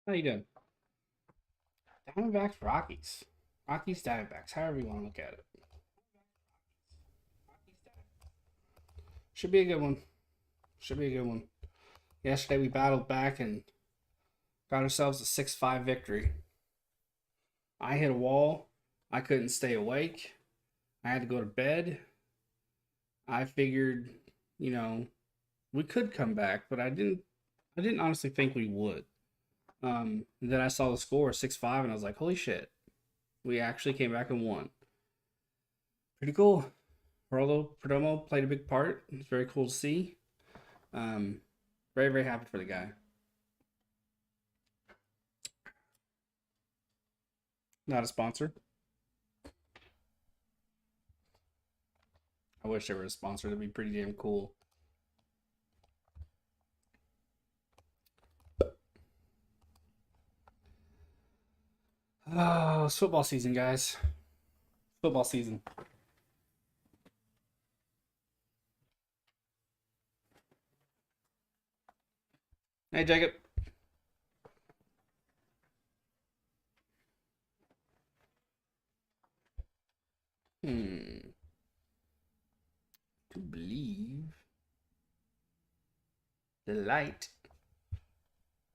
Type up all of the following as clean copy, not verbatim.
How you doing? Diamondbacks, Rockies. Rockies, Diamondbacks, however you want to look at it. Should be a good one. Should be a good one. Yesterday we battled back and got ourselves a 6-5 victory. I hit a wall. I couldn't stay awake. I had to go to bed. I figured, you know, we could come back, but I didn't honestly think we would. Then I saw the score 6-5 and I was like, holy shit. We actually came back and won. Pretty cool. Rollo Perdomo played a big part. It's very cool to see. Um, very, very happy for the guy. Not a sponsor. I wish there was a sponsor. That'd be pretty damn cool. Oh, it's football season, guys. Football season. Hey, Jacob. To believe the light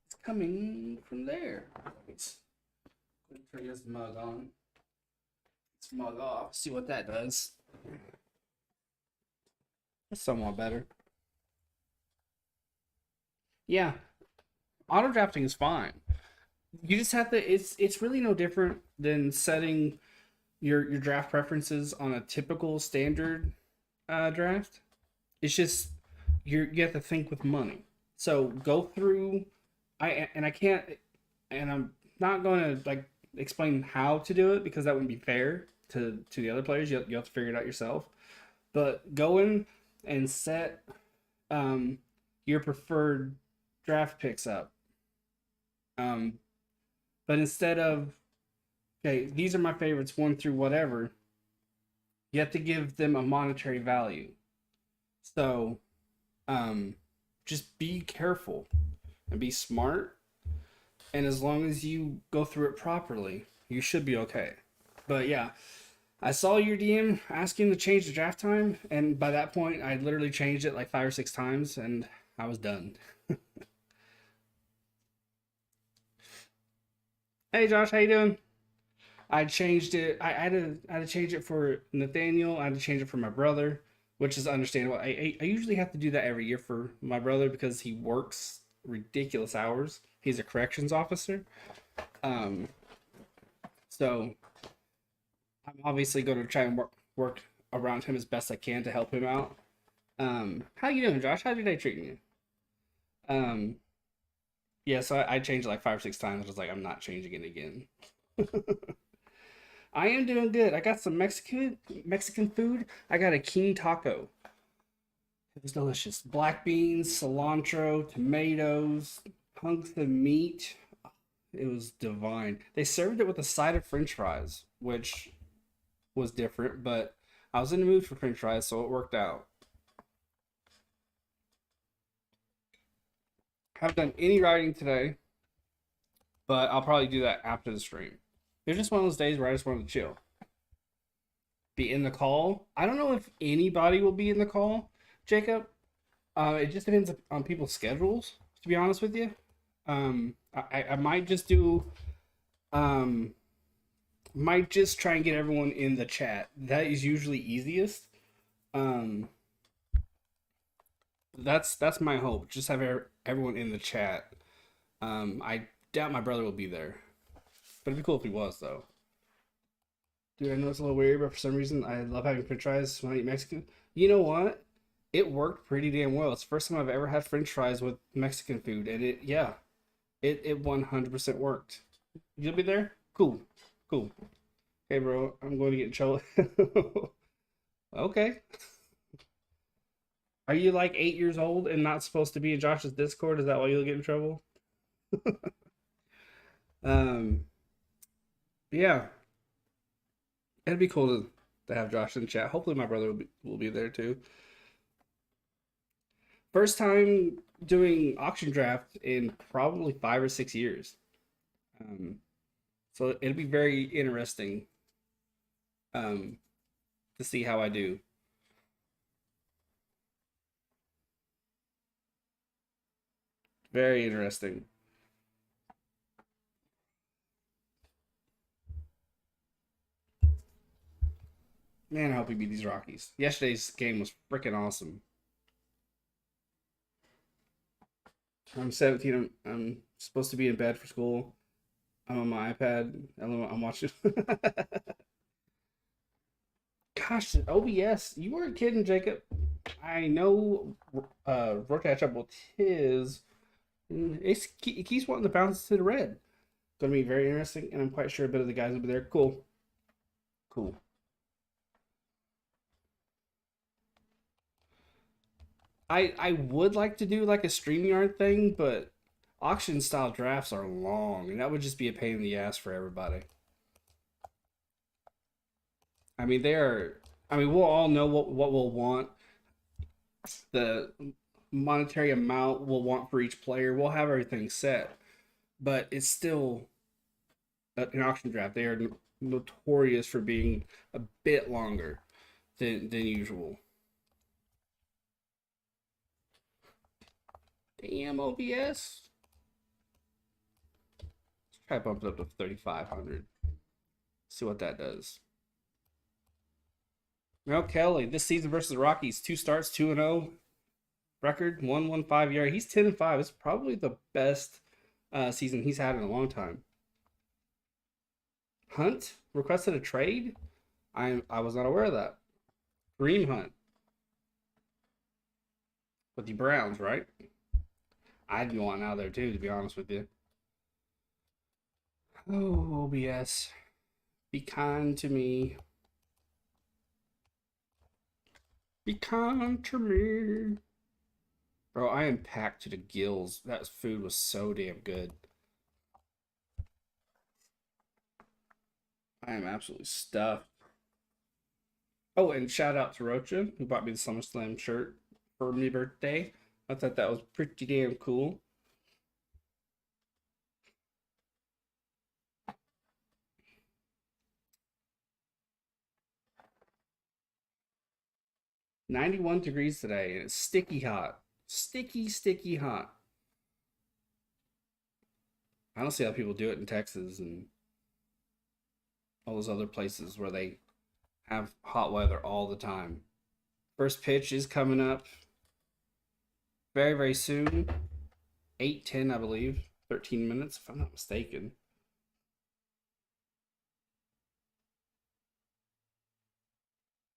is coming from there. Let's turn this mug on. Let's mug off. See what that does. That's somewhat better. Yeah, auto drafting is fine. You just have to. It's really no different than setting your draft preferences on a typical standard draft. It's just you have to think with money. So go through. I can't, and I'm not going to like explain how to do it because that wouldn't be fair to the other players. You have to figure it out yourself. But go in and set your preferred draft picks up. Um, but instead of okay, these are my favorites one through whatever, you have to give them a monetary value. So, um, just be careful and be smart. And as long as you go through it properly, you should be okay. But yeah, I saw your DM asking to change the draft time, and by that point, I literally changed it like 5 or 6 times, and I was done. Hey Josh, how you doing? I changed it. I had to change it for Nathaniel. I had to change it for my brother, which is understandable. I usually have to do that every year for my brother because he works ridiculous hours. He's a corrections officer. Um, so I'm obviously going to try and work around him as best I can to help him out. How you doing, Josh? How's your day treating you? Um, yeah, so I changed it like 5 or 6 times. I was like, I'm not changing it again. I am doing good. I got some Mexican food. I got a king taco. It was delicious. Black beans, cilantro, tomatoes, hunks of meat. It was divine. They served it with a side of French fries, which was different, but I was in the mood for French fries, so it worked out. Haven't done any writing today, but I'll probably do that after the stream. It's just one of those days where I just wanted to chill. Be in the call. I don't know if anybody will be in the call, Jacob. It just depends on people's schedules, to be honest with you. I might just do um might just try and get everyone in the chat. That is usually easiest. Um that's my hope. Just have everyone in the chat. I doubt my brother will be there. But it'd be cool if he was though. Dude, I know it's a little weird, but for some reason I love having french fries when I eat Mexican. You know what? It worked pretty damn well. It's the first time I've ever had french fries with Mexican food, and yeah, it 100% worked. You'll be there? Cool. Cool. Hey, bro, I'm going to get in trouble. Okay. Are you like 8 years old and not supposed to be in Josh's Discord? Is that why you'll get in trouble? Um, yeah, it'd be cool to have Josh in chat. Hopefully, my brother will be there too. First time doing auction draft in probably 5 or 6 years. So it'll be very interesting um, to see how I do. Very interesting. Man, I hope we beat these Rockies. Yesterday's game was freaking awesome. I'm 17. I'm supposed to be in bed for school. I'm on my iPad. I'm watching. Gosh, OBS. You weren't kidding, Jacob. I know Rocha Entertainment is. It keeps wanting to bounce to the red. Going to be very interesting, and I'm quite sure a bit of the guys will be there. Cool. Cool. I would like to do like a StreamYard thing, but auction style drafts are long, and that would just be a pain in the ass for everybody. I mean, they are. I mean, we'll all know what we'll want. The monetary amount we'll want for each player. We'll have everything set, but it's still an auction draft. They are notorious for being a bit longer than usual. Damn OBS. Let's try to bump it up to 3,500. See what that does. Mel Kelly, this season versus the Rockies, 2 starts, 2-0 record, 1.15 ERA. He's 10-5. It's probably the best season he's had in a long time. Hunt requested a trade. I was not aware of that. Kareem Hunt with the Browns, right? I'd be wanting out there too, to be honest with you. Oh, OBS, be kind to me. Be kind to me. Bro, I am packed to the gills. That food was so damn good. I am absolutely stuffed. Oh, and shout out to Rocha, who bought me the SummerSlam shirt for my birthday. I thought that was pretty damn cool. -91 degrees today, and it's sticky hot. Sticky hot. I don't see how people do it in Texas and all those other places where they have hot weather all the time. First pitch is coming up very, very soon. 8:10, I believe. 13 minutes, if I'm not mistaken.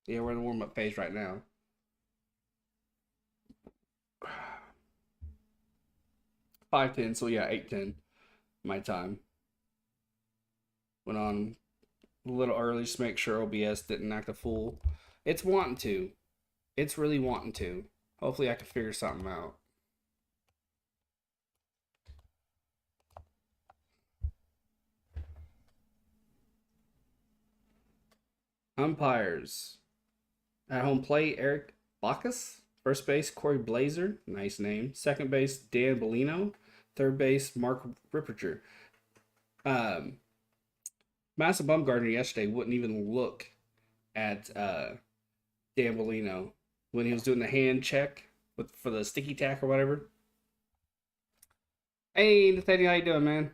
Yeah, we're in the warm up phase right now. 5:10, so yeah, 8:10 my time. Went on a little early just to make sure OBS didn't act a fool. It's wanting to. It's really wanting to. Hopefully I can figure something out. Umpires. At home plate, Eric Bacchus. First base, Corey Blazer. Nice name. Second base, Dan Bellino. Third base, Mark Ripperger. Um, Madison Bumgarner yesterday wouldn't even look at Dan Bellino when he was doing the hand check for the sticky tack or whatever. Hey, Nathaniel, how you doing, man?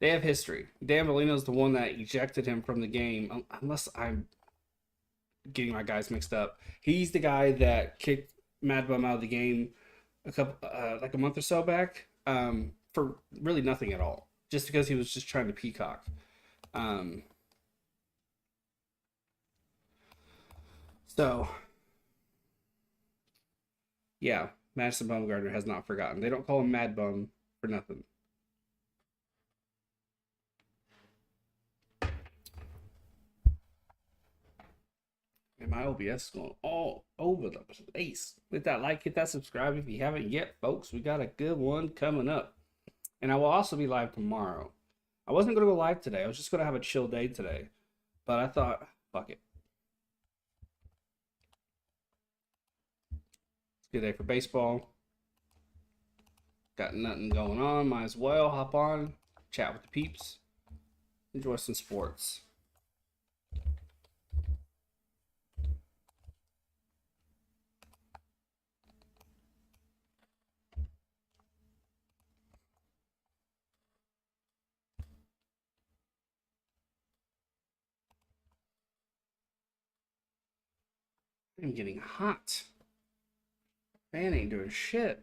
They have history. Dan Bellino's the one that ejected him from the game, unless I'm getting my guys mixed up. He's the guy that kicked Mad Bum out of the game a couple, like a month or so back, for really nothing at all, just because he was just trying to peacock. Um, so yeah, Madison Bumgarner has not forgotten. They don't call him Mad Bum for nothing. And my OBS is going all over the place. Hit that like, hit that subscribe if you haven't yet, folks. We got a good one coming up. And I will also be live tomorrow. I wasn't going to go live today. I was just going to have a chill day today. But I thought, fuck it. It's a good day for baseball. Got nothing going on. Might as well hop on. chat with the peeps, enjoy some sports. I'm getting hot. Man ain't doing shit.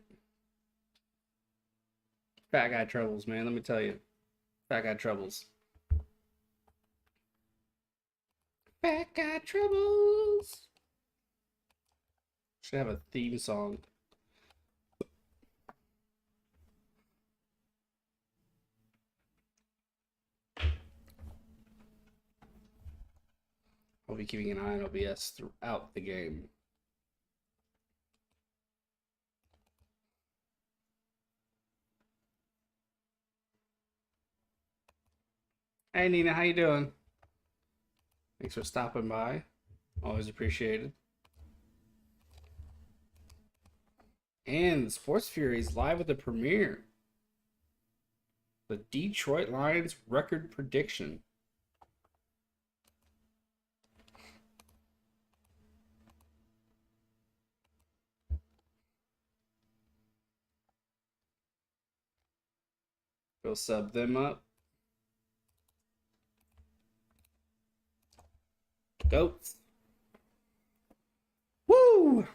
Fat guy troubles, man. Let me tell you. Fat guy troubles. Fat guy troubles. Should have a theme song. I'll be keeping an eye on OBS throughout the game. Hey Nina, how you doing? Thanks for stopping by. Always appreciated. And the Sports Furies live with the premiere. The Detroit Lions record prediction. Go sub them up. Goats. Woo!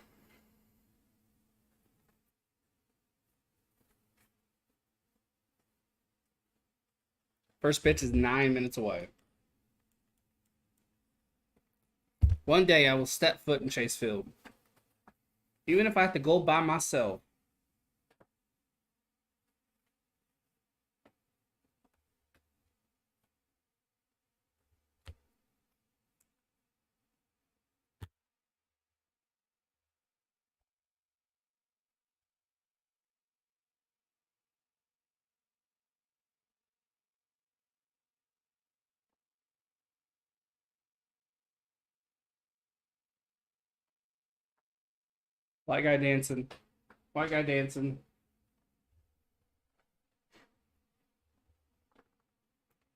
First pitch is 9 minutes away. One day I will step foot in Chase Field. Even if I have to go by myself. White guy dancing. White guy dancing.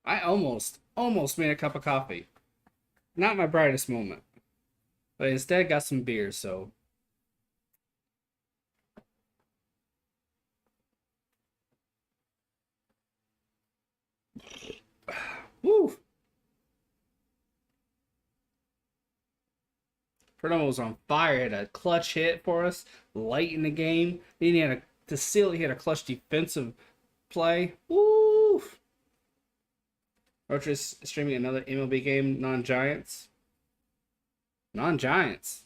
I almost made a cup of coffee. Not my brightest moment. But instead got some beer, so. Woo! Perdomo was on fire. Had a clutch hit for us late in the game. Then he had he had a clutch defensive play. Woo! Rocha's streaming another MLB game, non-Giants. Non-Giants.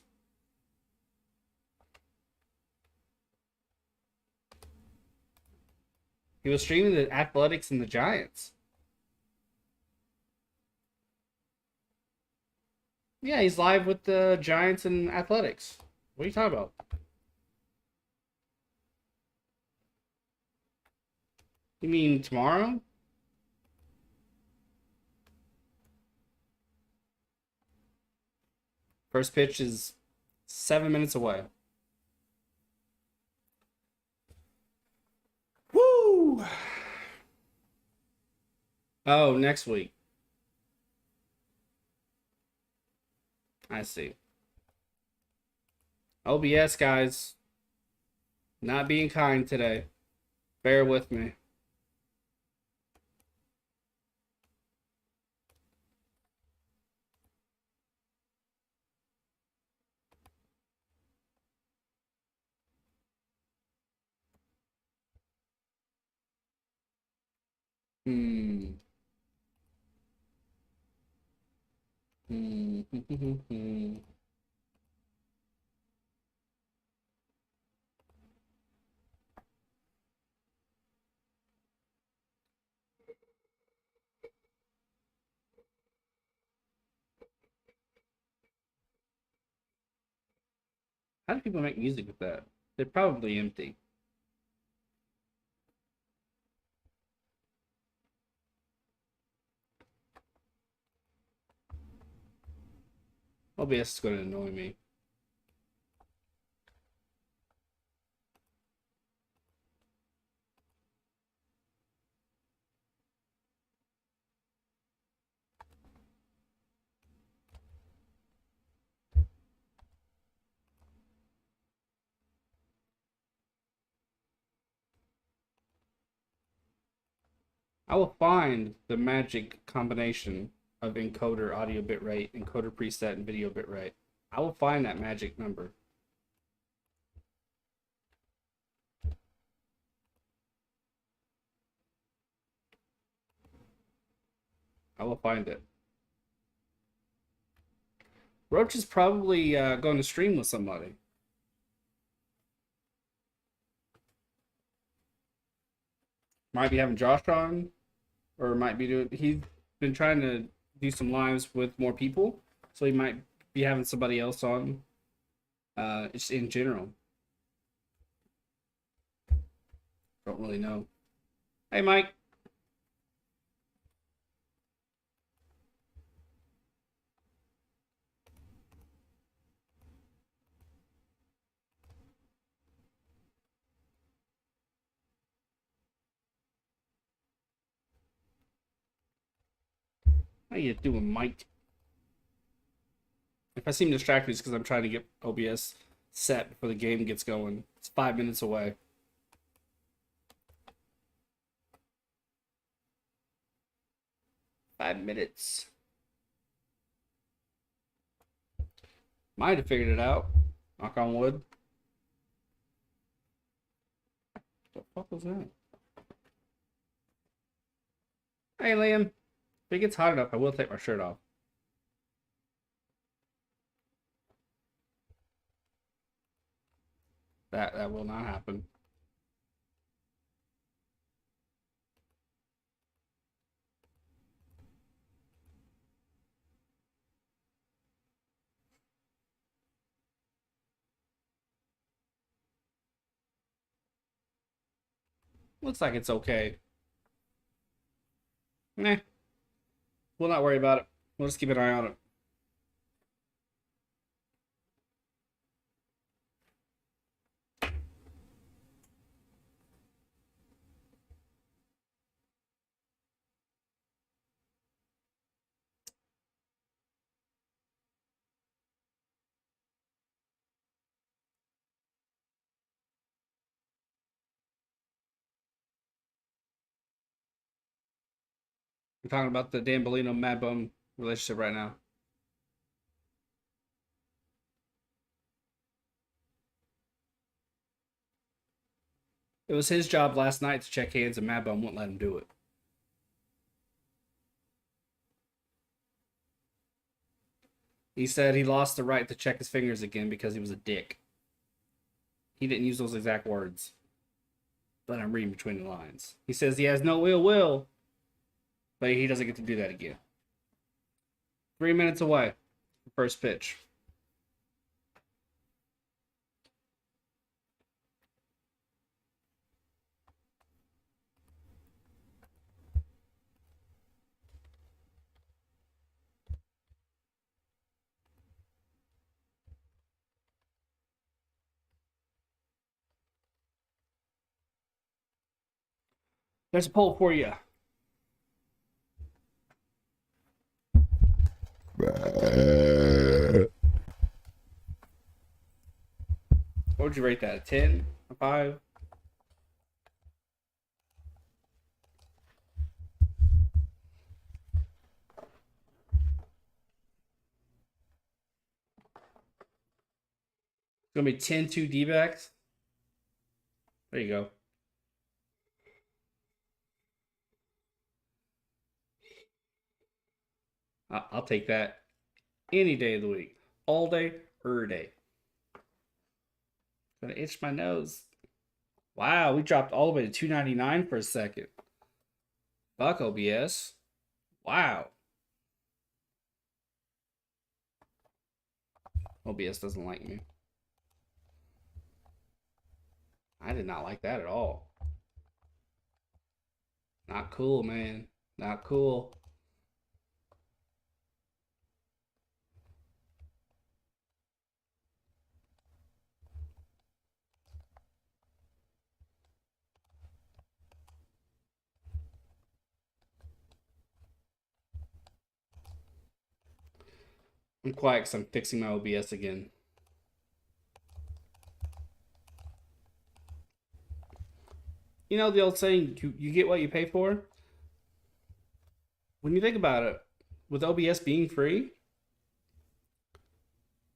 He was streaming the Athletics and the Giants. Yeah, he's live with the Giants and Athletics. What are you talking about? You mean tomorrow? First pitch is 7 minutes away. Woo! Oh, next week. I see. OBS, guys. Not being kind today. Bear with me. Hmm. How do people make music with that? They're probably empty. OBS is going to annoy me. I will find the magic combination of encoder audio bitrate, encoder preset, and video bitrate. I will find that magic number. I will find it. Roach is probably going to stream with somebody. Might be having Josh on, or might be doing. He's been trying to do some lives with more people, so he might be having somebody else on. Just in general, don't really know. Hey, Mike. How you doing, Mike? If I seem distracted, it's because I'm trying to get OBS set before the game gets going. It's 5 minutes away. $5 minutes. Might have figured it out. Knock on wood. What the fuck was that? Hey, Liam. If it gets hot enough, I will take my shirt off. That will not happen. Looks like it's okay. Nah. We'll not worry about it. We'll just keep an eye on it. We're talking about the Dan Bellino Mad Bum relationship right now. It was his job last night to check hands, and Mad Bum wouldn't let him do it. He said he lost the right to check his fingers again because he was a dick. He didn't use those exact words, but I'm reading between the lines. He says he has no ill will, but he doesn't get to do that again. 3 minutes away. First pitch. There's a poll for you. What would you rate that? A 10? A 5? It's going to be 10-2 D-backs. There you go. I'll take that any day of the week. All day, every day. Gonna itch my nose. Wow, we dropped all the way to 299 for a second. Fuck OBS. Wow. OBS doesn't like me. I did not like that at all. Not cool, man. Not cool. I'm quiet because I'm fixing my OBS again. You know the old saying, you get what you pay for? When you think about it, with OBS being free,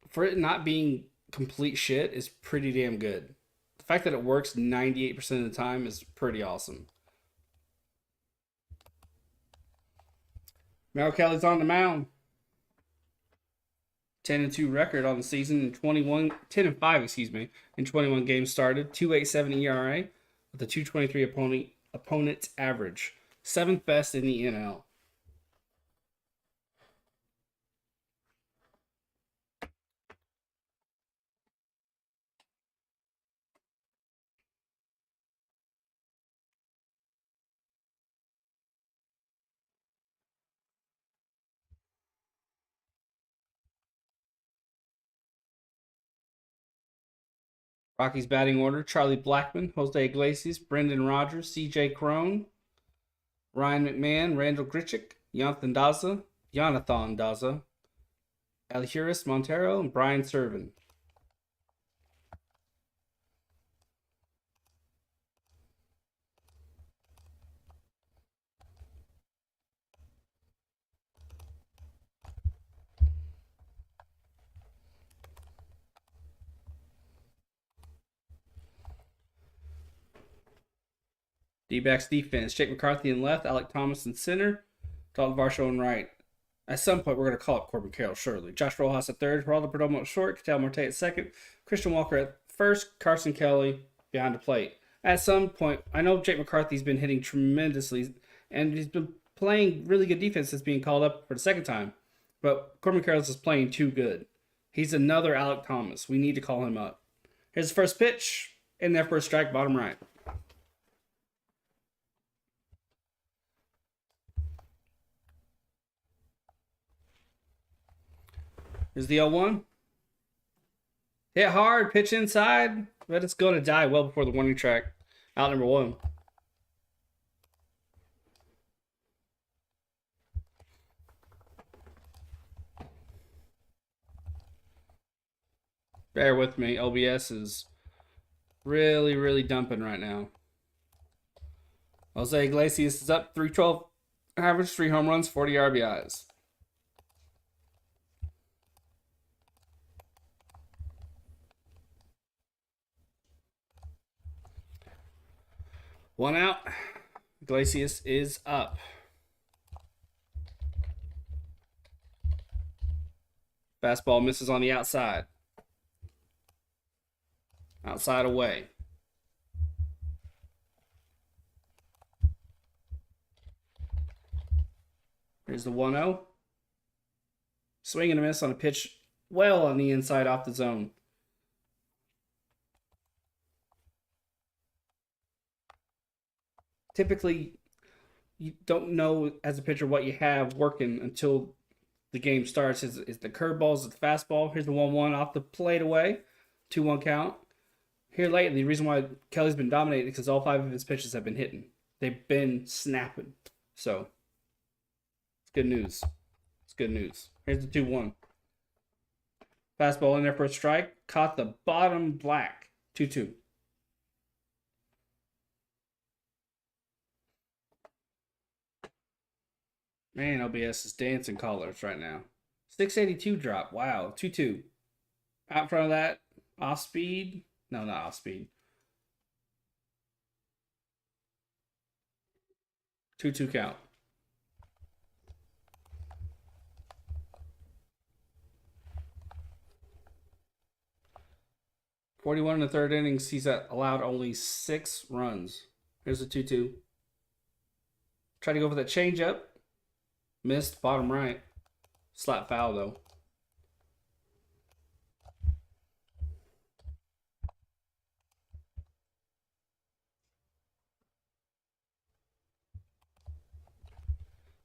for it not being complete shit is pretty damn good. The fact that it works 98% of the time is pretty awesome. Merrill Kelly's on the mound. 10-2 record on the season in 10-5, excuse me, in 21 games started, 2.87 ERA with a 2.23 opponent's average, seventh best in the NL. Rockies batting order: Charlie Blackmon, Jose Iglesias, Brendan Rodgers, C.J. Cron, Ryan McMahon, Randall Grichuk, Jonathan Daza, Alhiris Montero, and Brian Serven. D-backs defense: Jake McCarthy in left, Alec Thomas in center, Dalton Varsho in right. At some point, we're going to call up Corbin Carrol, surely. Josh Rojas at third, Geraldo Perdomo at short, Ketel Marte at second, Christian Walker at first, Carson Kelly behind the plate. At some point, I know Jake McCarthy's been hitting tremendously, and he's been playing really good defense since being called up for the second time. But Corbin Carrol is playing too good. He's another Alec Thomas. We need to call him up. Here's the first pitch, in there for a strike, bottom right. Here's the 0-1. Hit hard, pitch inside, but it's going to die well before the warning track. Out number 1. Bear with me. OBS is really, really dumping right now. Jose Iglesias is up 312 average, 3 home runs, 40 RBIs. One out. Iglesias is up. Fastball misses on the outside. Outside away. Here's the 1-0. Swing and a miss on a pitch well on the inside off the zone. Typically, you don't know as a pitcher what you have working until the game starts. Is the curveballs, is the fastball. Here's the 1-1 off the plate away. 2-1 count. Here lately, the reason why Kelly's been dominating is because all 5 of his pitches have been hitting. They've been snapping. So, it's good news. It's good news. Here's the 2-1. Fastball in there for a strike. Caught the bottom black. 2-2. Man, OBS is dancing colors right now. 682 drop. Wow. 2-2. Out in front of that. Off speed. No, not off speed. 2-2 count. .41 in the third innings. He's allowed only 6 runs. Here's the 2-2. Try to go for that changeup. Missed bottom right. Slap foul though.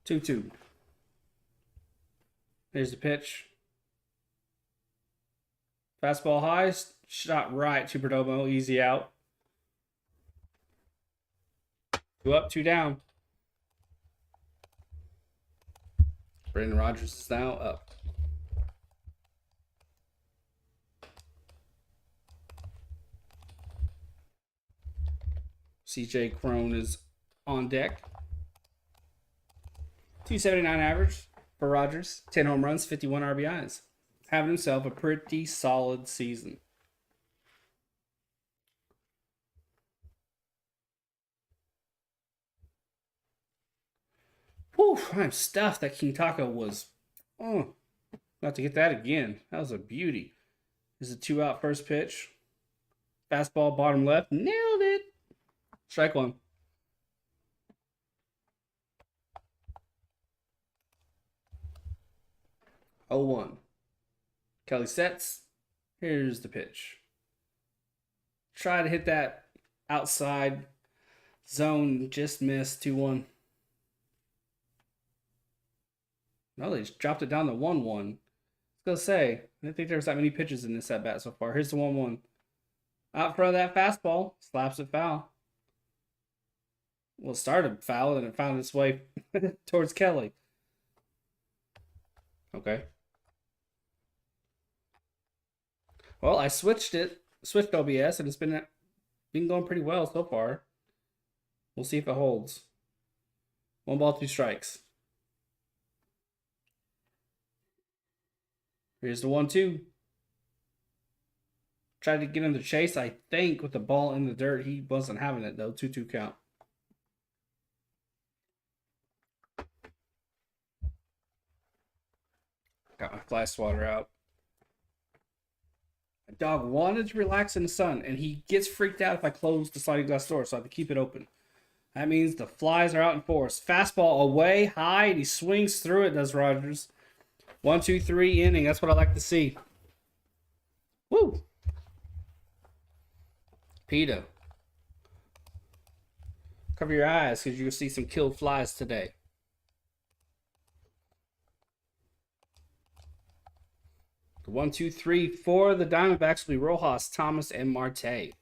Two. Here's the pitch. Fastball high, shot right to Perdomo, easy out. 2 up, 2 down. Brendan Rodgers is now up. C.J. Cron is on deck. .279 average for Rogers. 10 home runs, 51 RBIs. Having himself a pretty solid season. Whew, I'm stuffed. That King Taco was. Oh, about to get that again. That was a beauty. This is a 2-out first pitch. Fastball, bottom left. Nailed it. Strike one. 0-1. Kelly sets. Here's the pitch. Try to hit that outside zone. Just missed. 2-1. No, they just dropped it down to 1-1. I was going to say, I didn't think there was that many pitches in this at bat so far. Here's the 1-1. Out front of that fastball. Slaps it foul. Well, it started foul and it found its way towards Kelly. Okay. Well, I switched OBS, and it's been going pretty well so far. We'll see if it holds. 1 ball, 2 strikes. Here's the 1-2. Tried to get him to chase, I think, with the ball in the dirt. He wasn't having it, though. 2-2 count. Got my fly swatter out. My dog wanted to relax in the sun, and he gets freaked out if I close the sliding glass door, so I have to keep it open. That means the flies are out in force. Fastball away, high, and he swings through it, does Rogers. 1-2-3 inning. That's what I like to see. Woo! PETA. Cover your eyes because you'll see some killed flies today. The 1-2-3 for the Diamondbacks will be Rojas, Thomas, and Marte.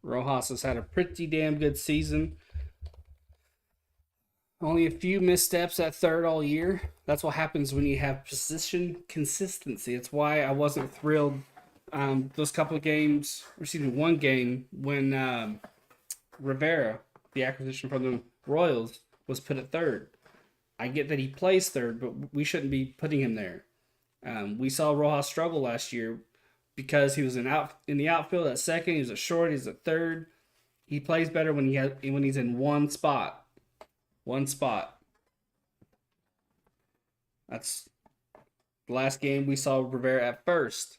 Rojas has had a pretty damn good season. Only a few missteps at third all year. That's what happens when you have position consistency. It's why I wasn't thrilled those couple of games, or excuse me, one game when Rivera, the acquisition from the Royals, was put at third. I get that he plays third, but we shouldn't be putting him there. We saw Rojas struggle last year because he was in the outfield at second. He was at short. He's at third. He plays better when he's in one spot. One spot. That's the last game we saw Rivera at first.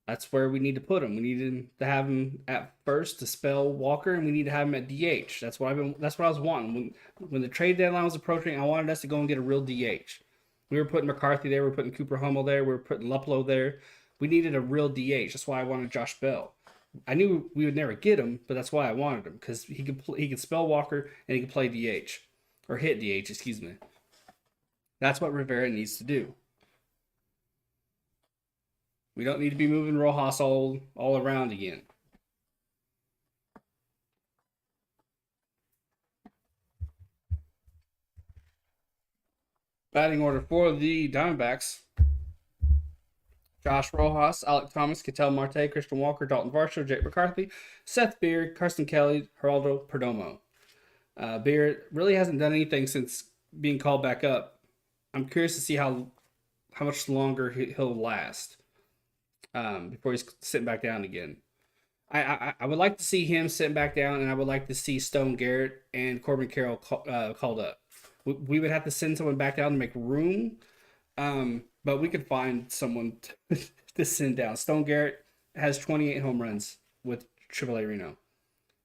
That's where we need to put him. We need to have him at first to spell Walker, and we need to have him at DH. That's what I was wanting. When the trade deadline was approaching, I wanted us to go and get a real DH. We were putting McCarthy there. We were putting Cooper Hummel there. We were putting Luplow there. We needed a real DH. That's why I wanted Josh Bell. I knew we would never get him, but that's why I wanted him, because he could spell Walker and he could play DH or hit DH. Excuse me. That's what Rivera needs to do. We don't need to be moving Rojas all around again. Batting order for the Diamondbacks: Josh Rojas, Alec Thomas, Ketel Marte, Christian Walker, Dalton Varsho, Jake McCarthy, Seth Beer, Carson Kelly, Geraldo Perdomo. Beer really hasn't done anything since being called back up. I'm curious to see how much longer he'll last before he's sitting back down again. I would like to see him sitting back down, and I would like to see Stone Garrett and Corbin Carrol called up. We would have to send someone back down to make room, but we could find someone to send down. Stone Garrett has 28 home runs with AAA Reno.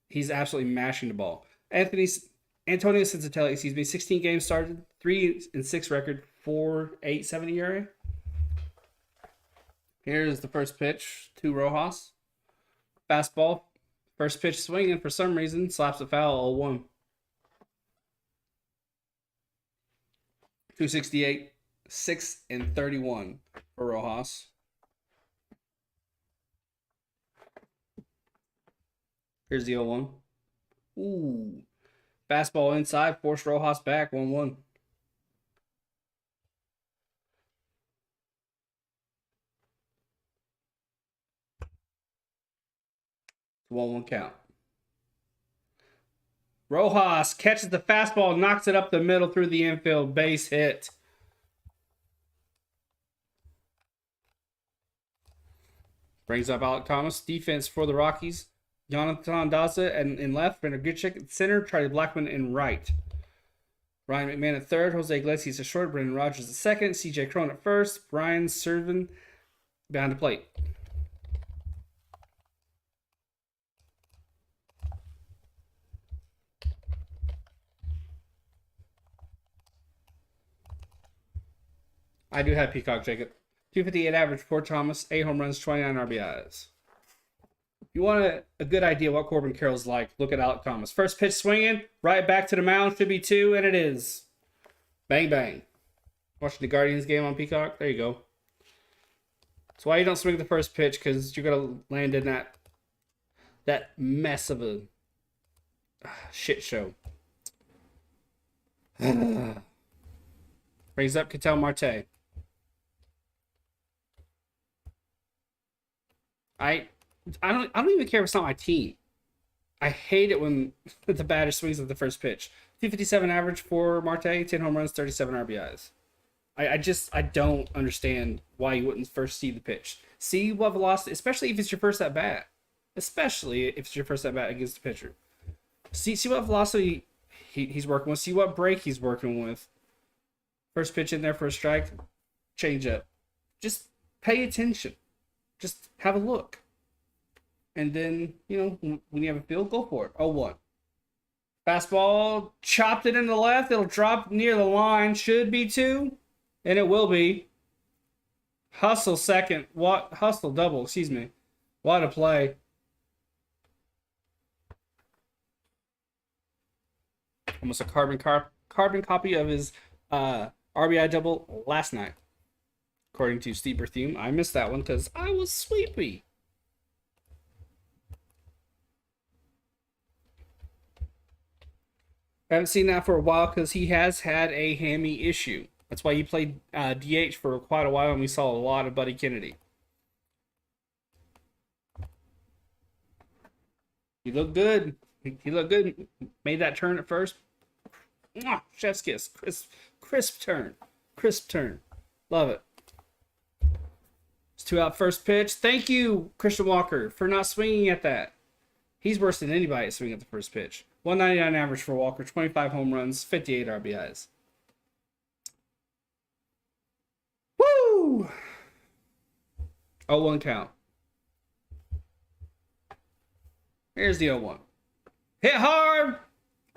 He's absolutely mashing the ball. Antonio Cincinnati, excuse me, 16 games started, 3-6 record, 4.87 ERA. Here's the first pitch to Rojas. Fastball. First pitch swinging for some reason. Slaps a foul, 0-1. 268, 6-31 for Rojas. Here's the 0-1. Ooh. Fastball inside, forced Rojas back, 1-1. 1-1 count. Rojas catches the fastball, knocks it up the middle through the infield. Base hit. Brings up Alek Thomas. Defense for the Rockies. Jonathan Daza in left. Brenner Gutschek at center. Charlie Blackmon in right. Ryan McMahon at third. Jose Iglesias at short. Brendan Rodgers at second. CJ Cron at first. Brian Servin behind the plate. I do have Peacock, Jacob. 258 average for Thomas. 8 home runs, 29 RBIs. If you want a good idea what Corbin Carroll's like, look at Alek Thomas. First pitch swinging, right back to the mound. Should be 2, and it is. Bang, bang. Watching the Guardians game on Peacock. There you go. That's why you don't swing the first pitch, because you're going to land in that mess of a shit show. Brings up Ketel Marte. I don't even care if it's not my team. I hate it when the batter swings at the first pitch. 257 average for Marte, 10 home runs, 37 RBIs. I don't understand why you wouldn't first see the pitch. See what velocity, especially if it's your first at bat. Especially if it's your first at bat against the pitcher. See what velocity he's working with. See what break he's working with. First pitch in there for a strike. Change up. Just pay attention. Just have a look. And then, when you have a field, go for it. 0-1. Fastball, chopped it in the left. It'll drop near the line. Should be 2. And it will be. Hustle second. Hustle double, excuse me. What a play. Almost a carbon copy of his RBI double last night. According to Steve Berthume. I missed that one because I was sleepy. I haven't seen that for a while because he has had a hammy issue. That's why he played DH for quite a while, and we saw a lot of Buddy Kennedy. He looked good. He looked good. Made that turn at first. Chef's kiss. Crisp turn. Crisp turn. Love it. It's 2 out first pitch. Thank you, Christian Walker, for not swinging at that. He's worse than anybody at swinging at the first pitch. 199 average for Walker, 25 home runs, 58 RBIs. Woo! 0-1 count. Here's the 0-1. Hit hard!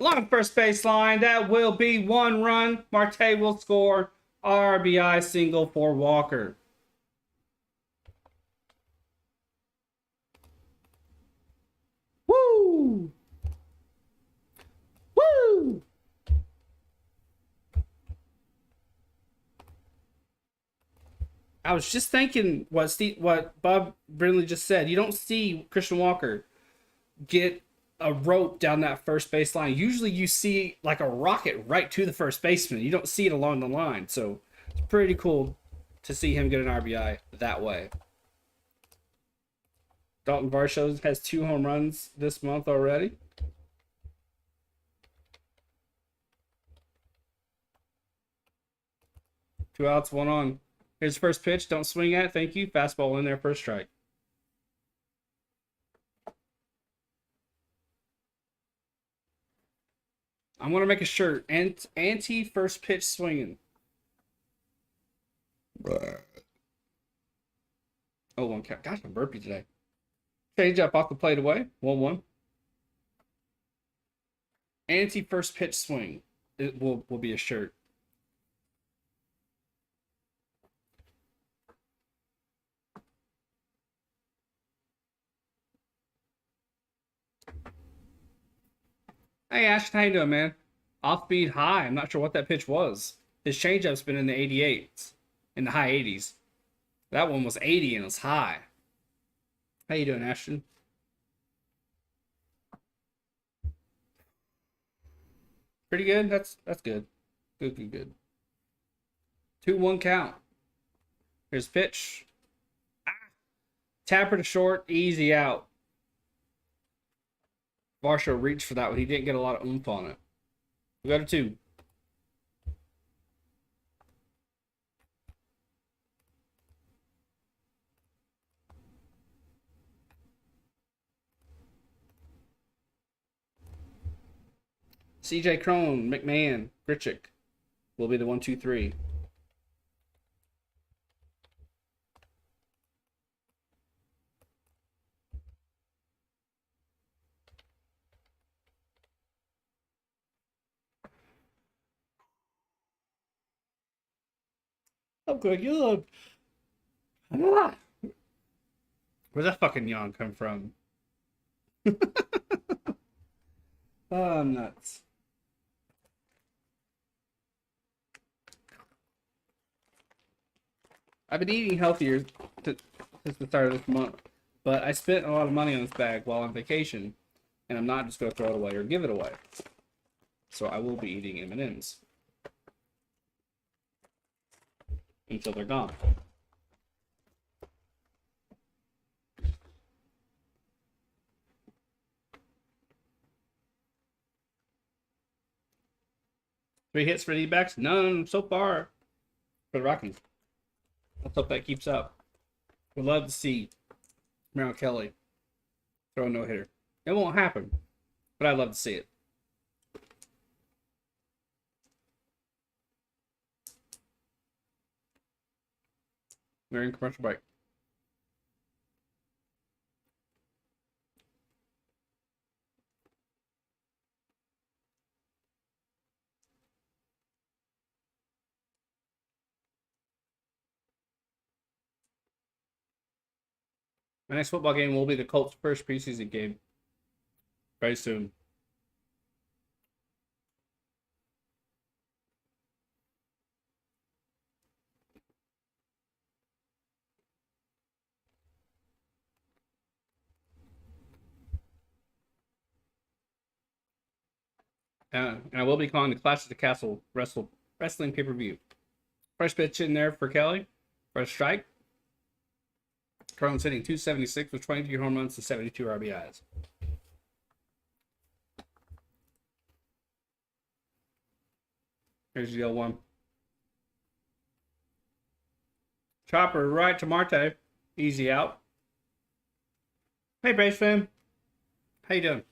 Along first baseline. That will be 1 run. Marte will score. RBI single for Walker. Woo! Woo! I was just thinking what Bob Brindley just said. You don't see Christian Walker get a rope down that first base line. Usually you see like a rocket right to the first baseman. You don't see it along the line. So it's pretty cool to see him get an RBI that way. Dalton Varsho has 2 home runs this month already. Two outs, 1 on. Here's the first pitch. Don't swing at it. Thank you. Fastball in there, first strike. I'm going to make a shirt. Anti first pitch swinging. Oh, 1 count. Gosh, I'm burpy today. Change up off the plate away. 1-1. Anti first pitch swing. It will be a shirt. Hey, Ashton, how you doing, man? Off-speed high. I'm not sure what that pitch was. His changeup's been in the 88s, in the high 80s. That one was 80 and it was high. How you doing, Ashton? Pretty good. That's good. Good. 2-1 count. Here's pitch. Tapper to short. Easy out. Varsho reached for that one. He didn't get a lot of oomph on it. We got a 2. CJ Crone, McMahon, Grichuk will be the 1, 2, 3. I'm going yawn. Where's that fucking yawn come from? Oh, I'm nuts. I've been eating healthier since the start of this month, but I spent a lot of money on this bag while on vacation, and I'm not just going to throw it away or give it away. So I will be eating M&Ms until they're gone. Three hits for the D-backs? None so far for the Rockies. Let's hope that keeps up. Would love to see Carson Kelly throw a no-hitter. It won't happen, but I'd love to see it. We're in commercial break. My next football game will be the Colts' first preseason game. Very soon. And I will be calling the Clash of the Castle wrestling pay-per-view. First pitch in there for Kelly. First strike. Crone's hitting 276 with 22 home runs and 72 RBIs. Here's the 0-1. Chopper right to Marte. Easy out. Hey, Braves fan. How you doing?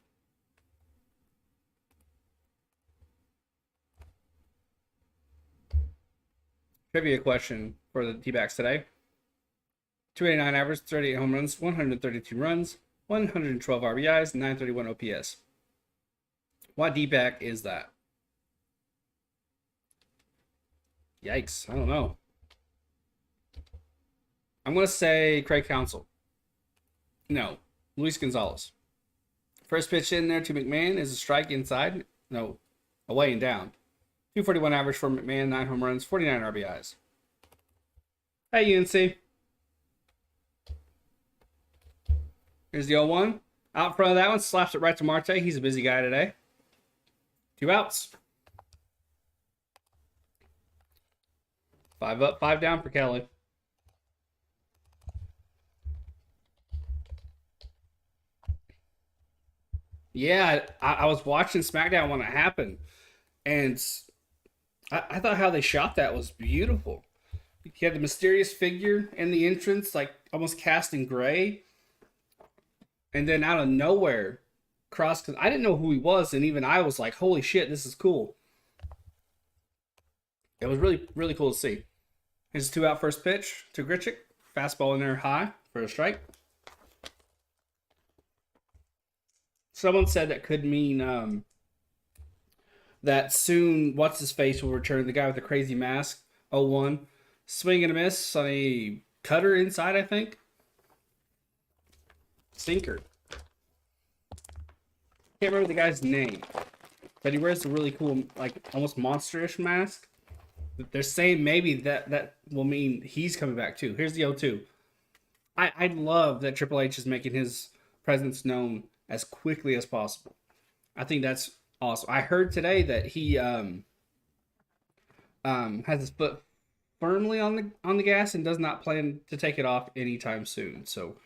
Trivia question for the D-backs today. 289 average, 38 home runs, 132 runs, 112 RBIs, 931 OPS. What D-back is that? Yikes, I don't know. I'm going to say Craig Counsell. No, Luis Gonzalez. First pitch in there to McMahon is a strike inside. No, away and down. 241 average for McMahon, 9 home runs, 49 RBIs. Hey, UNC. Here's the 0-1. Out front of that one, slaps it right to Marte. He's a busy guy today. 2 outs. 5 up, 5 down for Kelly. Yeah, I was watching SmackDown when it happened, and I thought how they shot that was beautiful. You had the mysterious figure in the entrance, like almost cast in gray, and then out of nowhere, Cross. Cause I didn't know who he was, and even I was like, "Holy shit, this is cool." It was really, really cool to see. Here's a 2 out first pitch to Grichuk. Fastball in there high for a strike. Someone said that could mean that soon what's his face will return. The guy with the crazy mask. 0-1. Swing and a miss on a cutter inside, I think. Sinker. Can't remember the guy's name, but he wears a really cool, like almost monsterish mask. They're saying maybe that will mean he's coming back too. Here's the 0-2. I love that Triple H is making his presence known as quickly as possible. I think that's awesome. I heard today that he has his foot firmly on the gas and does not plan to take it off anytime soon. So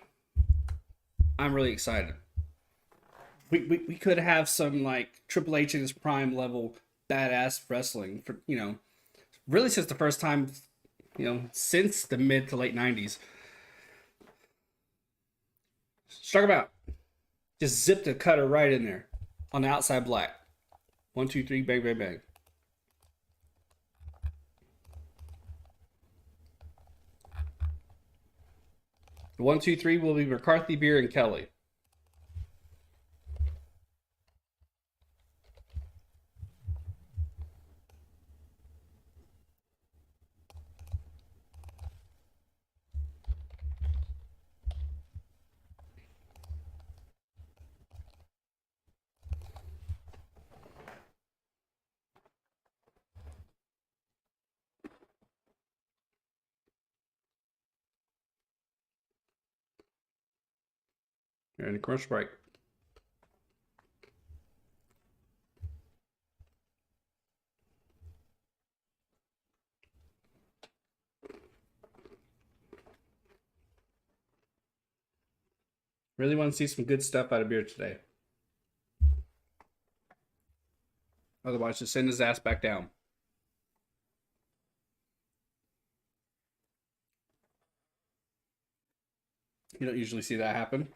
I'm really excited. We could have some like Triple H in his prime level badass wrestling for really since the first time since the mid to late '90s. Talk about just zip the cutter right in there on the outside black. 1, 2, 3, bang, bang, bang. The 1, 2, 3 will be McCarthy, Beer, and Kelly. And a commercial break. Really want to see some good stuff out of Beer today. Otherwise, just send his ass back down. You don't usually see that happen.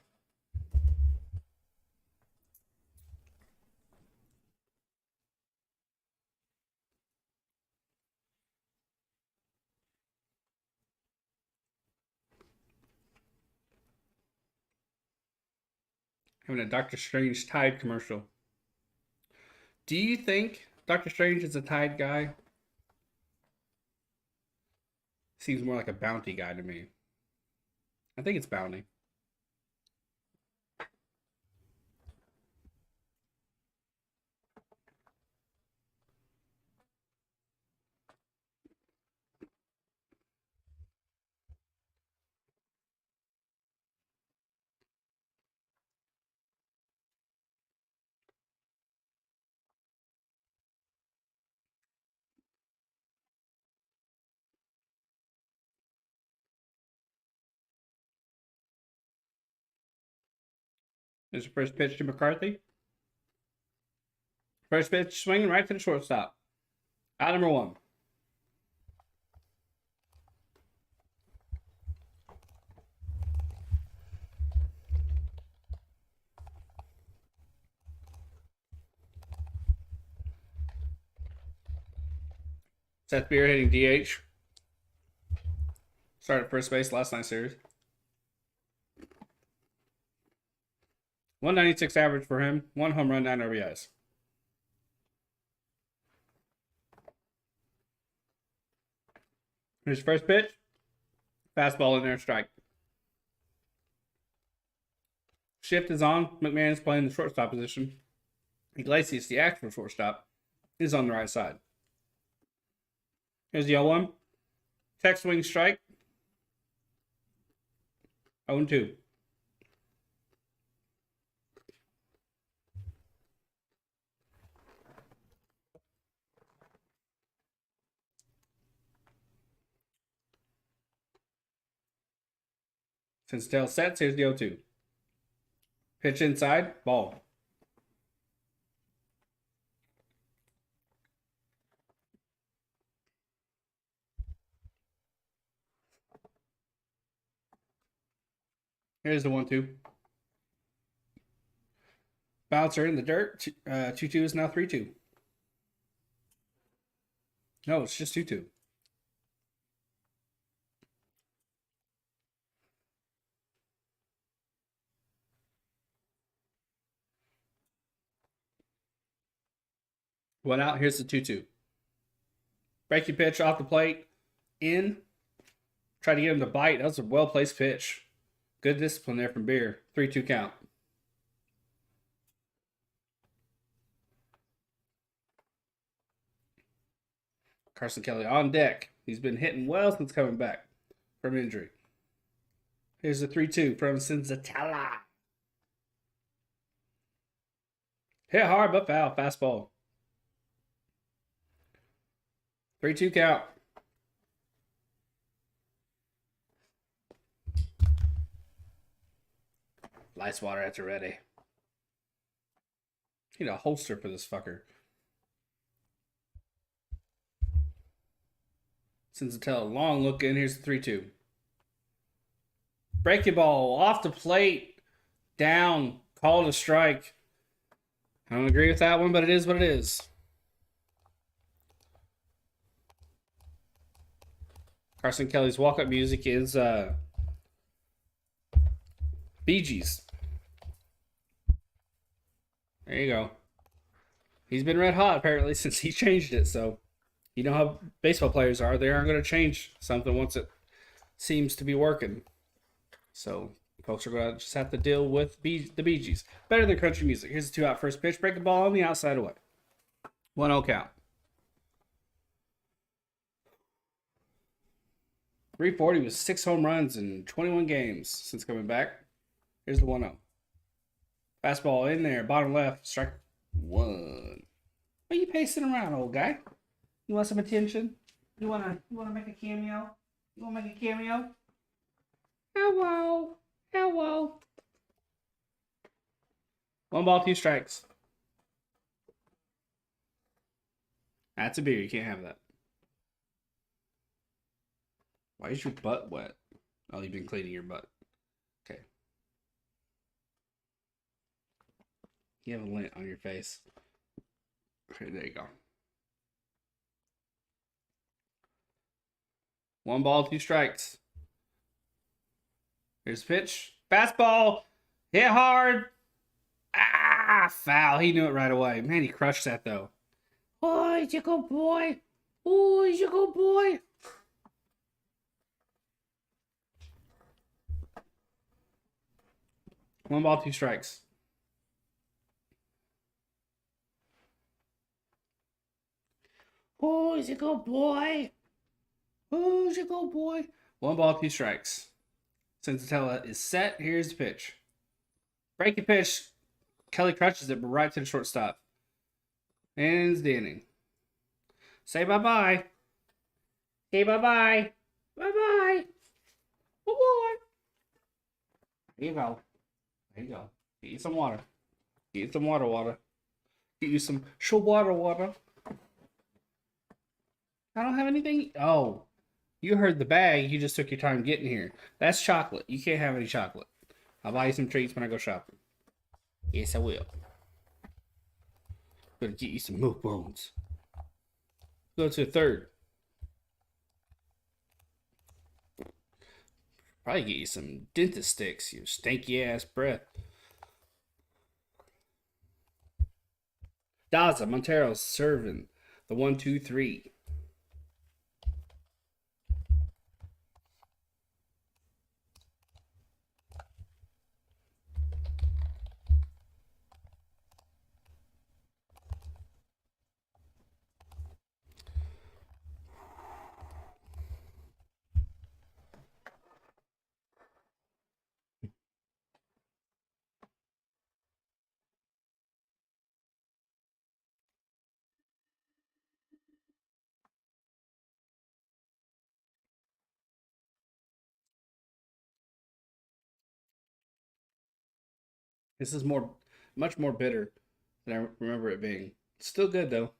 Having a Doctor Strange Tide commercial. Do you think Doctor Strange is a Tide guy? Seems more like a bounty guy to me. I think it's bounty. Is the first pitch to McCarthy? First pitch swinging right to the shortstop. Out number 1. Seth Beer hitting DH. Started first base last night's series. 196 average for him. 1 home run, 9 RBIs. His first pitch. Fastball in there, strike. Shift is on. McMahon's playing the shortstop position. Iglesias, the actual shortstop, is on the right side. Here's the 0-1. Tech swing strike. 0-2. Since tail sets, here's the 0-2. Pitch inside, ball. Here's the 1-2. Bouncer in the dirt. 2-2 is now 3-2. No, it's just 2-2. One out. Here's the 2-2. Breaking pitch off the plate. In. Try to get him to bite. That was a well-placed pitch. Good discipline there from Beer. 3-2 count. Carson Kelly on deck. He's been hitting well since coming back from injury. Here's the 3-2 from Senzatella. Hit hard but foul. Fastball. 3-2 count. Lights water at the ready. Need a holster for this fucker. Since the tail long looking, here's the 3-2. Breaking ball off the plate. Down. Called a strike. I don't agree with that one, but it is what it is. Carson Kelly's walk-up music is Bee Gees. There you go. He's been red hot apparently since he changed it. So, you know how baseball players are. They aren't going to change something once it seems to be working. So, folks are going to just have to deal with the Bee Gees. Better than country music. Here's a 2-out first pitch. Break the ball on the outside away. 1-0 count. 340 with 6 home runs in 21 games since coming back. Here's the 1-0. Fastball in there, bottom left, strike 1. What are you pacing around, old guy? You want some attention? You wanna make a cameo? You wanna make a cameo? Hello. 1 ball, 2 strikes. That's a beer. You can't have that. Why is your butt wet? Oh, you've been cleaning your butt. Okay. You have a lint on your face. Okay, there you go. 1 ball, 2 strikes. Here's the pitch. Fastball. Hit hard. Ah, foul. He knew it right away. Man, he crushed that, though. Oh, he's a good boy. Oh, he's a good boy. One ball, 2 strikes. Oh, he's a good boy. Oh, he's a good boy. 1 ball, 2 strikes. Sensatella is set. Here's the pitch. Breaking pitch. Kelly crushes it, but right to the shortstop. Ends the inning. Say bye-bye. Say bye-bye. Bye-bye. Bye-bye. There you go. There you go. Get you some water. Get you some water. Get you some water. I don't have anything. Oh, you heard the bag. You just took your time getting here. That's chocolate. You can't have any chocolate. I'll buy you some treats when I go shopping. Yes, I will. Gonna get you some milk bones. Go to the third. Probably get you some dentist sticks, you stanky ass breath. Daza Montero serving the 1-2-3. This is much more bitter than I remember it being. Still good though.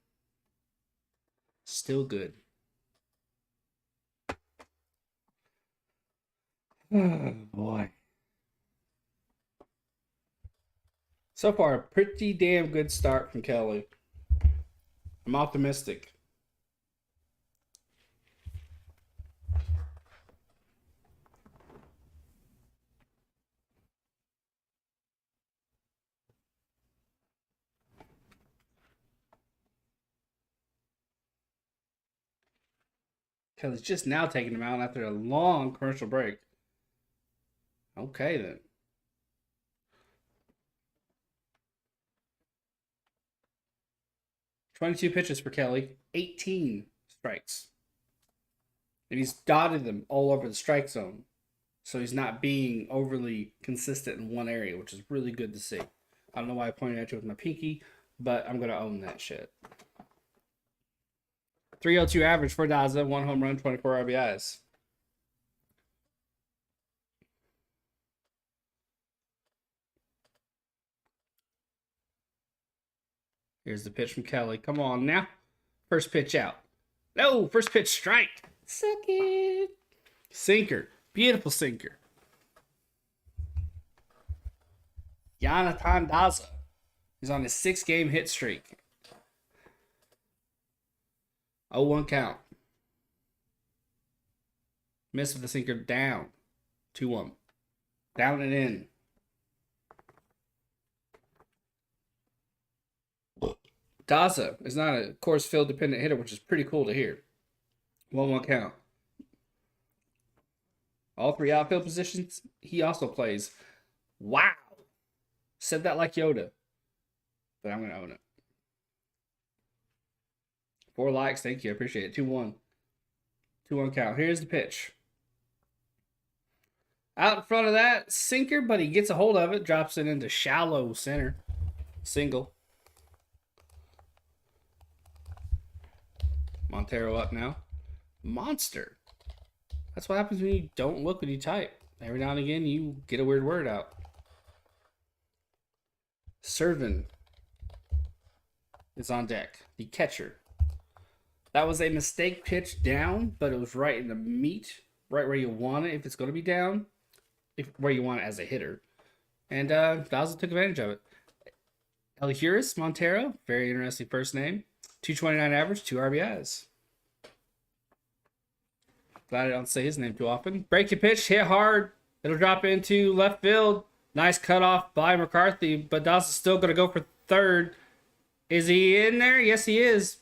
Still good. Oh boy. So far, a pretty damn good start from Kelly. I'm optimistic. Kelly's just now taking him out after a long commercial break. Okay, then. "22 pitches for Kelly, 18 strikes. And he's dotted them all over the strike zone. So he's not being overly consistent in one area, which is really good to see. I don't know why I pointed at you with my pinky, but I'm going to own that shit. 302 average for Daza, 1 home run, 24 RBIs. Here's the pitch from Kelly. Come on now. First pitch out. No, first pitch strike. Suck it. Sinker. Beautiful sinker. Jonathan Daza. He's on his 6-game hit streak. 0-1 count. Miss with the sinker down. 2-1. Down and in. Daza is not a course field dependent hitter, which is pretty cool to hear. 1-1 count. All 3 outfield positions he also plays. Wow. Said that like Yoda. But I'm going to own it. 4 likes. Thank you. I appreciate it. 2-1. 2-1 count. Here's the pitch. Out in front of that, sinker, but he gets a hold of it, drops it into shallow center. Single. Montero up now. Monster. That's what happens when you don't look when you type. Every now and again, you get a weird word out. Servin is on deck. The catcher. That was a mistake pitch down, but it was right in the meat, right where you want it if it's going to be down, where you want it as a hitter. And Daza took advantage of it. Elihuris Montero, very interesting first name. 229 average, 2 RBIs. Glad I don't say his name too often. Breaking pitch, hit hard. It'll drop into left field. Nice cutoff by McCarthy, but Daza's still going to go for third. Is he in there? Yes, he is.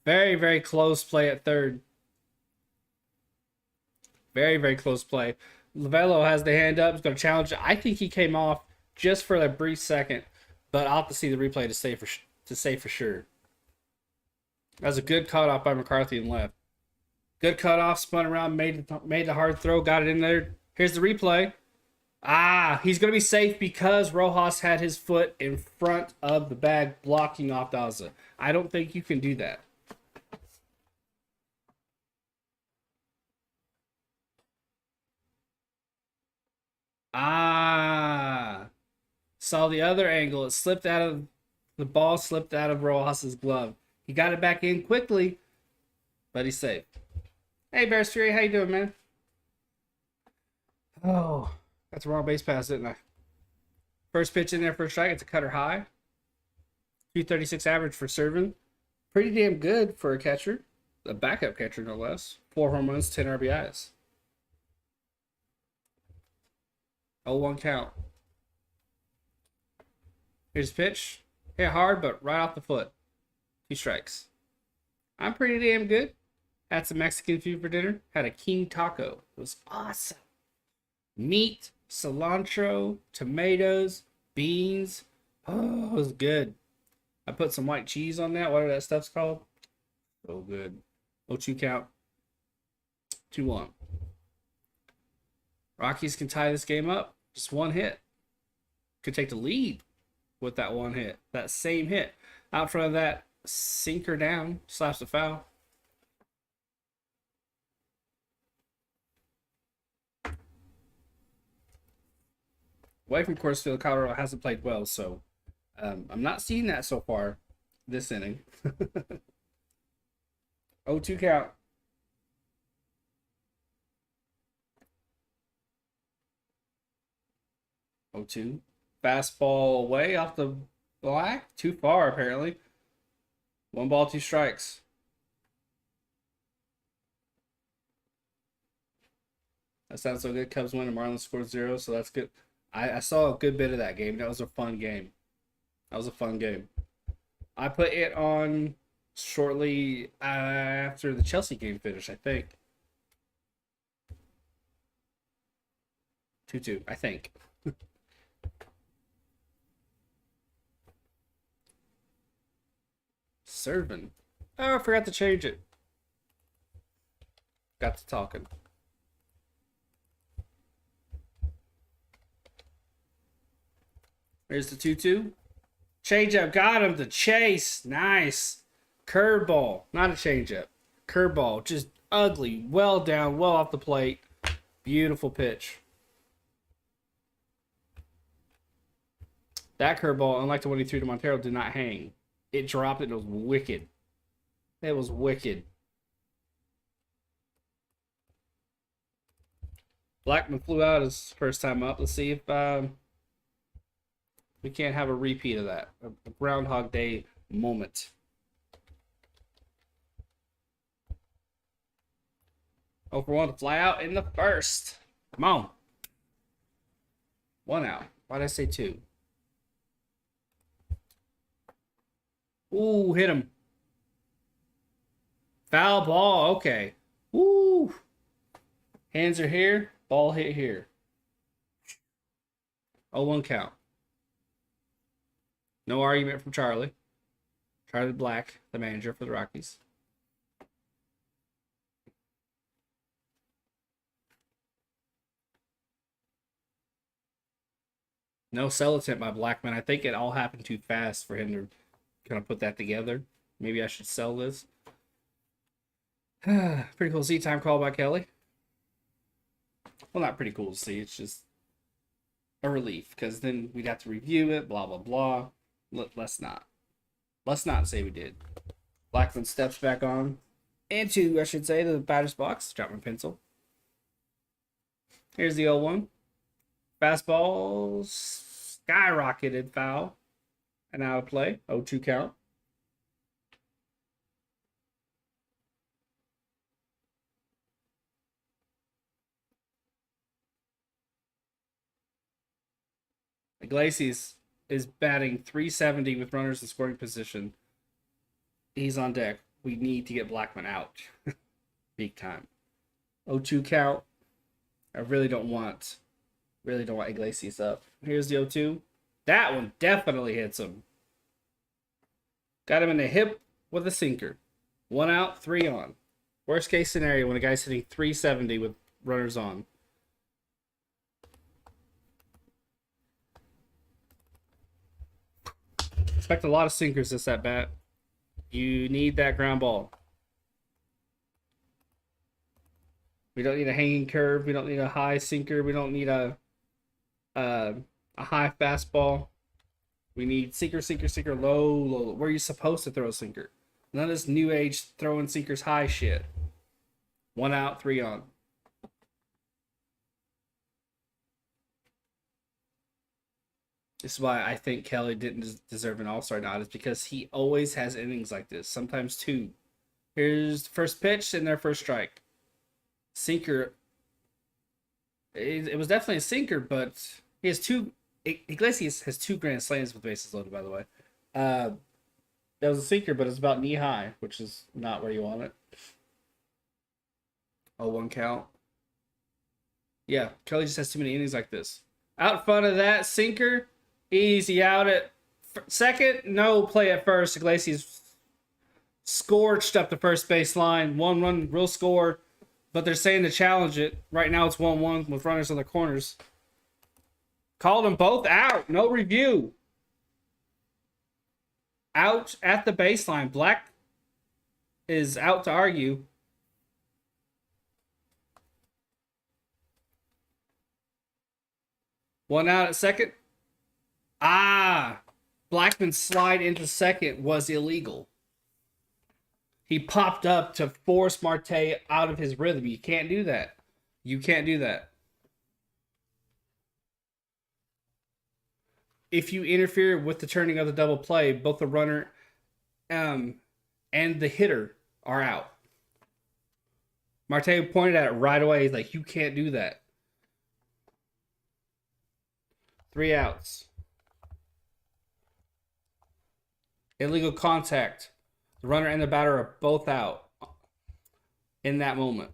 Very, very close play at third. Very, very close play. Lovello has the hand up. He's going to challenge it. I think he came off just for a brief second, but I'll have to see the replay to say for sure. That was a good cutoff by McCarthy and left. Good cutoff, spun around, made the hard throw, got it in there. Here's the replay. He's going to be safe because Rojas had his foot in front of the bag blocking off Daza. I don't think you can do that. Saw the other angle. The ball slipped out of Rojas's glove. He got it back in quickly, but he's safe. Hey, Bears Fury, how you doing, man? Oh, that's a wrong base pass, didn't I? First pitch in there for a strike. It's a cutter high. 236 average for Servin. Pretty damn good for a catcher. A backup catcher, no less. 4 home runs, 10 RBIs. 0-1 count. Here's the pitch. Hit hard, but right off the foot. 2 strikes. I'm pretty damn good. Had some Mexican food for dinner. Had a king taco. It was awesome. Meat, cilantro, tomatoes, beans. Oh, it was good. I put some white cheese on that. Whatever that stuff's called. So good. 0-2 count. 2-1. Rockies can tie this game up. Just 1 hit. Could take the lead with that 1 hit. That same hit. Out front of that, sinker down. Slaps the foul. Away from course field, Colorado hasn't played well, so I'm not seeing that so far this inning. 0-2 count. 0-2. Fastball away off the black. Too far, apparently. 1 ball, 2 strikes. That sounds so good. Cubs win and Marlins scored 0, so that's good. I saw a good bit of that game. That was a fun game. I put it on shortly after the Chelsea game finished, I think. 2-2, I think. Servin. Oh, I forgot to change it. Got to talking. There's the 2-2. Changeup. Got him to chase. Nice. Curveball. Not a changeup. Curveball. Just ugly. Well down. Well off the plate. Beautiful pitch. That curveball, unlike the one he threw to Montero, did not hang. It dropped it. It was wicked. It was wicked. Blackman flew out his first time up. Let's see if we can't have a repeat of that. A Groundhog Day moment. Oh, for one to fly out in the first. Come on. 1 out. Why'd I say 2? Ooh, hit him. Foul ball. Okay. Ooh. Hands are here. Ball hit here. 0-1 count. No argument from Charlie. Charlie Black, the manager for the Rockies. No sell attempt by Blackman. I think it all happened too fast for him to kind of put that together. Maybe I should sell this. Pretty cool to see. Time call by Kelly. Well, not pretty cool to see. It's just a relief because then we'd have to review it. Blah blah blah. Let's not. Let's not say we did. Blackman steps back on into, I should say, the batter's box. Drop my pencil. Here's the 0-1. Fastball skyrocketed foul. And out of play. 0-2 count. Iglesias is batting .370 with runners in scoring position. He's on deck. We need to get Blackman out. Big time. 0-2 count. I really don't want Iglesias up. Here's the 0-2. That one definitely hits him. Got him in the hip with a sinker. 1 out, 3 on. Worst case scenario when a guy's hitting .370 with runners on. Expect a lot of sinkers this at bat. You need that ground ball. We don't need a hanging curve. We don't need a high sinker. We don't need a high fastball. We need sinker, sinker, sinker, low, low. Where you're supposed to throw a sinker. None of this new age throwing sinkers high shit. 1 out, 3 on. This is why I think Kelly didn't deserve an all-star nod, is because he always has innings like this, sometimes 2. Here's the first pitch and their first strike. Sinker. It was definitely a sinker, but he has 2. Iglesias has 2 grand slams with bases loaded, by the way. That was a sinker, but it's about knee high, which is not where you want it. 0-1 count. Yeah, Kelly just has too many innings like this. Out front of that sinker. Easy out at second. No play at first. Iglesias scorched up the first base line. 1-1, real score. But they're saying to challenge it. Right now it's 1-1 with runners on the corners. Called them both out. No review. Out at the baseline. Black is out to argue. One out at second. Blackman's slide into second was illegal. He popped up to force Marte out of his rhythm. You can't do that. You can't do that. If you interfere with the turning of the double play, both the runner and the hitter are out. Marte pointed at it right away. He's like, you can't do that. 3 outs. Illegal contact. The runner and the batter are both out in that moment.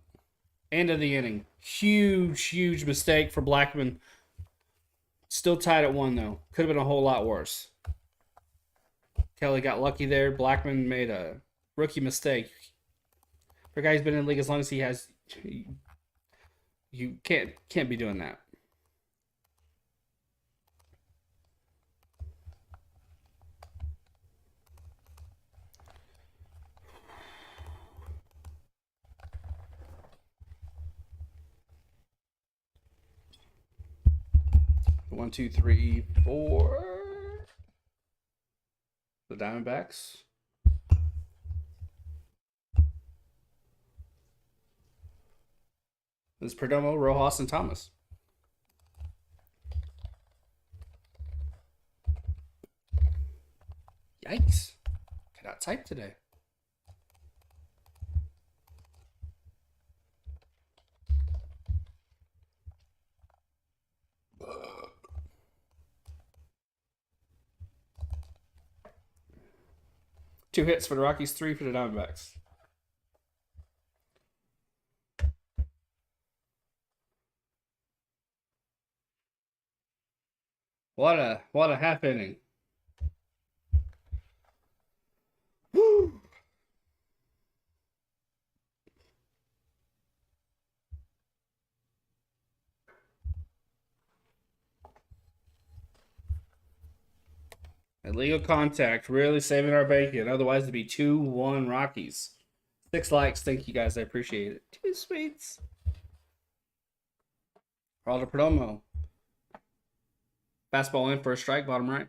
End of the inning. Huge, huge mistake for Blackman. Still tied at 1, though. Could have been a whole lot worse. Kelly got lucky there. Blackman made a rookie mistake. For a guy who's been in the league as long as he has, you can't be doing that. One, two, three, four. The Diamondbacks. This is Perdomo, Rojas, and Thomas. Yikes. Cannot type today. Two hits for the Rockies, 3 for the Diamondbacks. What a half inning. Woo! Illegal contact, really saving our bacon. Otherwise, it'd be 2-1 Rockies. 6 likes. Thank you guys. I appreciate it. 2 sweets. Geraldo Perdomo. Fastball in for a strike, bottom right.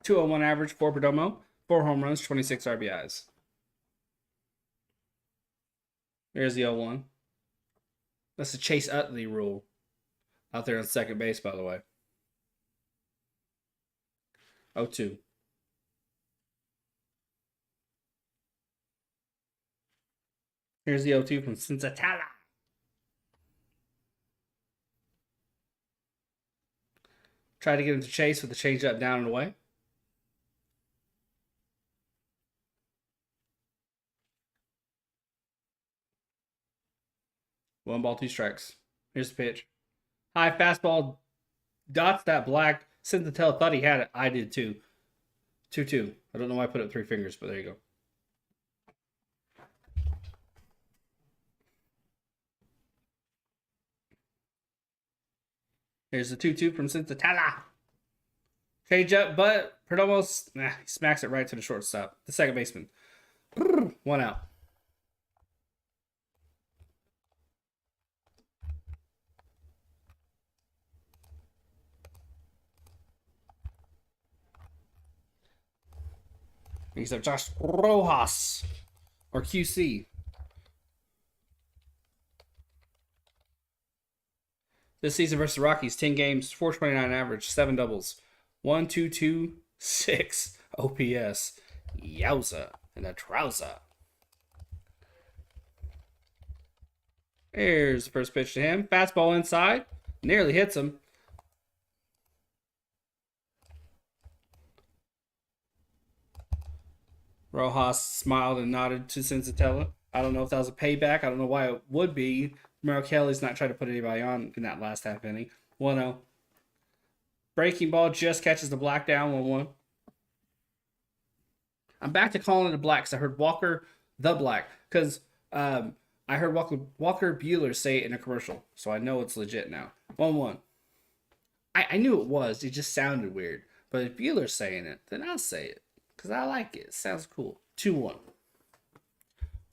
201 average for Perdomo. 4 home runs, 26 RBIs. There's the 0-1. That's the Chase Utley rule. Out there on second base, by the way. 0-2. Here's the 0-2 from Cincinnati. Try to get him to chase with the changeup down and away. One ball, 2 strikes. Here's the pitch. High fastball dots that black. Cincinnati thought he had it. I did too. 2-2. I don't know why I put up 3 fingers, but there you go. Here's the 2-2 from Cincinnati. Change up, but Perdomo he smacks it right to the shortstop. The second baseman. 1 out. He's up Josh Rojas. Or QC. This season versus the Rockies, 10 games, 429 average, 7 doubles, 1.226 OPS. Yowza and a trouser. Here's the first pitch to him. Fastball inside. Nearly hits him. Rojas smiled and nodded to Senzatella. I don't know if that was a payback. I don't know why it would be. Merrill Kelly's not trying to put anybody on in that last half inning. 1-0. Breaking ball just catches the black down. 1-1. I'm back to calling it a black because I heard Walker the Black. Because I heard Walker Buehler say it in a commercial. So I know it's legit now. 1-1. I knew it was. It just sounded weird. But if Buehler's saying it, then I'll say it. Because I like it. It sounds cool. 2-1.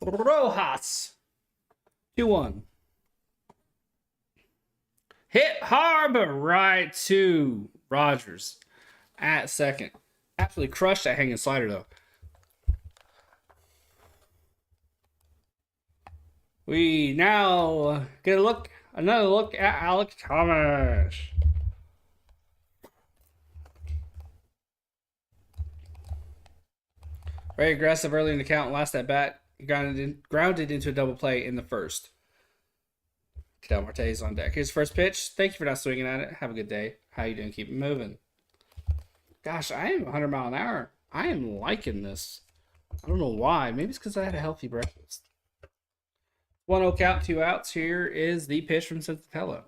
Rojas. 2-1. Hit hard, but right to Rogers at second. Absolutely crushed that hanging slider, though. We now get another look at Alex Thomas. Very aggressive early in the count. Last at bat, grounded into a double play in the first. Cadell Marte is on deck. Here's the first pitch. Thank you for not swinging at it. Have a good day. How you doing? Keep it moving. Gosh, I am 100 mile an hour. I am liking this. I don't know why. Maybe it's because I had a healthy breakfast. 1-0 count, 2 outs. Here is the pitch from Cincinnati.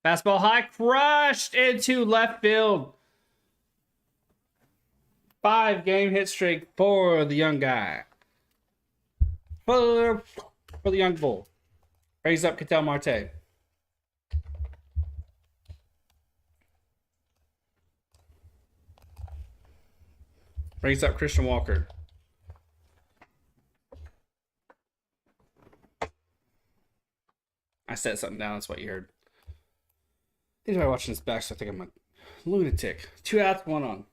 Fastball high, crushed into left field. 5-game hit streak for the young guy. For the young bull. Brings up Ketel Marte. Brings up Christian Walker. I set something down. That's what you heard. Anybody watching this back, so I think I'm a lunatic. 2 outs, 1 on.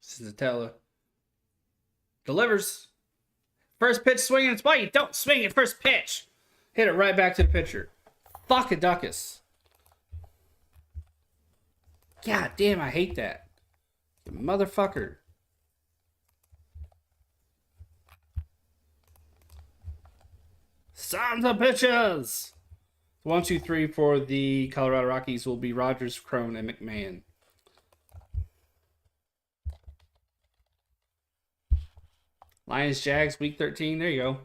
Cizzatella delivers. First pitch swinging. It's why you don't swing at first pitch. Hit it right back to the pitcher. Fuck a duckus. God damn, I hate that. You motherfucker. Sons of bitches. 1, 2, 3 for the Colorado Rockies will be Rogers, Crone, and McMahon. Lions, Jags, week 13. There you go.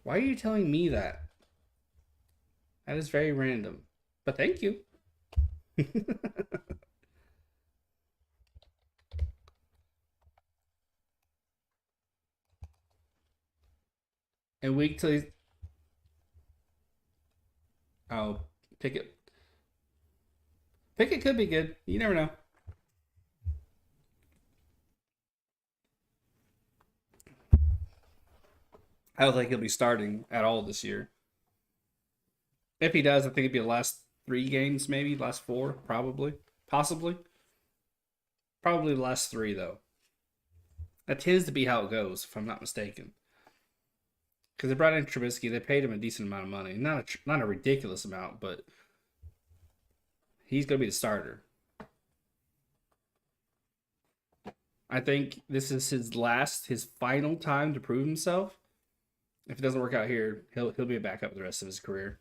Why are you telling me that? That is very random. But thank you. And week till oh, Pickett. Pickett could be good. You never know. I don't think he'll be starting at all this year. If he does, I think it'd be the last 3 games, maybe last 4, probably, possibly. Probably the last 3 though. That tends to be how it goes, if I'm not mistaken. Because they brought in Trubisky, they paid him a decent amount of money, not a ridiculous amount, but he's gonna be the starter. I think this is his final time to prove himself. If it doesn't work out here, he'll be a backup the rest of his career.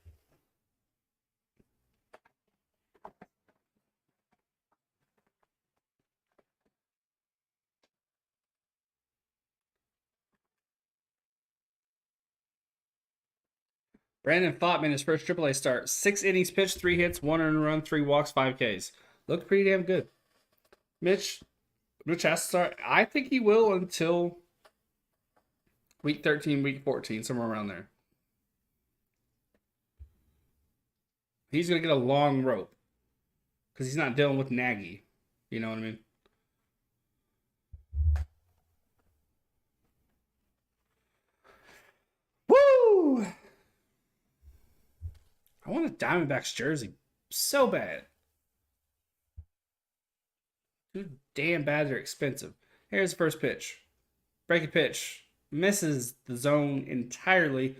Brandon Pfaadt made his first AAA start. 6 innings pitched, 3 hits, 1 earned run, 3 walks, 5 Ks. Looked pretty damn good. Mitch has to start. I think he will until week 13, week 14, somewhere around there. He's going to get a long rope because he's not dealing with Nagy. You know what I mean? Woo! I want a Diamondbacks jersey so bad. Too damn bad they're expensive. Here's the first pitch. Breaking pitch. Misses the zone entirely.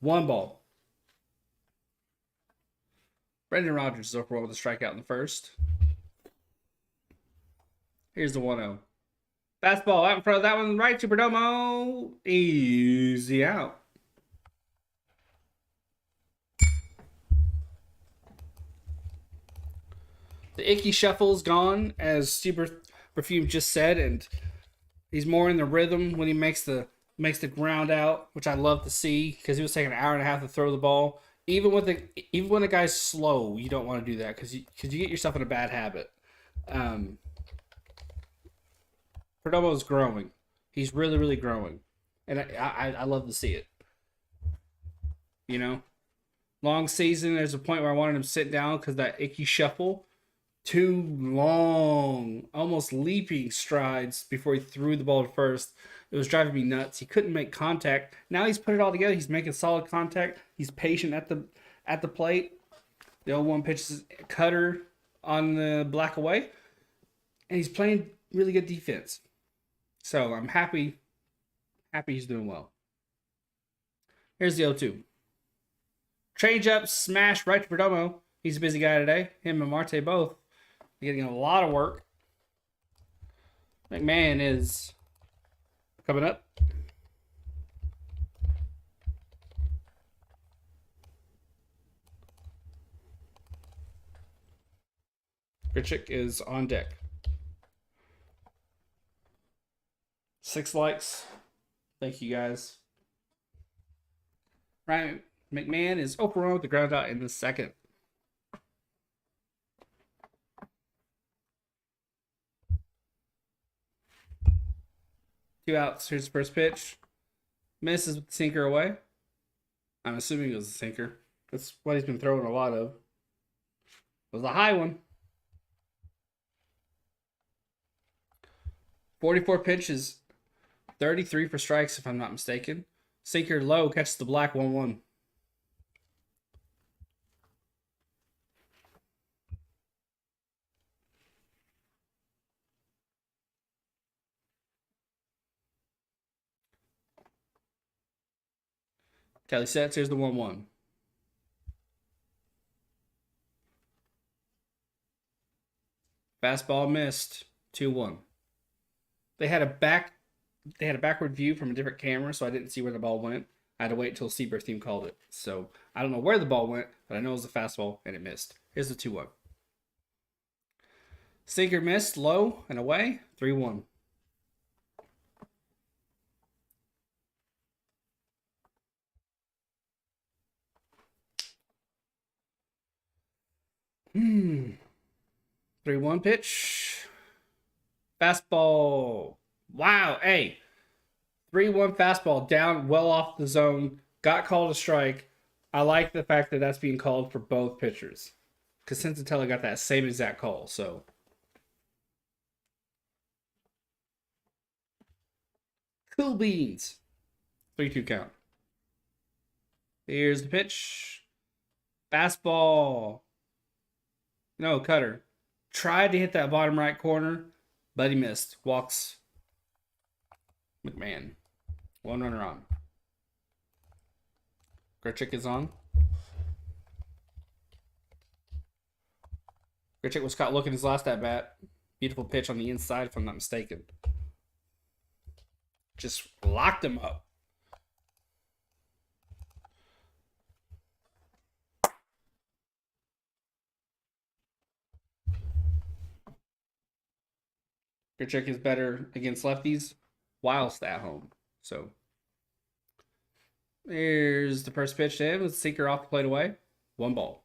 1 ball. Brendan Rodgers is overall with a strikeout in the first. Here's the 1-0. Fastball out in front of that one. Right to Perdomo. Easy out. The icky shuffle's gone, as Steve Perfume just said, and he's more in the rhythm when he makes the ground out, which I love to see because he was taking an hour and a half to throw the ball. Even when the guy's slow, you don't want to do that because you get yourself in a bad habit. Perdomo's growing. He's really, really growing, and I love to see it. You know, long season. There's a point where I wanted him to sit down because that icky shuffle. 2 long, almost leaping strides before he threw the ball to first. It was driving me nuts. He couldn't make contact. Now he's put it all together. He's making solid contact. He's patient at the plate. The 0-1 pitches cutter on the black away, and he's playing really good defense. So I'm happy he's doing well. Here's the 0-2. Change up, smash right to Perdomo. He's a busy guy today. Him and Marte both. Getting a lot of work. McMahon is coming up. Grichuk is on deck. 6 likes. Thank you guys. Ryan McMahon is overrun with the ground out in the second. 2 outs. Here's the first pitch. Misses with the sinker away. I'm assuming it was a sinker. That's what he's been throwing a lot of. It was a high one. 44 pitches, 33 for strikes, if I'm not mistaken. Sinker low, catches the black 1-1. Kelly sets. Here's the 1-1. Fastball missed. 2-1. They had a backward view from a different camera, so I didn't see where the ball went. I had to wait until Seabirth team called it. So I don't know where the ball went, but I know it was a fastball and it missed. Here's the 2-1. Sinker missed, low and away. 3-1. Hmm. 3-1 pitch. Fastball. Wow. Hey. 3-1 fastball down well off the zone. Got called a strike. I like the fact that that's being called for both pitchers. Because Sensatella got that same exact call. So. Cool beans. 3-2 count. Here's the pitch. Fastball. No, cutter. Tried to hit that bottom right corner, but he missed. Walks McMahon. 1 runner on. Grichuk is on. Grichuk was caught looking his last at bat. Beautiful pitch on the inside, if I'm not mistaken. Just locked him up. Grichuk is better against lefties whilst at home. So there's the first pitch to him. Let's sinker off the plate away. 1 ball.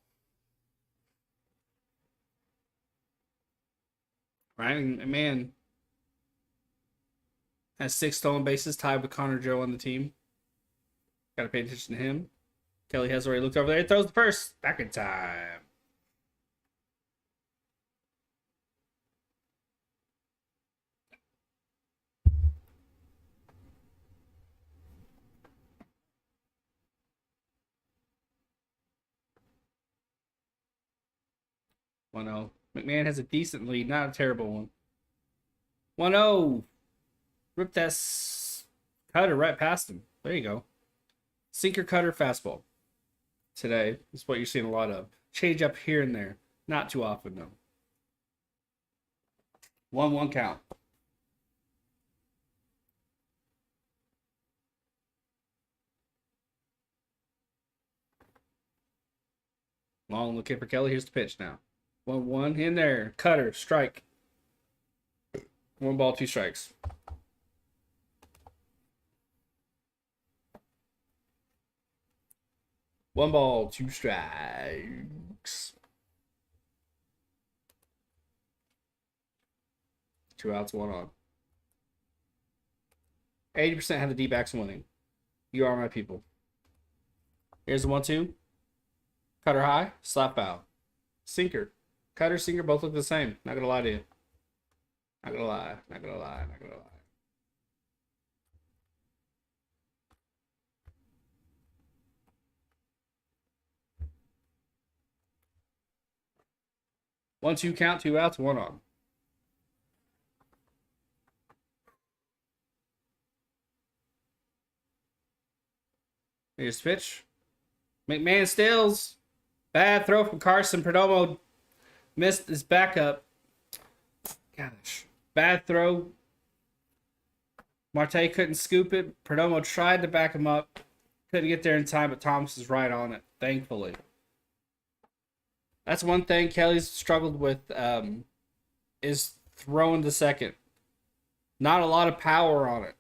Ryan, man, has 6 stolen bases, tied with Connor Joe on the team. Got to pay attention to him. Kelly has already looked over there. He throws the first. Back in time. One 0. McMahon has a decent lead, not a terrible one. 1-0. Rip that cutter right past him. There you go. Sinker, cutter, fastball. Today is what you're seeing a lot of. Change up here and there. Not too often, though. 1-1 count. Long looking for Kelly. Here's the pitch now. 1-1 in there. Cutter, strike. 1 ball, 2 strikes. One ball, 2 strikes. 2 outs, 1 on. 80% have the D-backs winning. You are my people. Here's the 1-2. Cutter high, slap foul. Sinker. Cutter, sinker, both look the same. Not gonna lie to you. Not gonna lie. Not gonna lie. Not gonna lie. One, 2 count, 2 outs, 1 on. Here's the pitch. McMahon steals. Bad throw from Carson. Perdomo missed his backup. Gosh. Bad throw. Marte couldn't scoop it. Perdomo tried to back him up. Couldn't get there in time, but Thomas is right on it, thankfully. That's one thing Kelly's struggled with is throwing to second. Not a lot of power on it.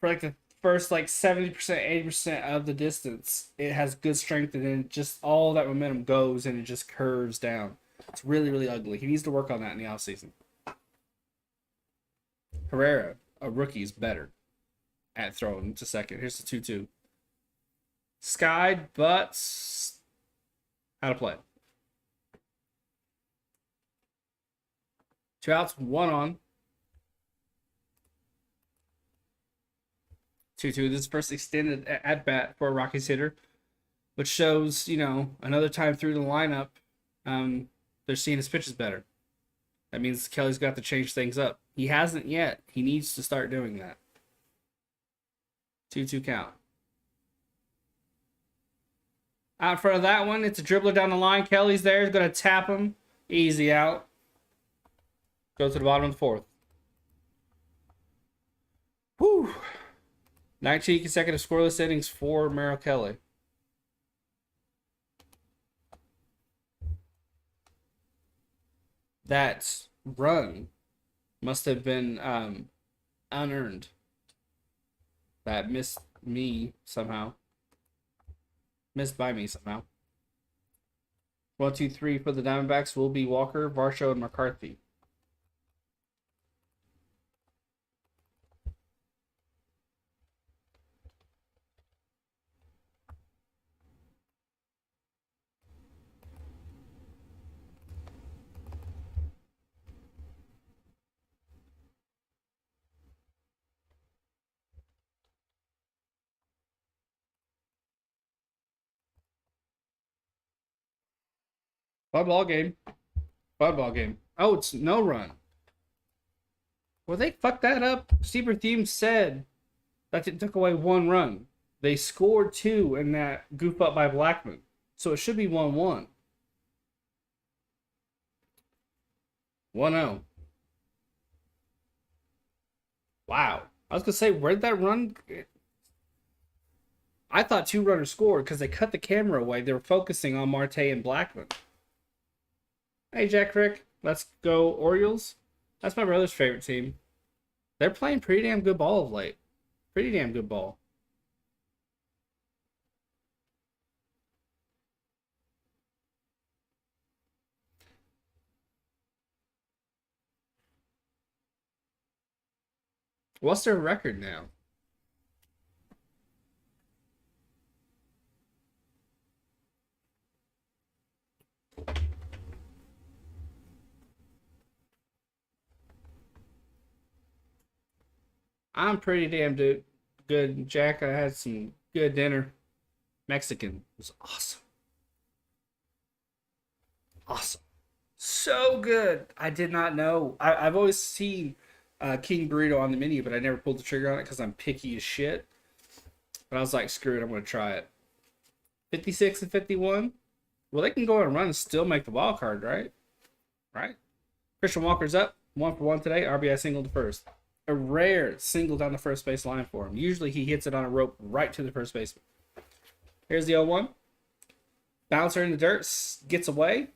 For like the first 70%, 80% of the distance, it has good strength, and then just all that momentum goes and it just curves down. It's really, really ugly. He needs to work on that in the offseason. Herrera, a rookie, is better at throwing to second. Here's the 2-2. Skied, but out of play. 2 outs, 1 on. 2-2. This is first extended at bat for a Rockies hitter, which shows, another time through the lineup, they're seeing his pitches better. That means Kelly's got to change things up. He hasn't yet. He needs to start doing that. 2-2 count. Out in front of that one, it's a dribbler down the line. Kelly's there. He's going to tap him. Easy out. Go to the bottom of the fourth. Whew. 19 consecutive scoreless innings for Merrill Kelly. That run must have been unearned. That missed me somehow. Missed by me somehow. 1, 2, 3 for the Diamondbacks will be Walker, Varsho, and McCarthy. Fun ball game. Fun ball game. Oh, it's no run. Well, they fucked that up. Steeper Theme said that it took away 1 run. They scored 2 in that goof up by Blackman. So it should be 1-1. 1-0. Wow. I was going to say, where'd that run? I thought 2 runners scored because they cut the camera away. They were focusing on Marte and Blackman. Hey, Jack Rick. Let's go Orioles. That's my brother's favorite team. They're playing pretty damn good ball of late. Pretty damn good ball. What's their record now? I'm pretty damn good, Jack. I had some good dinner. Mexican. It was awesome. Awesome. So good. I did not know. I've always seen King Burrito on the menu, but I never pulled the trigger on it because I'm picky as shit. But I was like, screw it, I'm going to try it. 56 and 51. Well, they can go and run and still make the wild card, right? Right? Christian Walker's up. 1 for 1 today. RBI single to first. A rare single down the first base line for him. Usually he hits it on a rope right to the first baseman. Here's the 0-1. Bouncer in the dirt. Gets away.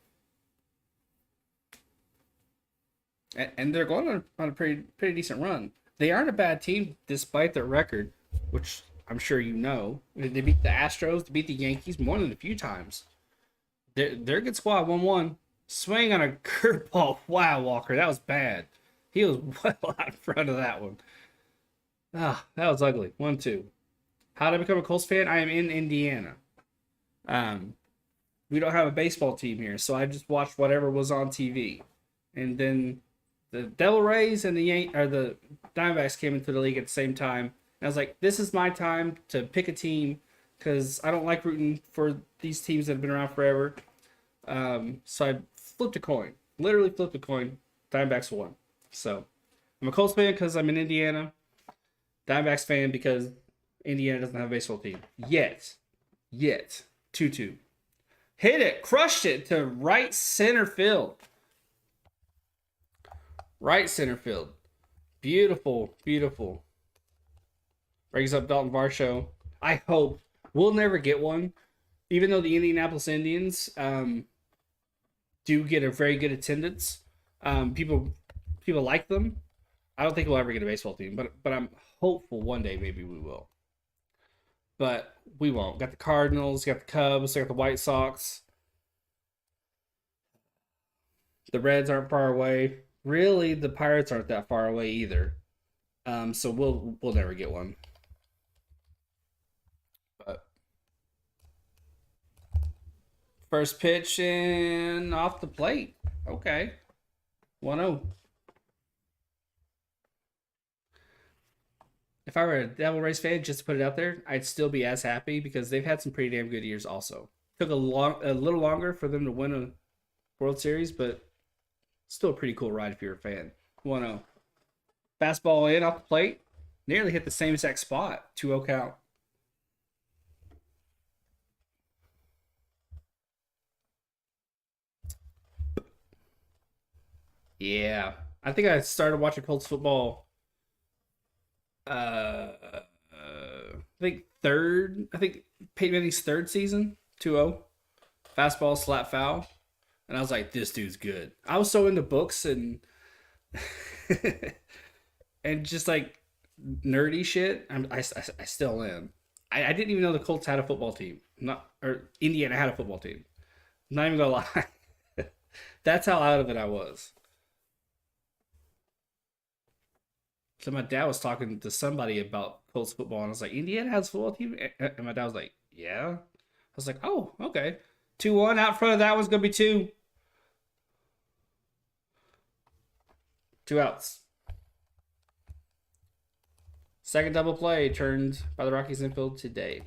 And they're going on a pretty decent run. They aren't a bad team despite their record, which I'm sure you know. They beat the Astros, they beat the Yankees more than a few times. They're a good squad. 1-1. Swing on a curveball. Wow, Walker, that was bad. He was well out in front of that one. Ah, that was ugly. 1-2. How did I become a Colts fan? I am in Indiana. We don't have a baseball team here, so I just watched whatever was on TV. And then the Devil Rays and the Diamondbacks came into the league at the same time. And I was like, this is my time to pick a team because I don't like rooting for these teams that have been around forever. So I flipped a coin. Literally flipped a coin. Diamondbacks won. So I'm a Colts fan because I'm in Indiana. Diamondbacks fan because Indiana doesn't have a baseball team. Yet. 2-2. Hit it. Crushed it to right center field. Right center field. Beautiful. Brings up Dalton Varsho. I hope. We'll never get one. Even though the Indianapolis Indians do get a very good attendance. People like them. I don't think we'll ever get a baseball team, but I'm hopeful one day maybe we will. But we won't. Got the Cardinals, got the Cubs, got the White Sox. The Reds aren't far away. Really, the Pirates aren't that far away either. So we'll never get one. But first pitch and off the plate. Okay. 1-0. if I were a Devil Rays fan, just to put it out there, I'd still be as happy because they've had some pretty damn good years. Also, took a little longer for them to win a World Series, but still a pretty cool ride if you're a fan. 1-0. Fastball in off the plate, nearly hit the same exact spot. 2-0 count. Yeah, I think I started watching Colts football. I think third. I think Peyton Manning's third season. 2-0. Fastball slap foul, and I was like, "This dude's good." I was so into books and and just like nerdy shit. I still am. I didn't even know the Colts had a football team. Not or Indiana had a football team. I'm not even gonna lie. That's how out of it I was. So my dad was talking to somebody about Colts football, and I was like, Indiana has a football team, and my dad was like, yeah. I was like, oh, okay. 2-1 out front of that one's gonna be two. Two outs. Second double play turned by the Rockies infield today.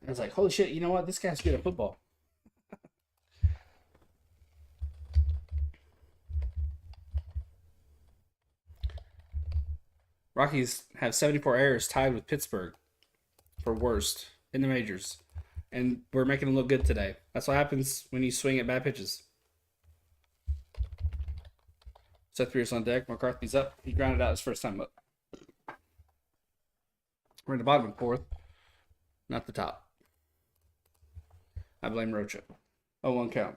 I was like, holy shit, you know what? This guy's good at football. Rockies have 74 errors, tied with Pittsburgh for worst in the majors. And we're making them look good today. That's what happens when you swing at bad pitches. Seth Beer's on deck. McCarthy's up. He grounded out his first time up. We're in the bottom of the fourth, not the top. I blame Rocha. 0-1 count.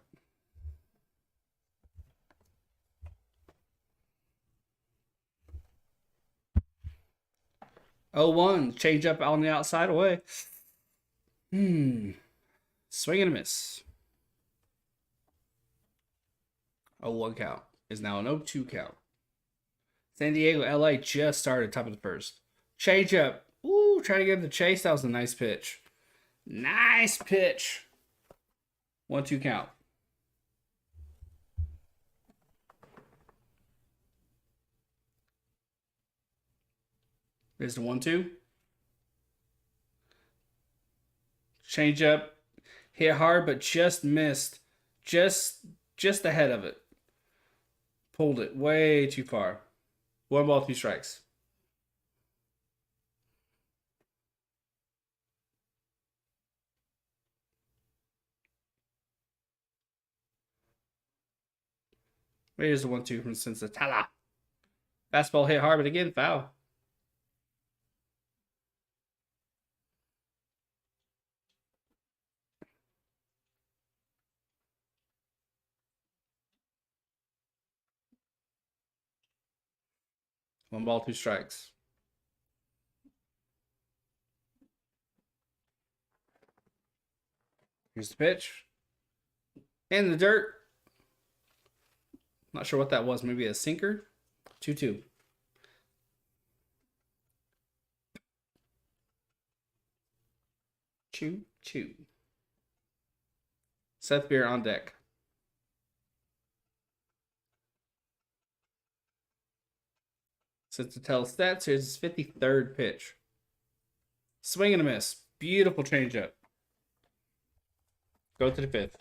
0-1. Change up on the outside away. Swing and a miss. 0-1 count is now an 0-2 count. San Diego, LA just started top of the first. Change up. Ooh, trying to get him the chase. That was a nice pitch. Nice pitch. 1-2 count. There's the 1-2. Change up. Hit hard, but just missed. Just ahead of it. Pulled it way too far. 1 ball, 2 strikes. Here's the 1-2 from Sensatala. Fastball hit hard, but again, foul. One ball, 2 strikes. Here's the pitch. In the dirt. Not sure what that was. Maybe a sinker. 2-2. Chew. Seth Beer on deck. Since to tell stats, here's his 53rd pitch. Swing and a miss. Beautiful changeup. Go to the 5th.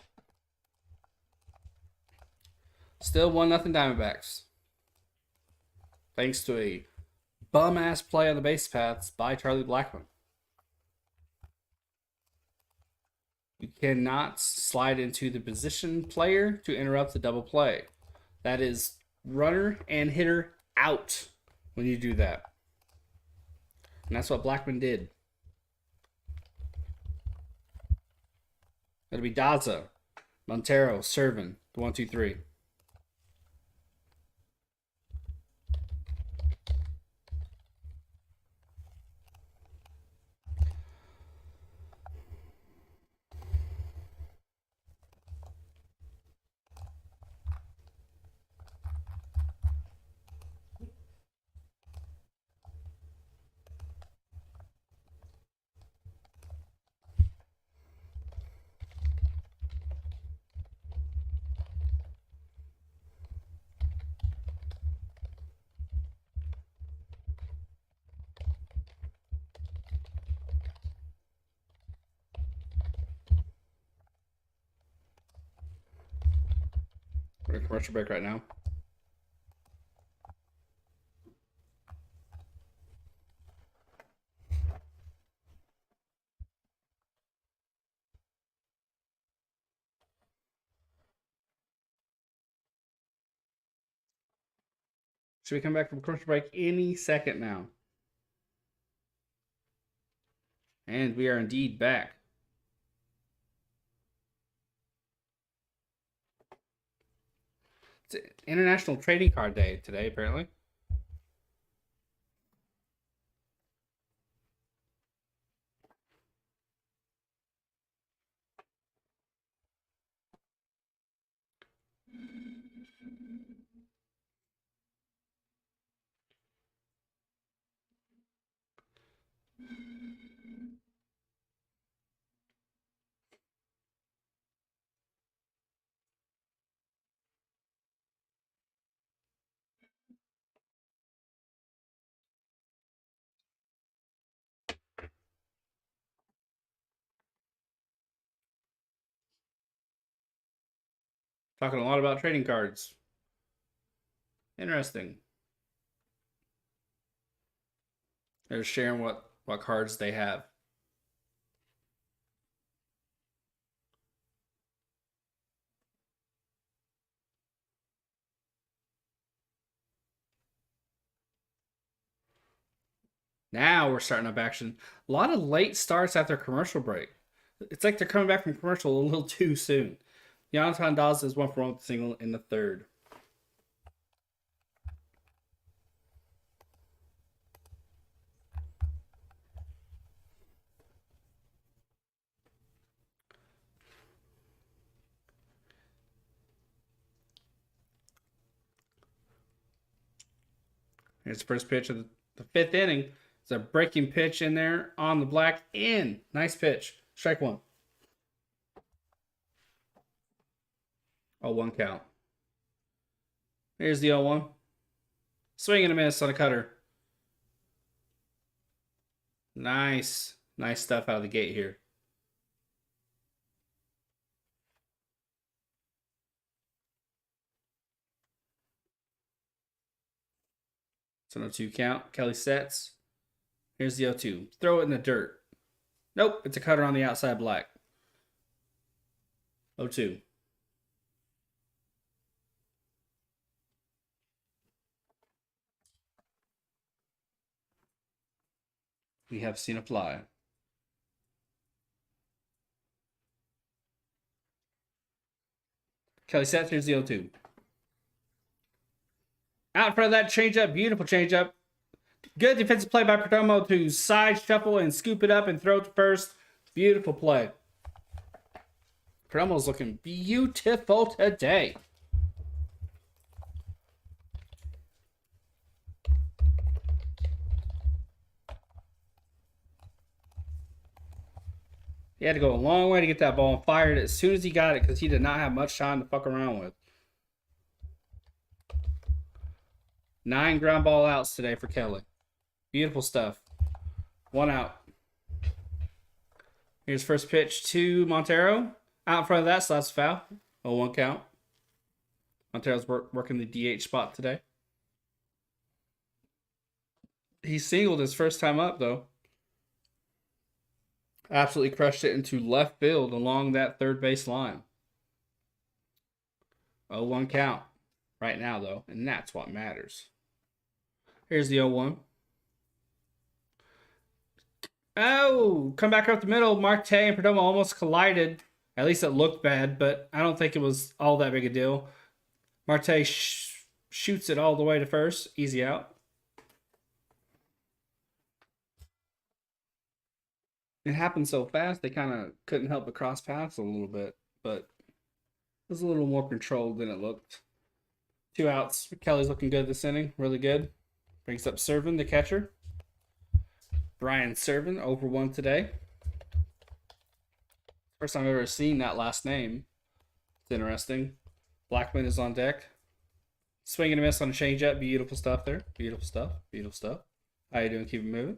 Still 1-0 Diamondbacks. Thanks to a bum-ass play on the base paths by Charlie Blackmon. You cannot slide into the position player to interrupt the double play. That is runner and hitter out when you do that. And that's what Blackmon did. It'll be Daza, Montero, Servin, the 1-2-3. We're in a commercial break right now. Should we come back from commercial break any second now? And we are indeed back. It's International Trading Card Day today, apparently. Talking a lot about trading cards. Interesting. They're sharing what cards they have. Now we're starting up action. A lot of late starts after commercial break. It's like they're coming back from commercial a little too soon. Jonathan Dawes is 1 for 1 with single in the third. Here's the first pitch of the fifth inning. It's a breaking pitch in there on the black in. Nice pitch. Strike one. 0-1 count. Here's the 0-1. Swing and a miss on a cutter. Nice. Nice stuff out of the gate here. It's an 0-2 count. Kelly sets. Here's the 0-2. Throw it in the dirt. Nope, it's a cutter on the outside black. 0-2. We have seen a fly. Kelly sets. Here's the 0-2. Out in front of that changeup. Beautiful changeup. Good defensive play by Perdomo to side shuffle and scoop it up and throw it to first. Beautiful play. Perdomo's looking beautiful today. He had to go a long way to get that ball and fired it as soon as he got it because he did not have much time to fuck around with. 9 ground ball outs today for Kelly. Beautiful stuff. 1 out. Here's first pitch to Montero. Out in front of that, so that's a foul. 0-1 count. Montero's working the DH spot today. He singled his first time up, though. Absolutely crushed it into left field along that third base line. 0-1 count right now, though, and that's what matters. Here's the 0-1. Oh, come back up the middle. Marte and Perdomo almost collided. At least it looked bad, but I don't think it was all that big a deal. Marte shoots it all the way to first. Easy out. It happened so fast, they kind of couldn't help but cross paths a little bit, but it was a little more controlled than it looked. 2 outs. Kelly's looking good this inning. Really good. Brings up Servin, the catcher. Brian Servin, over 1 today. First time I've ever seen that last name. It's interesting. Blackman is on deck. Swing and a miss on a changeup. Beautiful stuff there. Beautiful stuff. Beautiful stuff. How you doing? Keep it moving.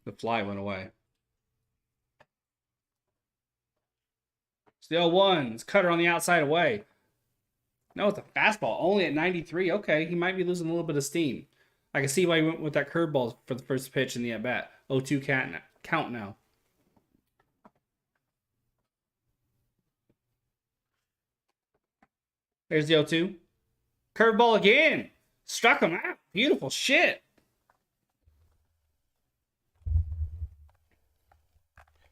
The fly went away. Still ones. Cutter on the outside away. No, it's a fastball. Only at 93. Okay, he might be losing a little bit of steam. I can see why he went with that curveball for the first pitch in the at-bat. 0-2 count now. There's the 0-2. Curveball again. Struck him out. Beautiful shit.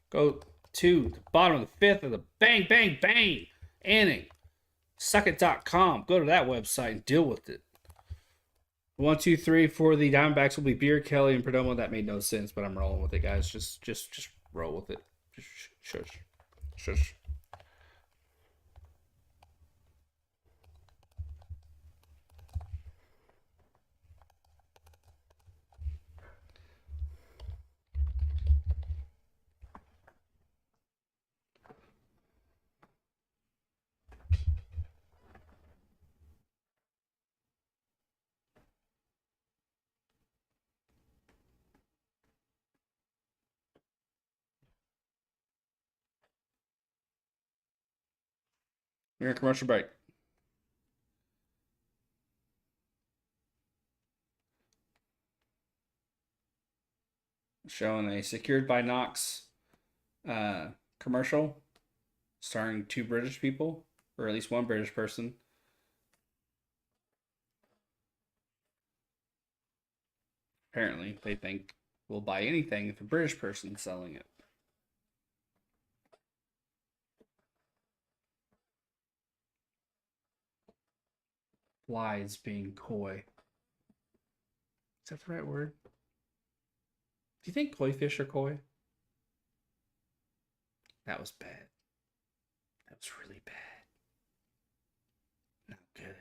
Go to the bottom of the fifth of the bang, bang, bang inning. Suckit.com. Go to that website and deal with it. 1, 2, 3 for the Diamondbacks will be Beer, Kelly, and Perdomo. That made no sense, but I'm rolling with it, guys. Just roll with it. Just shush. Shush. We're in a commercial break. Showing a Secured by Knox commercial starring 2 British people, or at least 1 British person. Apparently, they think we'll buy anything if a British person's selling it. Flies being coy. Is that the right word? Do you think koi fish are coy? That was bad. That was really bad. Not good.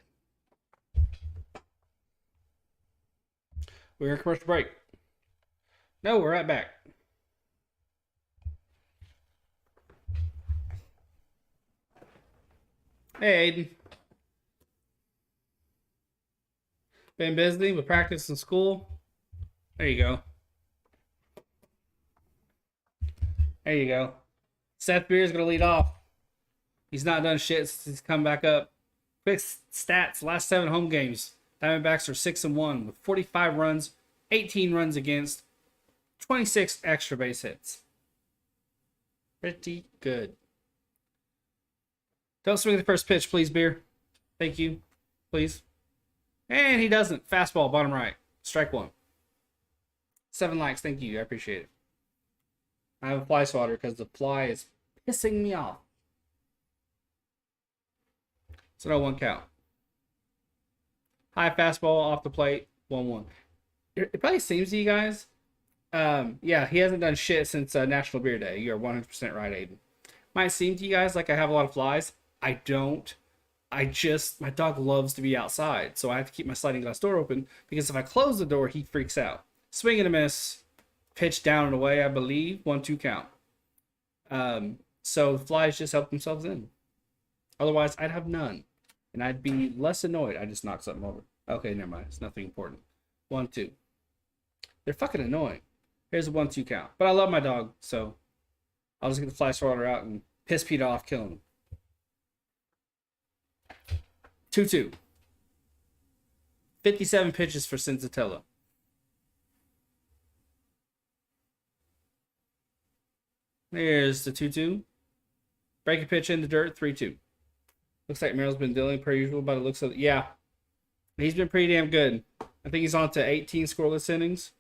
We're in commercial break. No, we're right back. Hey, Aiden. Been busy with practice and school. There you go. There you go. Seth Beer is going to lead off. He's not done shit since he's come back up. Quick stats. Last 7 home games. Diamondbacks are 6-1 with 45 runs, 18 runs against, 26 extra base hits. Pretty good. Don't swing the first pitch, please, Beer. Thank you. Please. And he doesn't. Fastball, bottom right. Strike 1. 7 likes. Thank you. I appreciate it. I have a fly swatter because the fly is pissing me off. So no 1 count. High fastball off the plate. 1-1. It probably seems to you guys. Yeah, he hasn't done shit since National Beer Day. You are 100% right, Aiden. Might seem to you guys like I have a lot of flies. I don't. My dog loves to be outside, so I have to keep my sliding glass door open because if I close the door, he freaks out. Swing and a miss. Pitch down and away, I believe. 1-2 count. So the flies just help themselves in. Otherwise, I'd have none. And I'd be less annoyed. I just knocked something over. Okay, never mind. It's nothing important. 1-2. They're fucking annoying. Here's a 1-2 count. But I love my dog, so I'll just get the fly swatter out and piss Pete off, kill him. 2-2. 57 pitches for Senzatella. There's the 2-2. Break a pitch in the dirt, 3-2. Looks like Merrill's been dealing per usual by the looks of it. Yeah. He's been pretty damn good. I think he's on to 18 scoreless innings.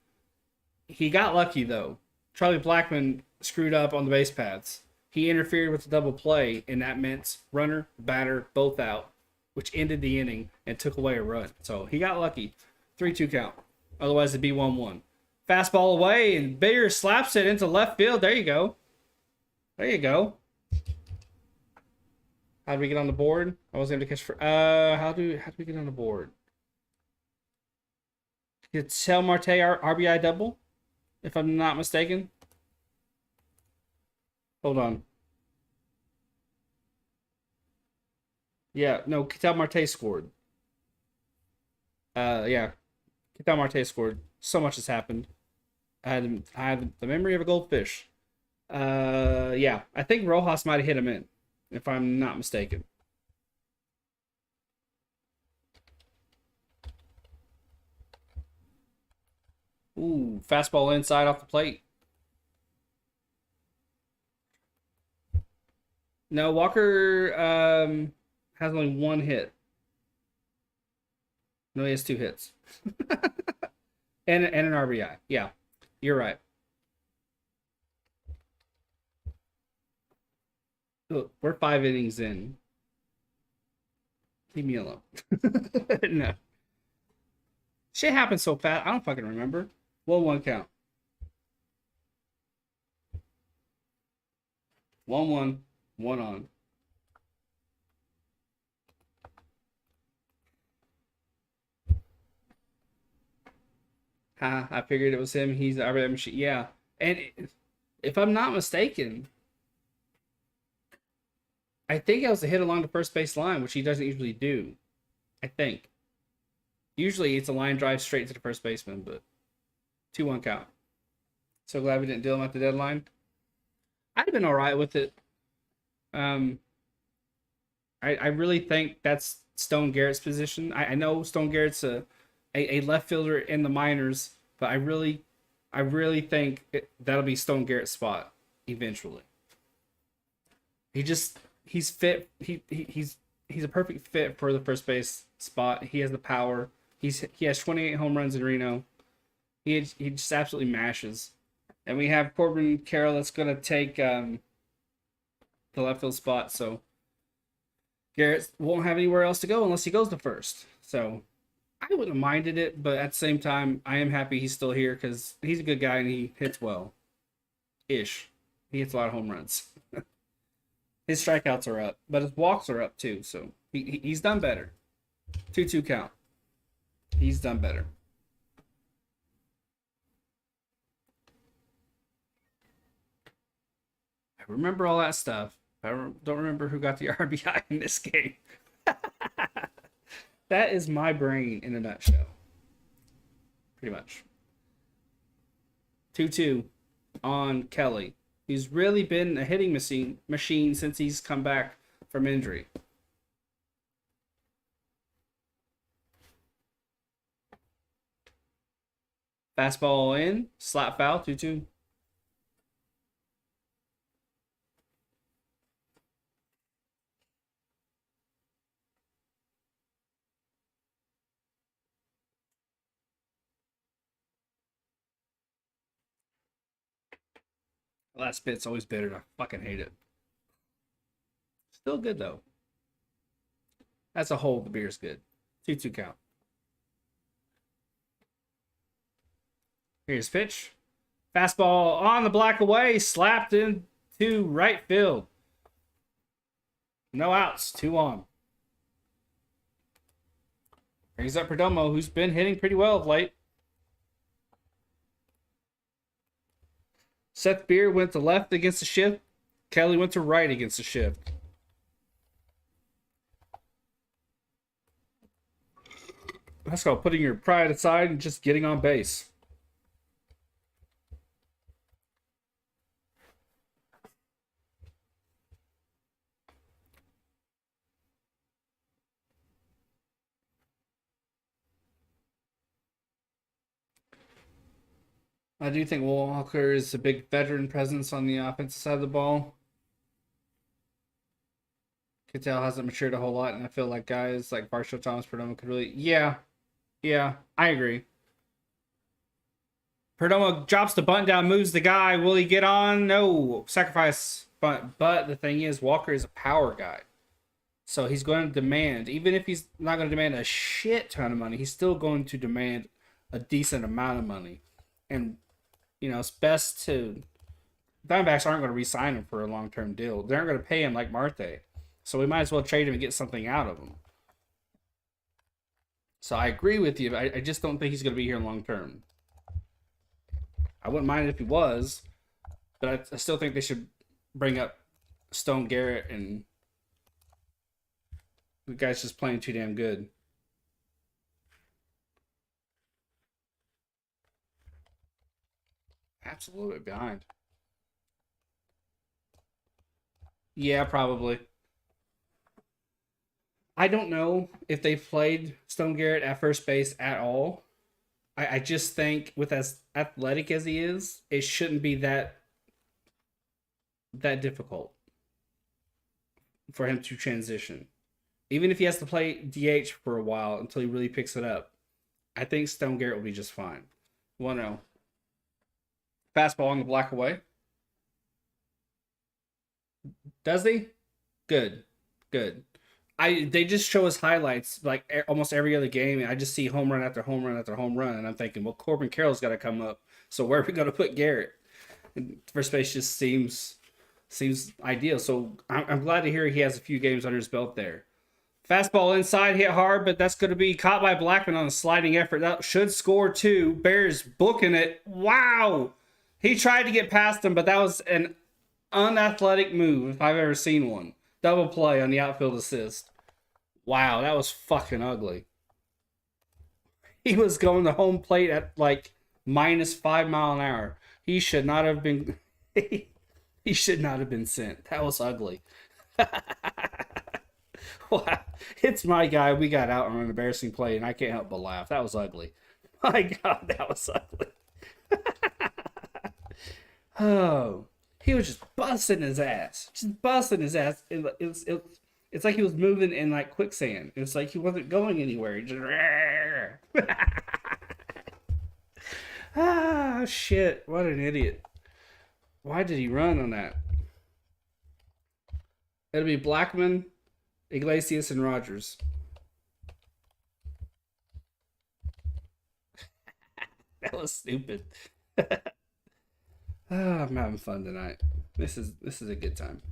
He got lucky, though. Charlie Blackmon screwed up on the base paths. He interfered with the double play, and that meant runner, batter, both out, which ended the inning and took away a run. So he got lucky. 3-2 count. Otherwise, it'd be 1-1. Fastball away, and Beer slaps it into left field. There you go. There you go. How did we get on the board? I was able to catch for how do we get on the board? Did Sel Marte RBI double? If I'm not mistaken. Hold on. Yeah, no, Ketel Marte scored. Yeah. Ketel Marte scored. So much has happened. I had the memory of a goldfish. Yeah, I think Rojas might have hit him in. if I'm not mistaken. Ooh, fastball inside off the plate. No, Walker has only one hit. No, he has two hits. And an RBI. Yeah, you're right. Look, we're 5 innings in. Leave me alone. No. Shit happens so fast. I don't fucking remember. 1-1 count. 1-1. One on. Ha, I figured it was him. He's the RBI machine. Yeah. And if I'm not mistaken, I think it was a hit along the first base line, which he doesn't usually do. I think. Usually it's a line drive straight to the first baseman, but 2-1 count. So glad we didn't deal him at the deadline. I'd have been all right with it. I really think that's Stone Garrett's position. I know Stone Garrett's a left fielder in the minors, but I really think that'll be Stone Garrett's spot eventually. He's fit. He's a perfect fit for the first base spot. He has the power. He has 28 home runs in Reno. He just absolutely mashes. And we have Corbin Carrol that's gonna take the left field spot. So Garrett won't have anywhere else to go unless he goes to first. So I wouldn't have minded it, but at the same time, I am happy he's still here because he's a good guy and he hits well. Ish. He hits a lot of home runs. His strikeouts are up, but his walks are up too. So he's done better. 2-2 count. He's done better. I remember all that stuff. I don't remember who got the RBI in this game. That is my brain in a nutshell. Pretty much. 2-2 on Kelly. He's really been a hitting machine since he's come back from injury. Fastball in, slap foul, 2-2. Last bit's always bitter. I fucking hate it. Still good though. As a whole, the beer's good. 2-2 count. Here's pitch. Fastball on the black away, slapped into right field. No outs, 2 on. Brings up Perdomo, who's been hitting pretty well of late. Seth Beer went to left against the shift. Kelly went to right against the shift. That's called putting your pride aside and just getting on base. I do think Walker is a big veteran presence on the offensive side of the ball. Cattell hasn't matured a whole lot, and I feel like guys like Barstow, Thomas, Perdomo could really... Yeah, I agree. Perdomo drops the bunt down, moves the guy. Will he get on? No. Sacrifice bunt. But the thing is, Walker is a power guy. So he's going to demand, even if he's not going to demand a shit ton of money, he's still going to demand a decent amount of money. And, it's best to... Diamondbacks aren't going to re-sign him for a long-term deal. They aren't going to pay him like Marte. So we might as well trade him and get something out of him. So I agree with you. I just don't think he's going to be here long term. I wouldn't mind it if he was, but I still think they should bring up Stone Garrett, and the guy's just playing too damn good. Absolutely behind. Yeah, probably. I don't know if they played Stone Garrett at first base at all. I just think with as athletic as he is, it shouldn't be that difficult for him to transition. Even if he has to play DH for a while until he really picks it up, I think Stone Garrett will be just fine. 1-0. Fastball on the black away. Does he? Good. Good. They just show us highlights like almost every other game, and I just see home run after home run after home run, and I'm thinking, well, Corbin Carroll's got to come up. So where are we going to put Garrett? And first base just seems ideal. So I'm glad to hear he has a few games under his belt there. Fastball inside, hit hard, but that's going to be caught by Blackman on a sliding effort. That should score two. Bears booking it. Wow. He tried to get past him, but that was an unathletic move if I've ever seen one. Double play on the outfield assist. Wow, that was fucking ugly. He was going to home plate at like -5 mph. He should not have been. He should not have been sent. That was ugly. Wow. It's my guy. We got out on an embarrassing play, and I can't help but laugh. That was ugly. My God, that was ugly. Oh, he was just busting his ass. Just busting his ass. It's like he was moving in like quicksand. It's like he wasn't going anywhere. He just. Ah, shit. What an idiot. Why did he run on that? It'll be Blackman, Iglesias, and Rogers. That was stupid. I'm having fun tonight. This is a good time.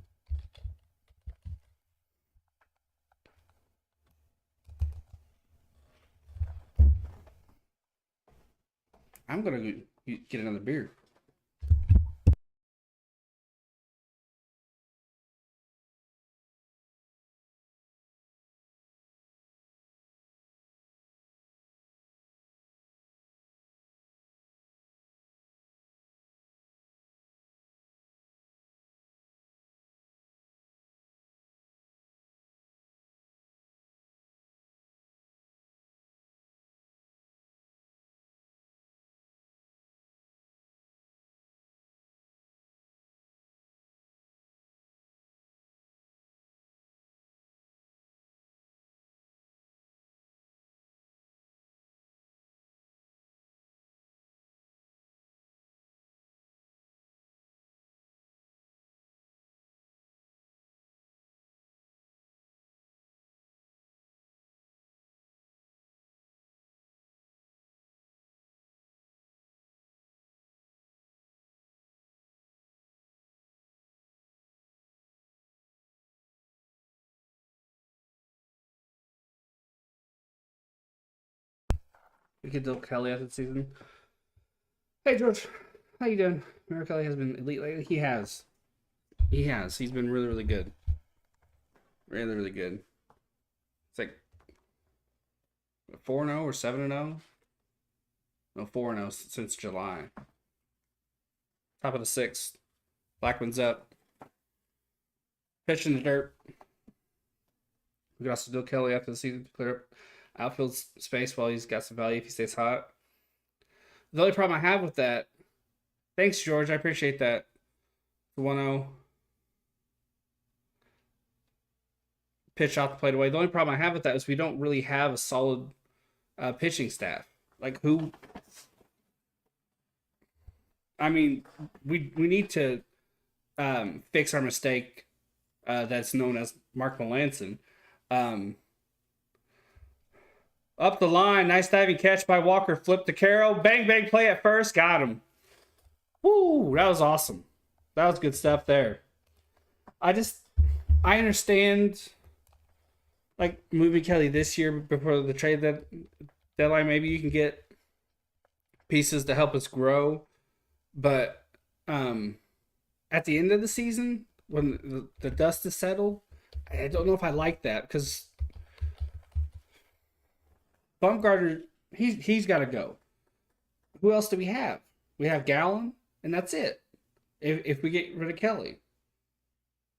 I'm gonna go get another beer. We could do Kelly after the season. Hey George, how you doing? Merrill Kelly has been elite lately. He has. He has. He's been really, really good. Really, really good. It's like 4-0 or 7-0. No, 4-0 since July. Top of the sixth. Blackman's up. Pitch in the dirt. We could also do Kelly after the season to clear up outfield space while he's got some value if he stays hot. The only problem I have with that. Thanks, George. I appreciate that. 1-0. Pitch off the plate away. The only problem I have with that is we don't really have a solid pitching staff. Like who? I mean, we need to fix our mistake that's known as Mark Melanson. Um, Up the line, nice diving catch by Walker. Flip to Carroll. Bang, bang play at first. Got him. Woo, that was awesome. That was good stuff there. I understand, like, moving Kelly this year before the trade deadline. Maybe you can get pieces to help us grow. But at the end of the season, when the dust is settled, I don't know if I like that because Bumgarner, he's got to go. Who else do we have? We have Gallen, and that's it. If we get rid of Kelly,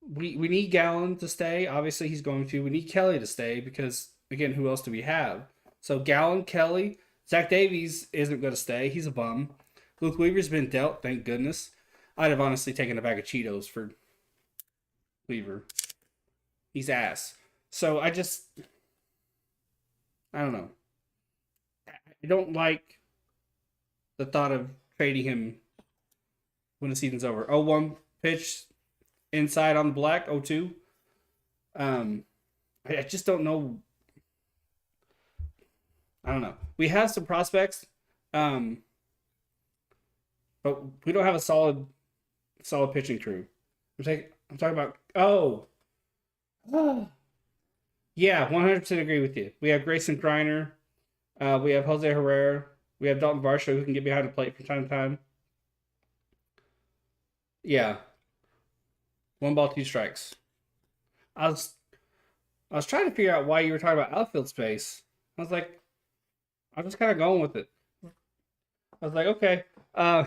we need Gallon to stay. Obviously, he's going to. We need Kelly to stay because again, who else do we have? So Gallon, Kelly, Zach Davies isn't going to stay. He's a bum. Luke Weaver's been dealt. Thank goodness. I'd have honestly taken a bag of Cheetos for Weaver. He's ass. So I don't know. I don't like the thought of trading him when the season's over. 0-1 pitch inside on the black. 0-2. I just don't know. I don't know. We have some prospects, um, but we don't have a solid pitching crew. I'm talking about. Oh, yeah, 100% agree with you. We have Grayson Griner. We have Jose Herrera. We have Dalton Varsho who can get behind the plate from time to time. Yeah, 1 ball, 2 strikes. I was I was trying to figure out why you were talking about outfield space. I was like, I'm just kind of going with it. I was like, okay, uh,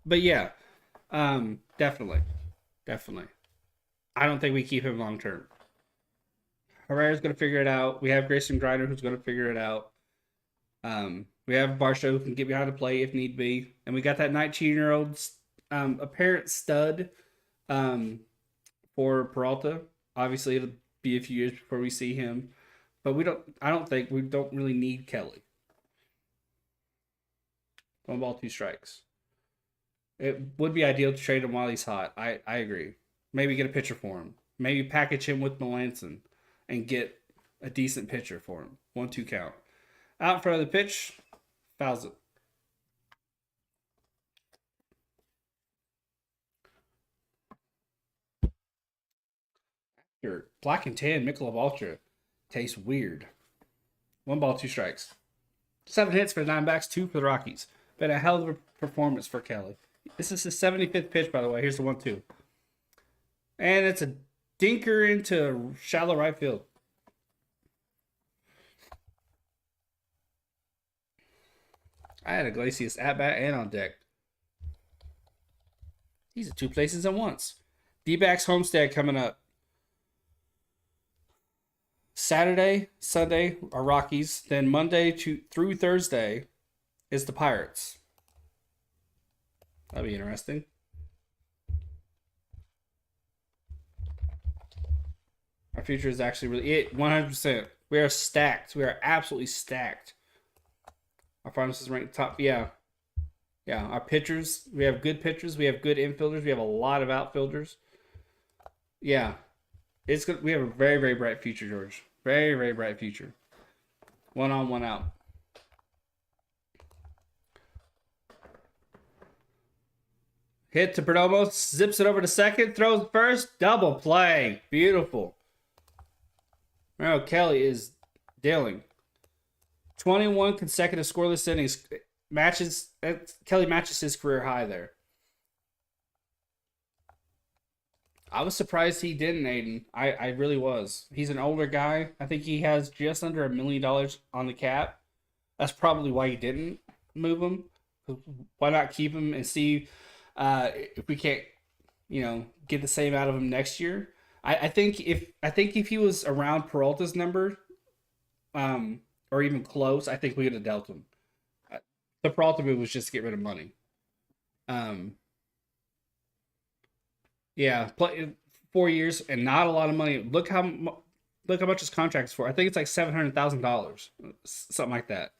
but yeah, definitely, definitely. I don't think we keep him long term. Herrera's going to figure it out. We have Grayson Griner who's going to figure it out. We have Barsha who can get behind the plate if need be, and we got that 19-year-old apparent stud um, for Peralta. Obviously, it'll be a few years before we see him, but we don't. I don't think we don't really need Kelly. 1 ball, 2 strikes. It would be ideal to trade him while he's hot. I agree. Maybe get a pitcher for him. Maybe package him with Melanson and get a decent pitcher for him. 1-2 count. Out in front of the pitch, fouls it. Your black and tan Michelob Ultra tastes weird. 1 ball, 2 strikes. 7 hits for the Diamondbacks, 2 for the Rockies. Been a hell of a performance for Kelly. This is his 75th pitch, by the way. Here's the 1-2. And it's a dinker into shallow right field. I had Iglesias at bat and on deck. He's at 2 places at once. D-backs homestead coming up. Saturday, Sunday are Rockies. Then Monday through Thursday is the Pirates. That'll be interesting. Our future is actually really it 100%. We are stacked. We are absolutely stacked. Our farmers is ranked top. Yeah. Yeah. Our pitchers, we have good pitchers. We have good infielders. We have a lot of outfielders. Yeah. It's good. We have a very, very bright future, George. Very, very bright future. 1 on, 1 out. Hit to Perdomo, zips it over to second, throws first, double play. Beautiful. Now Kelly is dealing. 21 consecutive scoreless innings. Kelly matches his career high there. I was surprised he didn't, Aiden. I really was. He's an older guy. I think he has just under $1 million on the cap. That's probably why he didn't move him. Why not keep him and see if we can't, get the same out of him next year? I think if he was around Peralta's number, or even close, I think we would have dealt him. The Peralta move was just to get rid of money. Yeah, 4 years and not a lot of money. Look how much his contract is for. I think it's like $700,000, something like that.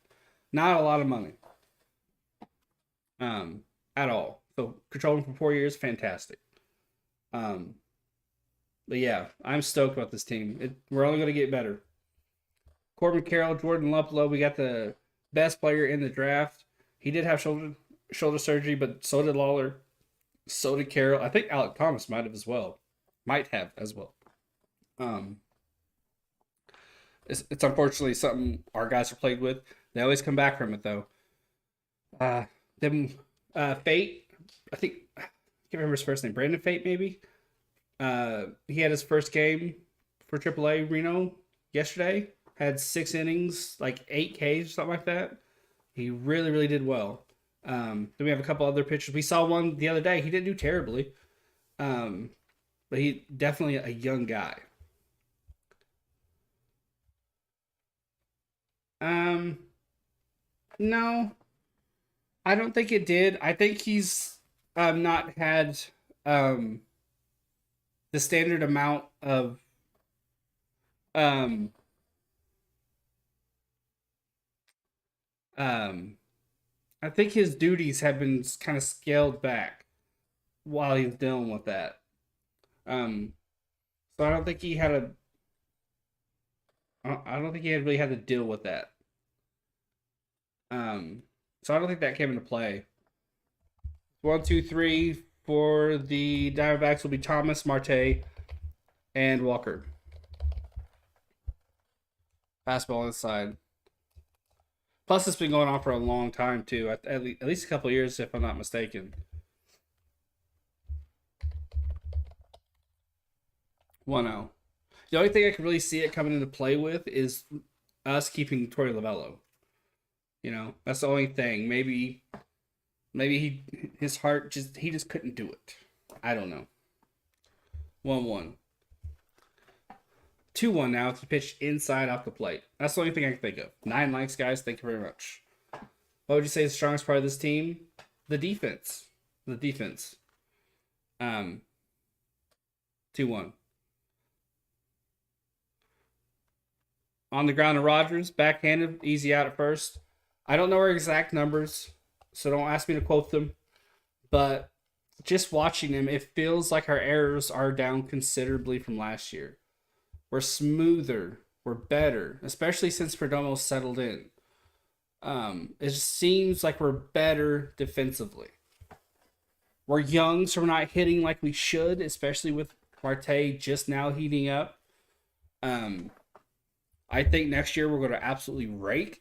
Not a lot of money, at all. So control him for 4 years, fantastic. But yeah, I'm stoked about this team. We're only going to get better. Corbin Carrol, Jordan Luplow. We got the best player in the draft. He did have shoulder surgery, but so did Lawler. So did Carroll. I think Alec Thomas might have as well. It's unfortunately something our guys are plagued with. They always come back from it though. Fate. I think I can't remember his first name. Brandon Fate, maybe. He had his first game for AAA Reno yesterday. Had 6 innings, like 8 Ks or something like that. He really, really did well. Then we have a couple other pitchers. We saw one the other day. He didn't do terribly. but he definitely a young guy. Um, no, I don't think it did. I think he's not had um the standard amount of um um I think his duties have been kind of scaled back while he's dealing with that. Um, so I don't think he had a. I don't think he had really had to deal with that. Um, so I don't think that came into play. One, two, three for the Diamondbacks will be Thomas, Marte, and Walker. Fastball inside. Plus, it's been going on for a long time too. At least a couple years, if I'm not mistaken. 1-0. The only thing I can really see it coming into play with is us keeping Torey Lovello. You know, that's the only thing. Maybe his heart he just couldn't do it. I don't know. 1-1. 2-1 now to pitch inside off the plate. That's the only thing I can think of. 9 likes, guys. Thank you very much. What would you say is the strongest part of this team? The defense. The defense. 2-1. On the ground to Rogers, backhanded, easy out at first. I don't know our exact numbers, so don't ask me to quote them. But just watching him, it feels like our errors are down considerably from last year. We're smoother, we're better, especially since Perdomo settled in. It just seems like we're better defensively. We're young, so we're not hitting like we should, especially with Marte just now heating up. I think next year we're going to absolutely rake,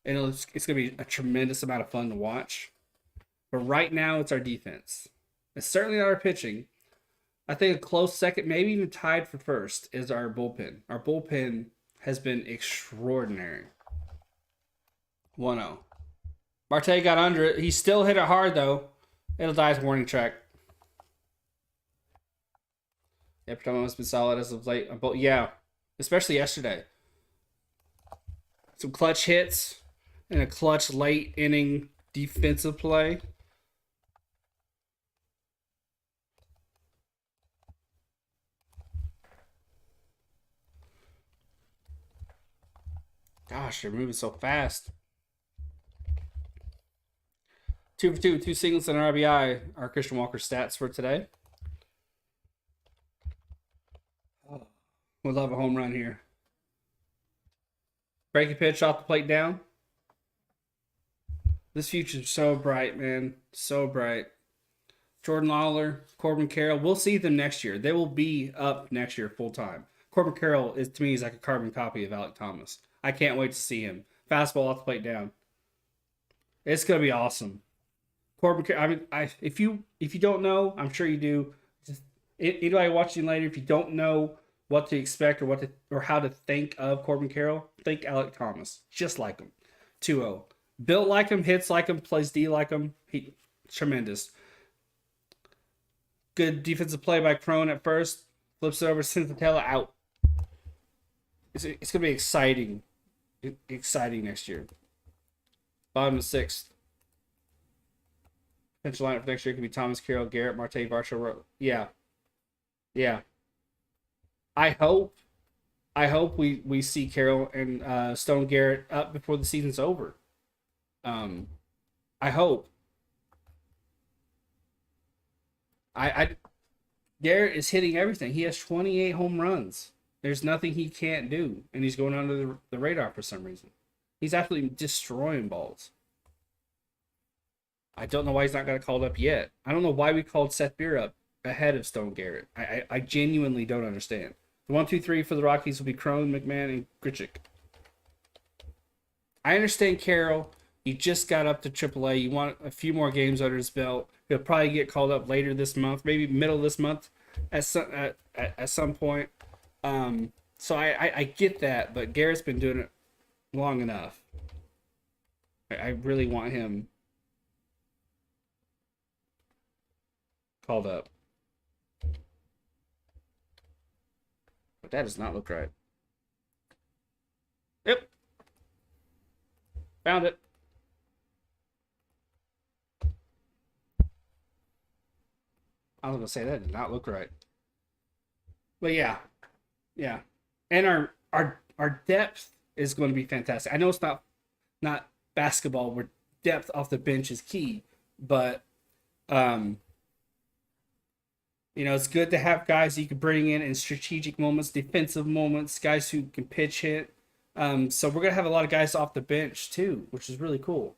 and it's going to be a tremendous amount of fun to watch. But right now, it's our defense. It's certainly not our pitching. I think a close second, maybe even tied for first, is our bullpen. Our bullpen has been extraordinary. 1-0. Marte got under it. He still hit it hard, though. It'll die as a warning track. Yeah, Perdomo has been solid as of late. But yeah, especially yesterday. Some clutch hits and a clutch late inning defensive play. Gosh, they're moving so fast. 2 for 2, 2 singles and an RBI are Christian Walker stats for today. We'll love a home run here. Breaking pitch off the plate down. This future's so bright, man. So bright. Jordan Lawler, Corbin Carrol. We'll see them next year. They will be up next year full time. Corbin Carrol is to me is like a carbon copy of Alek Thomas. I can't wait to see him. Fastball off the plate down. It's gonna be awesome. Corbin Carrol. If you don't know, I'm sure you do. Just anybody watching later, if you don't know what to expect or how to think of Corbin Carrol, think Alek Thomas. Just like him. 2-0. Built like him, hits like him, plays D like him. Tremendous. Good defensive play by Crone at first. Flips it over, sends the tail out. It's going to be exciting. Exciting next year. Bottom of 6th. Potential lineup for next year could be Thomas, Carroll, Garrett, Marte, Varsho. Yeah. I hope we see Carroll and Stone Garrett up before the season's over. I hope. Garrett is hitting everything. He has 28 home runs. There's nothing he can't do, and he's going under the radar for some reason. He's absolutely destroying balls. I don't know why he's not got called up yet. I don't know why we called Seth Beer up ahead of Stone Garrett. I genuinely don't understand. The 1, 2, 3 for the Rockies will be Crone, McMahon, and Grichuk. I understand Carroll. He just got up to AAA. You want a few more games under his belt. He'll probably get called up later this month, maybe middle of this month at some point. So I get that, but Garrett's been doing it long enough. I really want him called up. But that does not look right. Yep. Found it. I was gonna say that did not look right. But yeah. Yeah. And our depth is going to be fantastic. I know it's not basketball where depth off the bench is key, but um it's good to have guys you can bring in strategic moments, defensive moments, guys who can pitch hit. So we're gonna have a lot of guys off the bench too, which is really cool.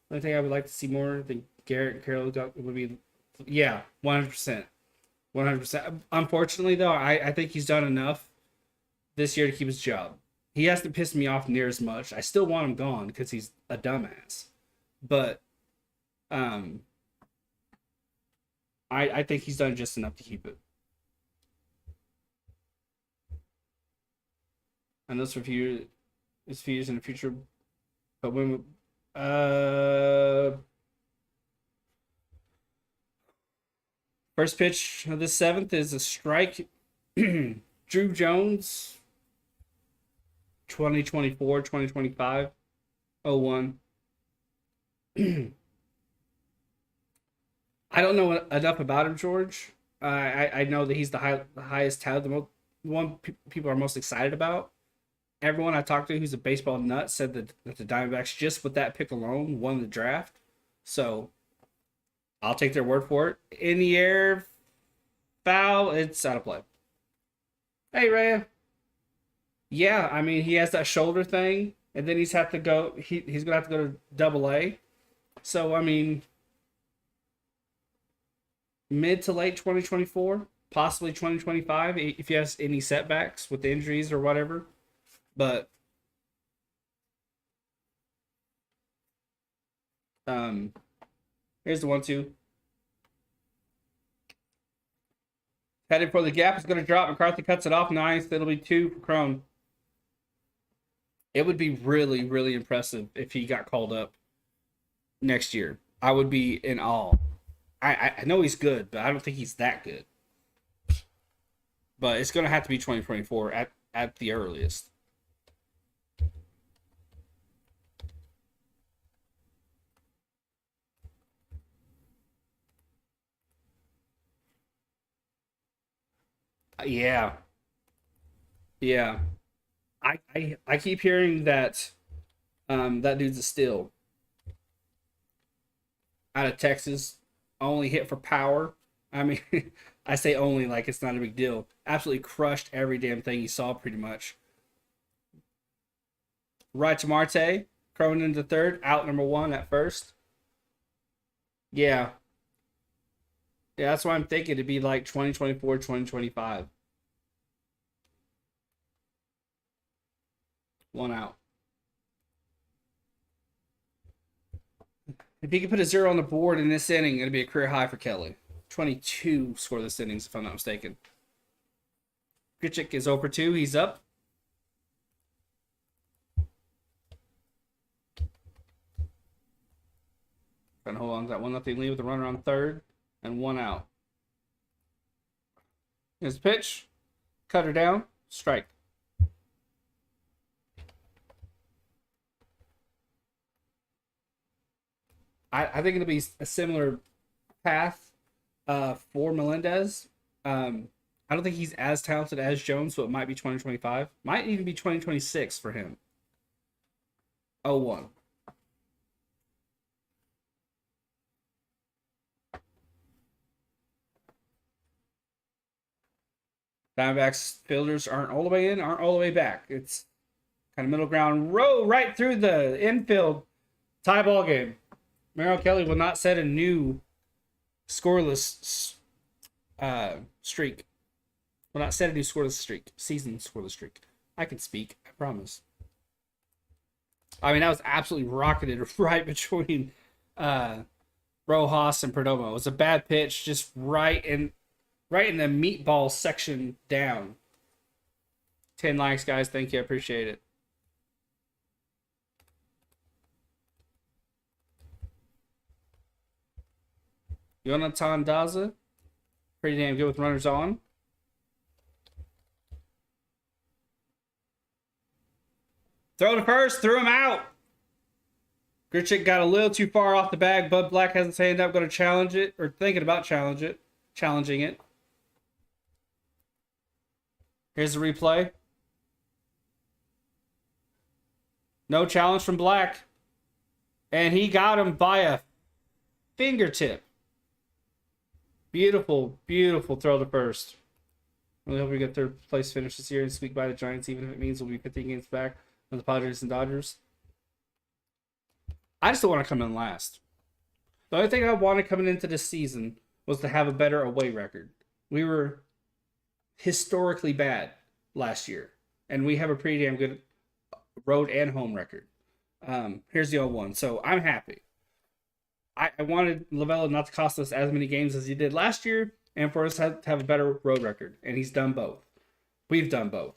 The only thing I would like to see more than Garrett and Carroll would be, yeah, 100%, 100%. Unfortunately, though, I think he's done enough this year to keep his job. He hasn't pissed me off near as much. I still want him gone because he's a dumbass, but um, I think he's done just enough to keep it. And those review his fees in the future, but when first pitch of the seventh is a strike. Drew Jones, 2024, 2025, 01. I don't know enough about him, George. I know that he's the highest talent, the one people are most excited about. Everyone I talked to who's a baseball nut said that the Diamondbacks, just with that pick alone, won the draft. So I'll take their word for it. In the air, foul, it's out of play. Hey, Ray. Yeah, I mean, he has that shoulder thing, and then he's gonna have to go to Double A. So I mean, mid to late 2024, possibly 2025, if he has any setbacks with the injuries or whatever. But here's the 1-2. Headed for the gap. It's going to drop. McCarthy cuts it off. Nice. It'll be 2 for Crone. It would be really, really impressive if he got called up next year. I would be in awe. I know he's good, but I don't think he's that good. But it's going to have to be 2024 at the earliest. Yeah. Yeah. I keep hearing that that dude's a steal out of Texas. Only hit for power. I mean, I say only like it's not a big deal. Absolutely crushed every damn thing he saw, pretty much. Right to Marte, Cronin into third, out number 1 at first. Yeah. Yeah, that's why I'm thinking it'd be like 2024, 2025. 1 out. If he could put a 0 on the board in this inning, it'd be a career high for Kelly. 22 scoreless innings, if I'm not mistaken. Grichuk is over 2. He's up. Trying to hold on to that 1-0 lead with a runner on third and 1 out. Here's the pitch. Cutter down. Strike. I think it'll be a similar path for Melendez. I don't think he's as talented as Jones, so it might be 2025. Might even be 2026 for him. 0-1. Diamondbacks fielders aren't all the way in, aren't all the way back. It's kind of middle ground. Row right through the infield. Tie ball game. Merrill Kelly will not set a new scoreless streak. Will not set a new scoreless streak. Season scoreless streak. I can speak. I promise. I mean, that was absolutely rocketed right between Rojas and Perdomo. It was a bad pitch, just right in the meatball section down. 10 likes, guys. Thank you. I appreciate it. Jonathan Daza, pretty damn good with runners on. Throw to first, threw him out. Grichuk got a little too far off the bag. Bud Black has his hand up, going to challenge it, or thinking about challenging it. Here's the replay. No challenge from Black. And he got him by a fingertip. Beautiful, beautiful throw to first. Really hope we get third place finish this year and squeak by the Giants, even if it means we'll be 15 games back on the Padres and Dodgers. I just don't want to come in last. The only thing I wanted coming into this season was to have a better away record. We were historically bad last year, and we have a pretty damn good road and home record. Here's the 0-1. So I'm happy. I wanted Lovullo not to cost us as many games as he did last year, and for us to have a better road record. And he's done both. We've done both.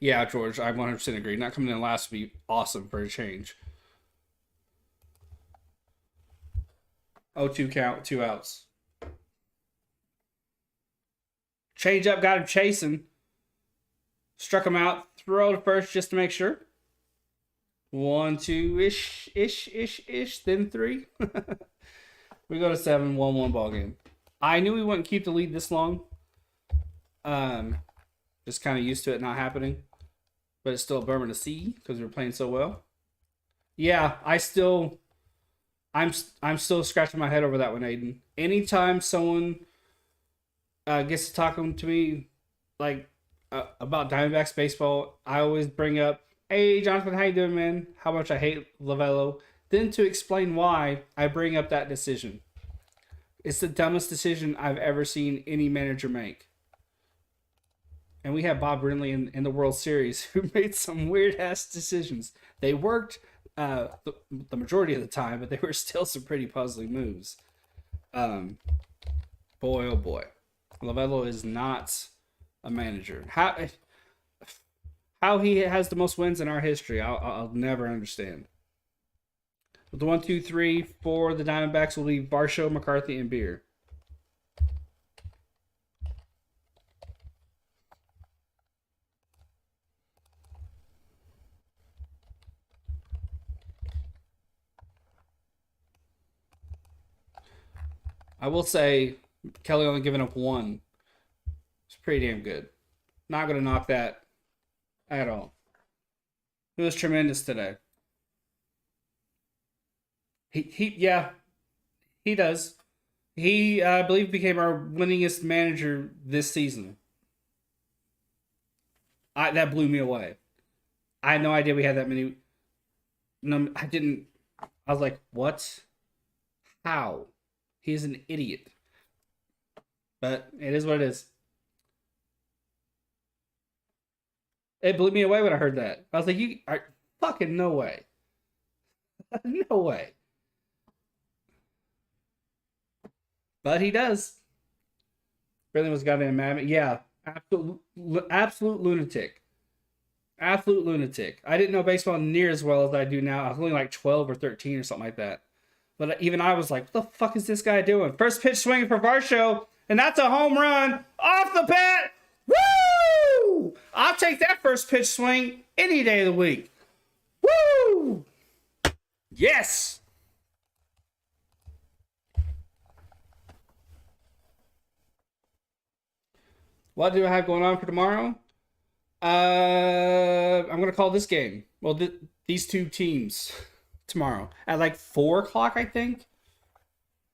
Yeah, George, I 100% agree. Not coming in last would be awesome for a change. 0-2 count, 2 outs. Change up, got him chasing. Struck him out. Throw to first just to make sure. 1-2 ish, then 3. We go to 7, 1-1 ball game. I knew we wouldn't keep the lead this long. Just kind of used to it not happening, but it's still a bummer to see because we were playing so well. Yeah, I'm still scratching my head over that one, Aiden. Anytime someone gets to talking to me like about Diamondbacks baseball, I always bring up, "Hey, Jonathan, how you doing, man? How much I hate Lovullo." Then to explain why, I bring up that decision. It's the dumbest decision I've ever seen any manager make. And we have Bob Brenly in the World Series who made some weird-ass decisions. They worked the majority of the time, but they were still some pretty puzzling moves. Boy, oh boy. Lovullo is not a manager. How he has the most wins in our history, I'll never understand. The 1, 2, 3 for the Diamondbacks will be Varsho, McCarthy, and Beer. I will say, Kelly only giving up 1. It's pretty damn good. Not going to knock that at all. It was tremendous today. Yeah, he does. He, I believe, became our winningest manager this season. That blew me away. I had no idea we had that many. No, I didn't. I was like, what? How? He's an idiot. But it is what it is. It blew me away when I heard that. I was like, you are fucking no way. No way. But he does. Really was goddamn mad. Yeah, absolute lunatic. Absolute lunatic. I didn't know baseball near as well as I do now. I was only like 12 or 13 or something like that. But even I was like, what the fuck is this guy doing? First pitch swinging for Varsho, and that's a home run off the bat. Woo! I'll take that first pitch swing any day of the week. Woo! Yes! What do I have going on for tomorrow? I'm gonna call this game. Well, these two teams tomorrow at like 4 o'clock, I think,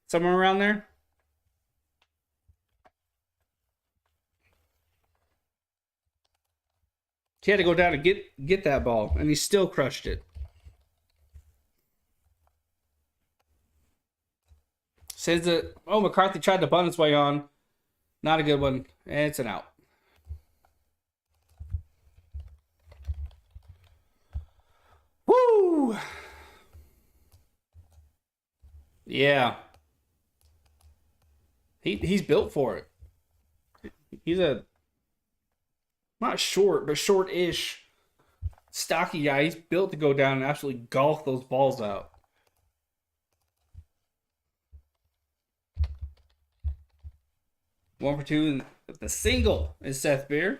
somewhere around there. He had to go down and get that ball, and he still crushed it. Says that, McCarthy tried to bunt his way on. Not a good one, and it's an out. Woo! Yeah. He's built for it. He's not short, but short-ish, stocky guy. He's built to go down and absolutely golf those balls out. One for 2, and the single is Seth Beer.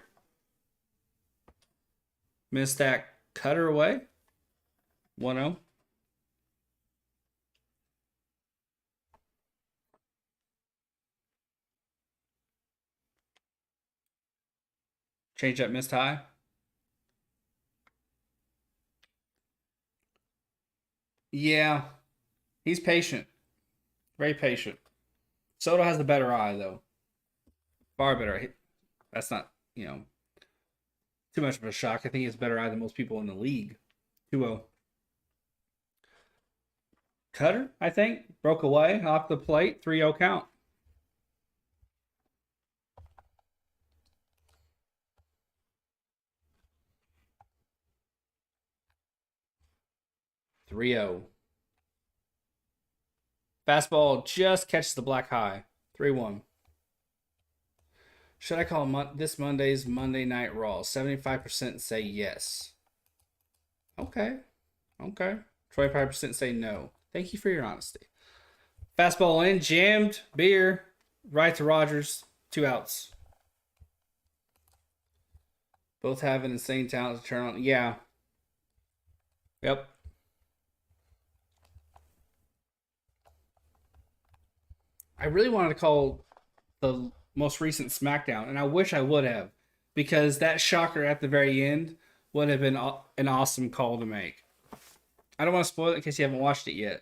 Missed that cutter away. 1-0. Change up missed high. Yeah, he's patient. Very patient. Soto has the better eye, though. Far better. That's not, too much of a shock. I think he has a better eye than most people in the league. 2-0. Cutter, I think. Broke away off the plate. 3-0 count. Fastball just catches the black high. 3-1. Should I call this Monday's Monday Night Raw? 75% say yes. Okay. 25% say no. Thank you for your honesty. Fastball in, jammed, Beer, right to Rogers, 2 outs. Both have an insane talent to turn on. Yeah. Yep. I really wanted to call the most recent SmackDown, and I wish I would have, because that shocker at the very end would have been an awesome call to make. I don't want to spoil it in case you haven't watched it yet,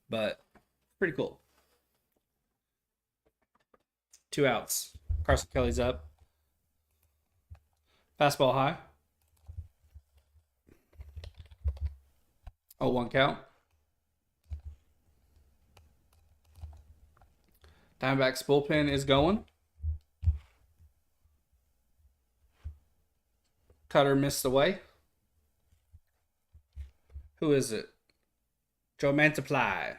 but pretty cool. 2 outs. Carson Kelly's up. Fastball high. 0-1 count. Diamondbacks bullpen is going. Cutter missed away. Who is it? Joe Mantiply.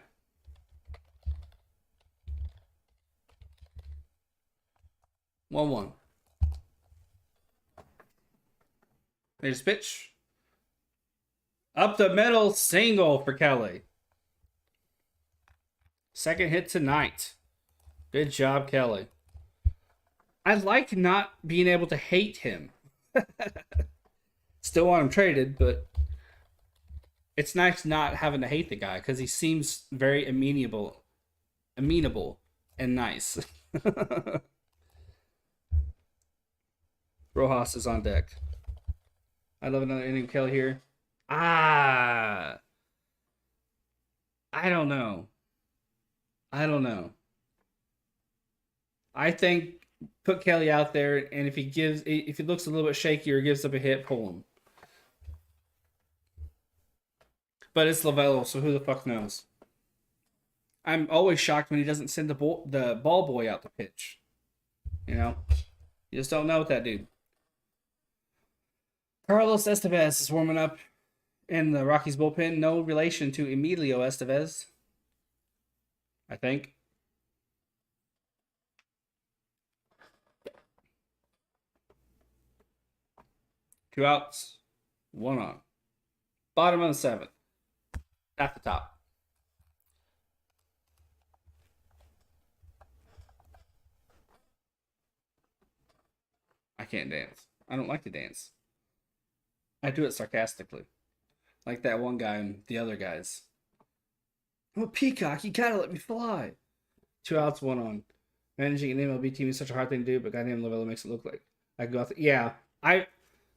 1-1. There's pitch. Up the middle, single for Kelly. Second hit tonight. Good job, Kelly. I like not being able to hate him. Still want him traded, but it's nice not having to hate the guy because he seems very amenable and nice. Rojas is on deck. I love another inning Kelly here. I don't know. I think put Kelly out there, and if he looks a little bit shaky or gives up a hit, pull him. But it's Lavello, so who the fuck knows? I'm always shocked when he doesn't send the ball boy out to pitch. You just don't know with that dude. Carlos Estevez is warming up in the Rockies bullpen. No relation to Emilio Estevez, I think. Two outs, 1 on. Bottom of the 7th. At the top. I can't dance. I don't like to dance. I do it sarcastically. Like that one guy and the other guys. I'm a peacock. You gotta let me fly. 2 outs, 1 on. Managing an MLB team is such a hard thing to do, but goddamn Lavello makes it look like I go out. Yeah,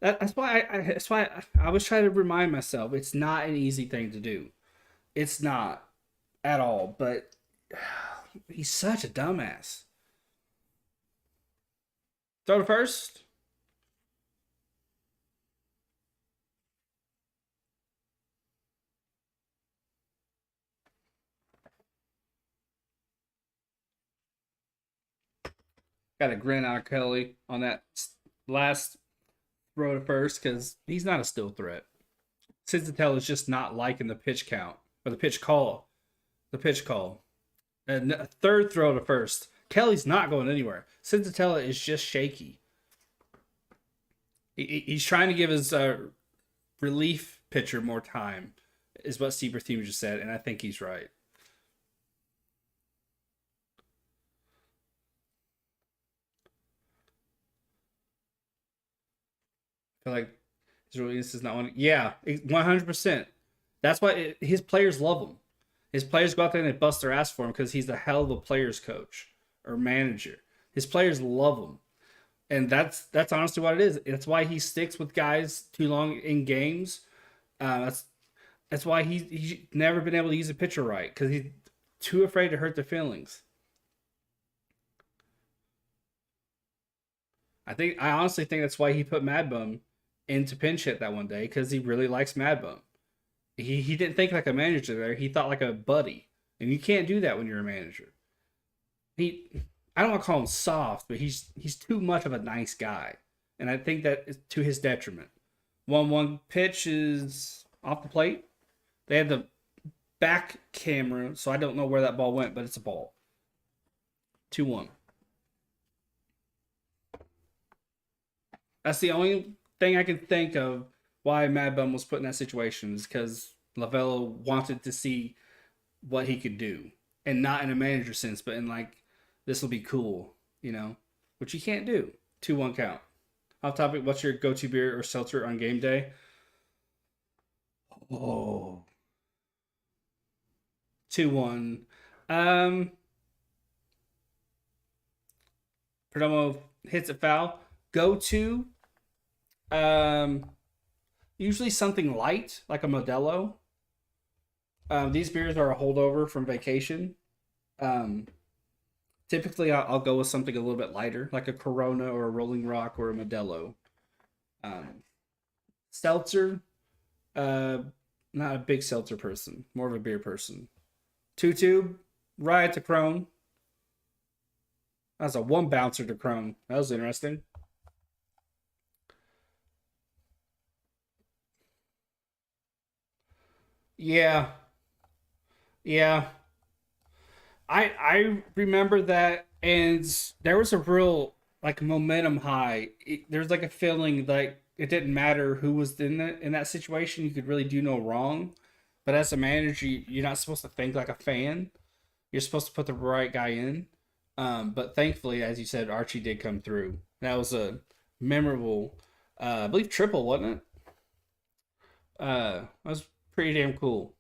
that's why I was trying to remind myself it's not an easy thing to do. It's not at all. But he's such a dumbass. Throw to first. Got a grin out of Kelly on that last throw to first because he's not a still threat. Cincinnati is just not liking the pitch count or the pitch call. And a third throw to first. Kelly's not going anywhere. Cincinnati is just shaky. He's trying to give his relief pitcher more time, is what Steve Berthiem just said, and I think he's right. I feel like This is not one. Yeah, 100%. That's why his players love him. His players go out there and they bust their ass for him because he's the hell of a players coach or manager. His players love him, and that's honestly what it is. That's why he sticks with guys too long in games. That's why he's never been able to use a pitcher right because he's too afraid to hurt their feelings. I honestly think that's why he put Mad Bum into pinch hit that one day because he really likes Mad Bum. He didn't think like a manager there. He thought like a buddy, and you can't do that when you're a manager. He I don't want to call him soft, but he's too much of a nice guy, and I think that is to his detriment. 1-1 pitch is off the plate. They had the back camera, so I don't know where that ball went, but it's a ball. 2-1. That's the only thing I can think of why Mad Bum was put in that situation is because Lavello wanted to see what he could do, and not in a manager sense, but in like this will be cool, which you can't do. 2-1 count. Off topic, what's your go-to beer or seltzer on game day? Oh, 2-1. Um, Perdomo hits a foul. Go to um usually something light like a Modelo. These beers are a holdover from vacation. Um, Typically I'll go with something a little bit lighter, like a Corona or a Rolling Rock or a Modelo. Um, Seltzer, uh, not a big seltzer person, more of a beer person. Two tube, Riot to Crone. That's a one bouncer to Crone. That was interesting. Yeah, yeah. I remember that, and there was a real like momentum high. There's like a feeling like it didn't matter who was in that situation. You could really do no wrong. But as a manager, you're not supposed to think like a fan. You're supposed to put the right guy in. But thankfully, as you said, Archie did come through. That was a memorable, I believe, triple, wasn't it? That was pretty damn cool.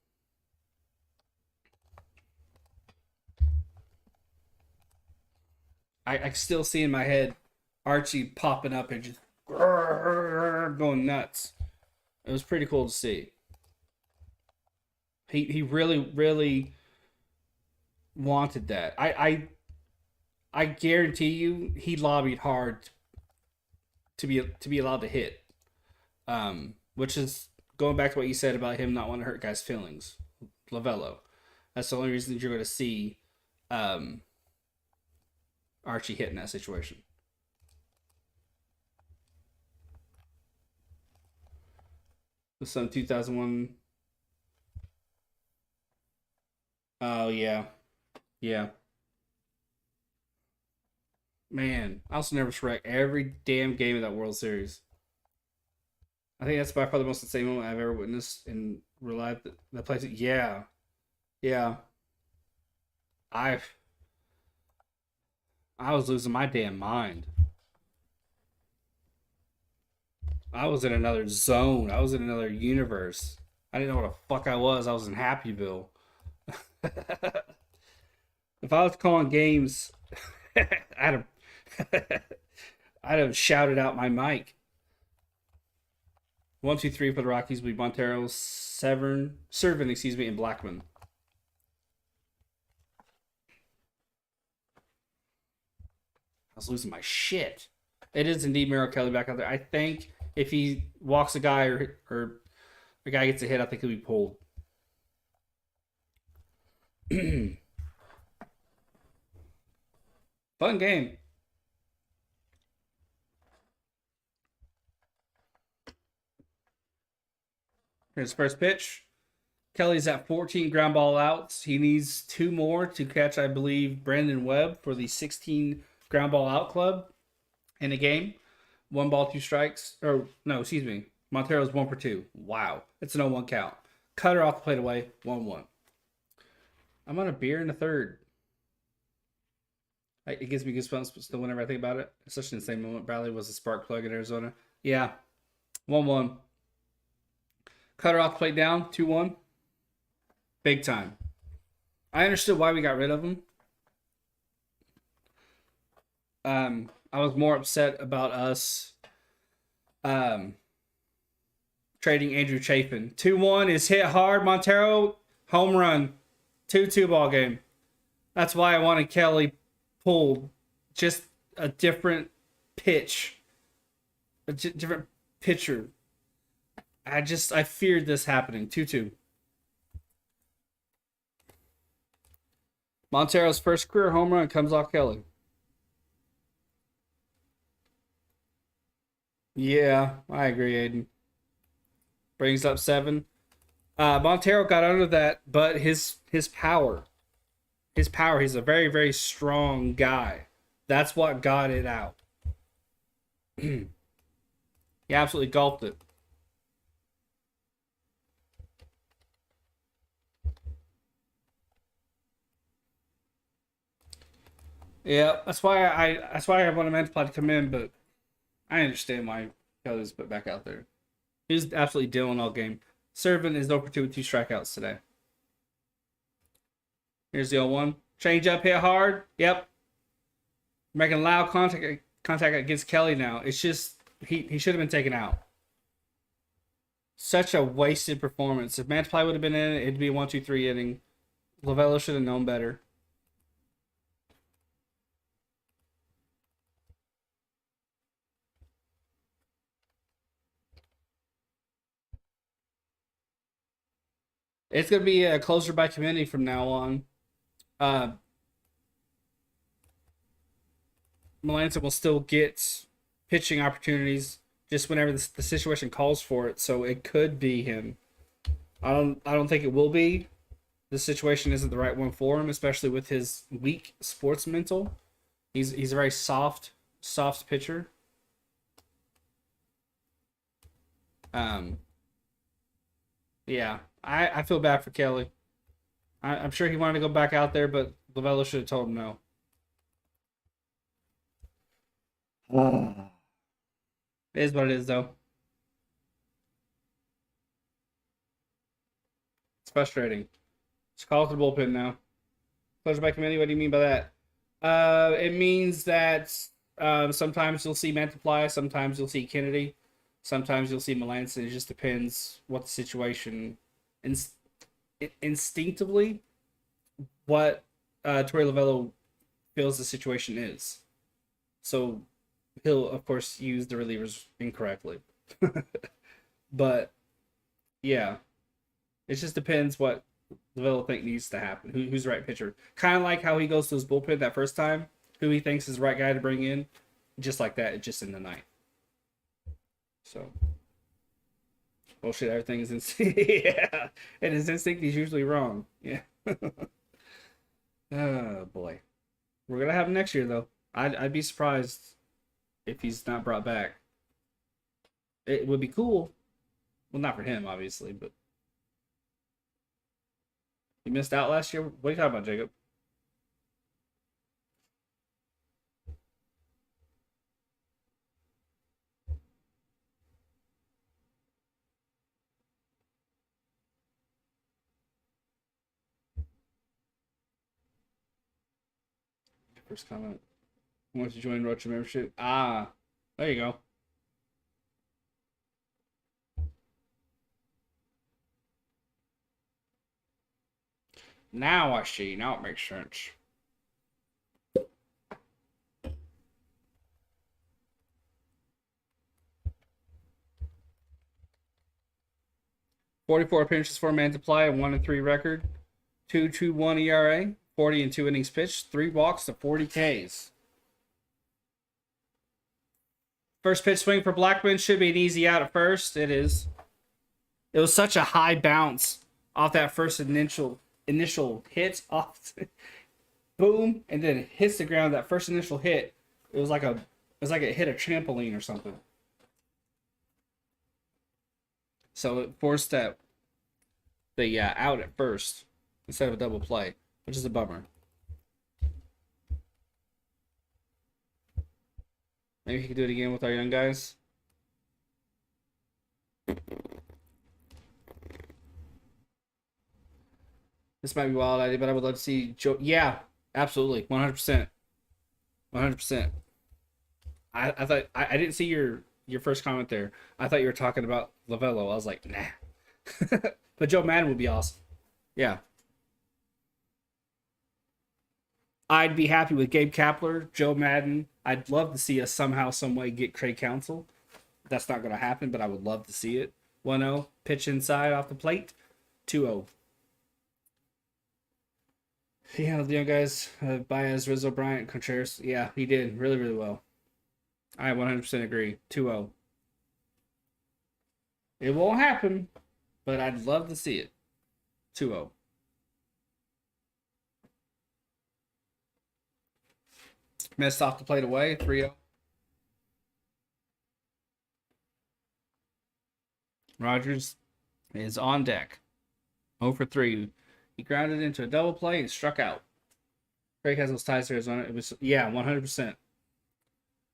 I still see in my head Archie popping up and just going nuts. It was pretty cool to see. He really wanted that. I guarantee you he lobbied hard to be allowed to hit. Which is going back to what you said about him not wanting to hurt guys' feelings. Lavello. That's the only reason you're going to see um, Archie hit in that situation. The Sun 2001. Oh yeah, yeah. Man, I also never wreck every damn game of that World Series. I think that's by far the most insane moment I've ever witnessed in real life. That place, yeah, yeah. I I was losing my damn mind. I was in another zone. I was in another universe. I didn't know what the fuck I was. I was in Happyville. If I was calling games, I'd have, I'd have shouted out my mic. 1, 2, 3 for the Rockies will be Montero, Servin, excuse me, and Blackman. I was losing my shit. It is indeed Merrill Kelly back out there. I think if he walks a guy or a guy gets a hit, I think he'll be pulled. Fun game. Here's first pitch. Kelly's at 14 ground ball outs. He needs two more to catch, I believe, Brandon Webb for the 16 ground ball out club in a game. 1 ball, 2 strikes. Or, no, excuse me. Montero's 1 for 2. Wow. It's an 0-1 count. Cutter off the plate away. 1-1. I'm on a beer in the third. It gives me goosebumps still whenever I think about it. It's such an insane moment. Bradley was a spark plug in Arizona. Yeah. 1-1. Cut her off, plate down, 2-1. Big time. I understood why we got rid of him. I was more upset about us trading Andrew Chafin. 2-1 is hit hard. Montero, home run. 2-2 ball game. That's why I wanted Kelly pulled. Just a different pitch. A different pitcher. I feared this happening. 2-2. Montero's first career home run comes off Kelly. Yeah, I agree, Aiden. Brings up 7. Montero got under that, but his power. His power. He's a very, very strong guy. That's what got it out. He absolutely gulped it. Yeah, that's why I wanted Mantiply to come in, but I understand why Kelly's put back out there. He's absolutely dealing all game. Serving is 0-2 with 2 strikeouts today. Here's the 0-1. Change up, hit hard. Yep. Making loud contact against Kelly now. It's just he should have been taken out. Such a wasted performance. If Mantiply would have been in it, it'd be a 1-2-3 inning. Lovello should have known better. It's going to be a closer by committee from now on. Melanson will still get pitching opportunities just whenever the situation calls for it. So it could be him. I don't think it will be. The situation isn't the right one for him, especially with his weak sports mental. He's a very soft pitcher. Yeah, I feel bad for Kelly. I'm sure he wanted to go back out there, but Lovello should have told him no. It is what it is, though. It's frustrating. It's called to the bullpen now. Closure by committee, what do you mean by that? It means that sometimes you'll see Mantiply, sometimes you'll see Kennedy, sometimes you'll see Melanson. It just depends what the situation. Instinctively, what Torey Lovello feels the situation is. So he'll, of course, use the relievers incorrectly. But, yeah. It just depends what Lovello think needs to happen. Who's the right pitcher. Kind of like how he goes to his bullpen that first time. Who he thinks is the right guy to bring in. Just like that, just in the night. So. Bullshit, everything is instinct. Yeah. And his instinct is usually wrong. Yeah. Oh, boy. We're going to have him next year, though. I'd be surprised if he's not brought back. It would be cool. Well, not for him, obviously, but he missed out last year. What are you talking about, Jacob? First comment. Wants to join Rocha membership. Ah, there you go. Now I see. Now it makes sense. "44 appearances for Mantiply, a 1-3 record, 2.21 ERA, 40 and 2 innings pitched, 3 walks to 40 Ks. First pitch swing for Blackman should be an easy out at first. It is. It was such a high bounce off that first initial hit off. Boom, and then it hits the ground. That first initial hit, it was like it hit a trampoline or something. So it forced the out at first instead of a double play, which is a bummer. Maybe he could do it again with our young guys. This might be a wild idea, but I would love to see Joe. Yeah, absolutely, 100%, 100%. I thought I didn't see your first comment there. I thought you were talking about Lavello. I was like, nah. But Joe Madden would be awesome. Yeah, I'd be happy with Gabe Kapler, Joe Madden. I'd love to see us somehow, some way get Craig Counsell. That's not going to happen, but I would love to see it. 1-0, pitch inside off the plate. 2-0. He handled the young guys, Baez, Rizzo, Bryant, Contreras. Yeah, he did really, really well. I 100% agree. 2-0. It won't happen, but I'd love to see it. 2-0. Missed off the plate away. 3-0. Rogers is on deck. 0 for 3. He grounded into a double play and struck out. Craig has those ties to Arizona. It was 100%.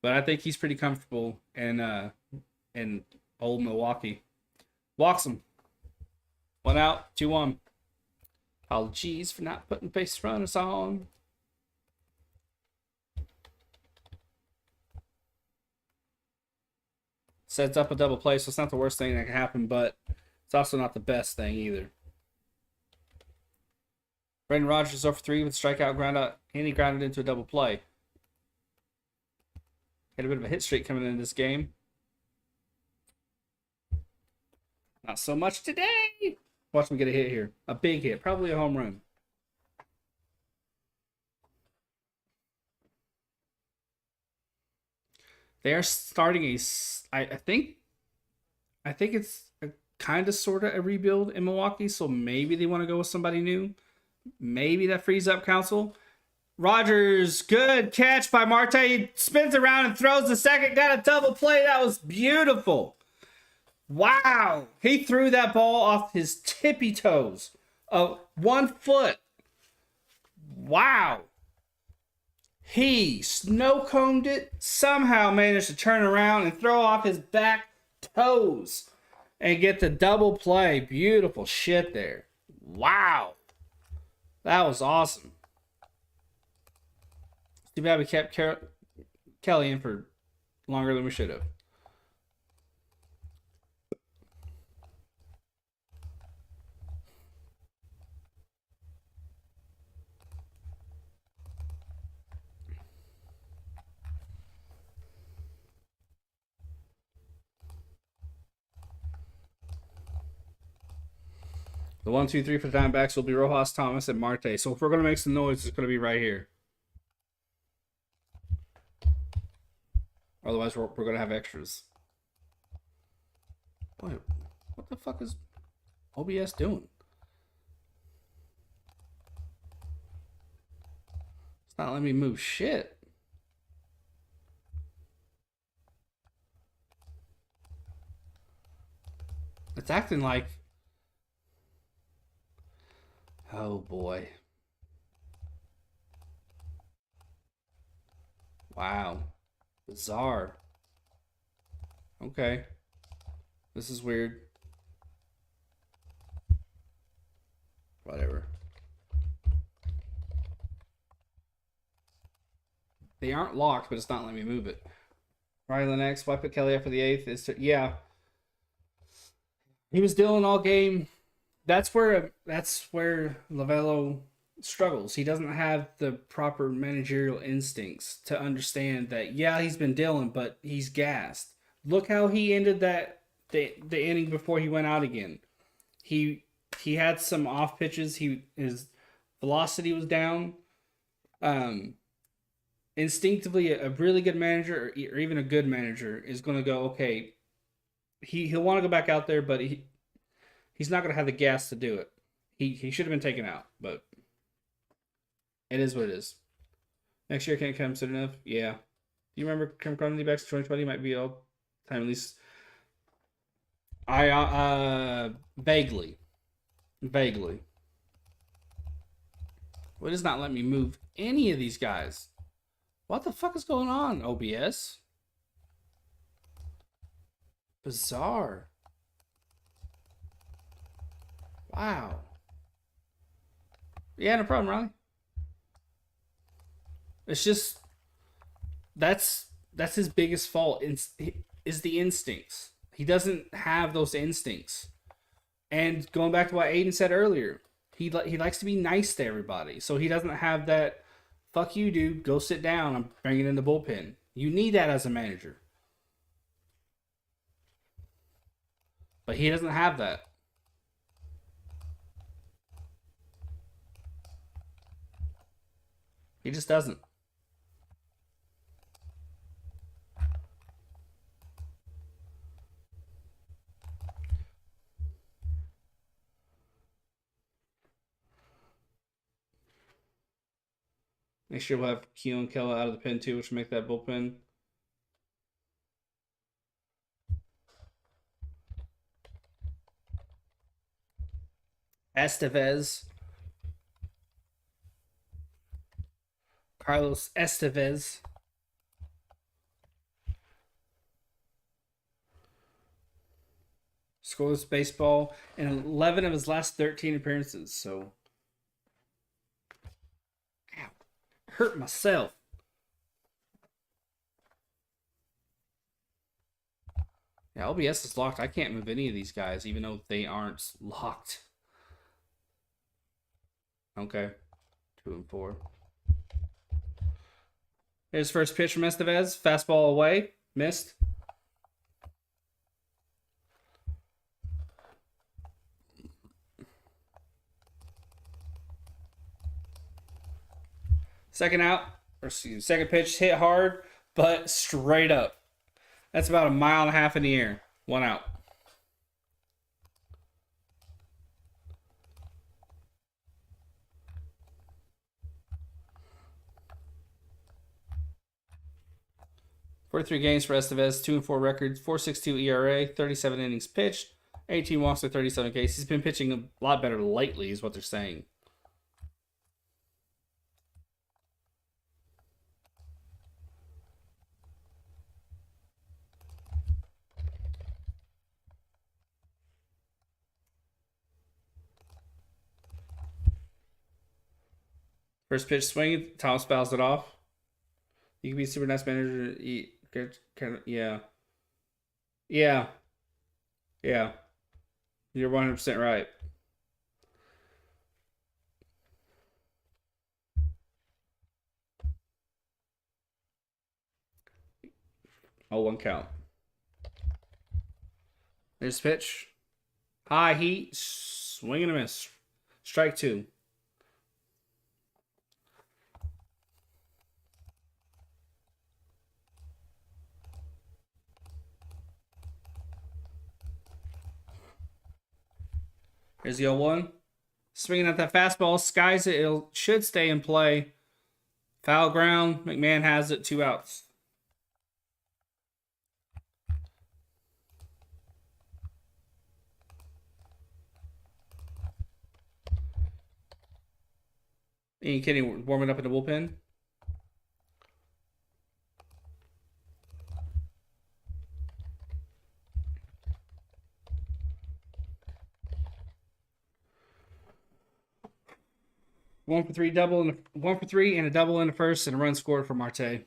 But I think he's pretty comfortable in old Milwaukee. Walks him. 1 out, 2-1. Apologies for not putting base runners on. Sets up a double play, so it's not the worst thing that can happen, but it's also not the best thing either. Brendan Rodgers is 0 for 3 with strikeout, ground out, and he grounded into a double play. Had a bit of a hit streak coming in this game. Not so much today. Watch him get a hit here. A big hit, probably a home run. They are starting I think it's a kind of sort of a rebuild in Milwaukee, so maybe they want to go with somebody new. Maybe that frees up Counsell. Rogers, good catch by Marte. He spins around and throws the second. Got a double play. That was beautiful. Wow. He threw that ball off his tippy toes of 1 foot. Wow. He snow-combed it, somehow managed to turn around and throw off his back toes and get the double play. Beautiful shit there. Wow. That was awesome. Too bad we kept Kelly in for longer than we should have. The 1, 2, 3 for the Diamondbacks will be Rojas, Thomas, and Marte. So if we're going to make some noise, it's going to be right here. Otherwise, we're going to have extras. Boy, what the fuck is OBS doing? It's not letting me move shit. It's acting like... Oh boy. Wow. Bizarre. Okay. This is weird. Whatever. They aren't locked, but it's not letting me move it. Rylan X, why put Kelly up for the 8th? Yeah. He was dealing all game. That's where Lavello struggles. He doesn't have the proper managerial instincts to understand that, yeah, he's been dealing, but he's gassed. Look how he ended the inning before he went out again. He had some off pitches. His velocity was down. Instinctively, a really good manager or even a good manager is going to go, okay, he'll want to go back out there, but he's not going to have the gas to do it. He should have been taken out, but it is what it is. Next year can't come soon enough. Yeah. Do you remember Kim Cronenberg back to 2020 might be all time at least? I vaguely. Well, it does not let me move any of these guys. What the fuck is going on, OBS? Bizarre. Wow. Yeah, no problem, Riley. It's just that's his biggest fault. Is the instincts. He doesn't have those instincts. And going back to what Aiden said earlier, he likes to be nice to everybody, so he doesn't have that. Fuck you, dude. Go sit down. I'm bringing in the bullpen. You need that as a manager, but he doesn't have that. He just doesn't. Make sure we'll have Keon Keller out of the pen too, which will make that bullpen. Estevez. Carlos Estevez. Scoreless baseball in 11 of his last 13 appearances. So, ow, hurt myself. Yeah, OBS is locked. I can't move any of these guys, even though they aren't locked. Okay, 2 and 4. Here's first pitch from Estevez. Fastball away. Missed. Second out, or excuse me, second pitch hit hard, but straight up. That's about a mile and a half in the air. 1 out. "43 games for Estevez, 2 and 4 records, 4.62 ERA, 37 innings pitched, 18 walks to 37 Ks. He's been pitching a lot better lately, is what they're saying. First pitch swing, Thomas fouls it off. You can be a super nice manager. Yeah. Yeah. Yeah. You're 100% right. Oh, 1 count. There's pitch. High heat. Swing and a miss. Strike 2. Here's the 0-1. Swinging at that fastball. Skies it. It should stay in play. Foul ground. McMahon has it. 2 outs. Ian Kenny warming up in the bullpen. One for three and a double in the first, and a run scored for Marte.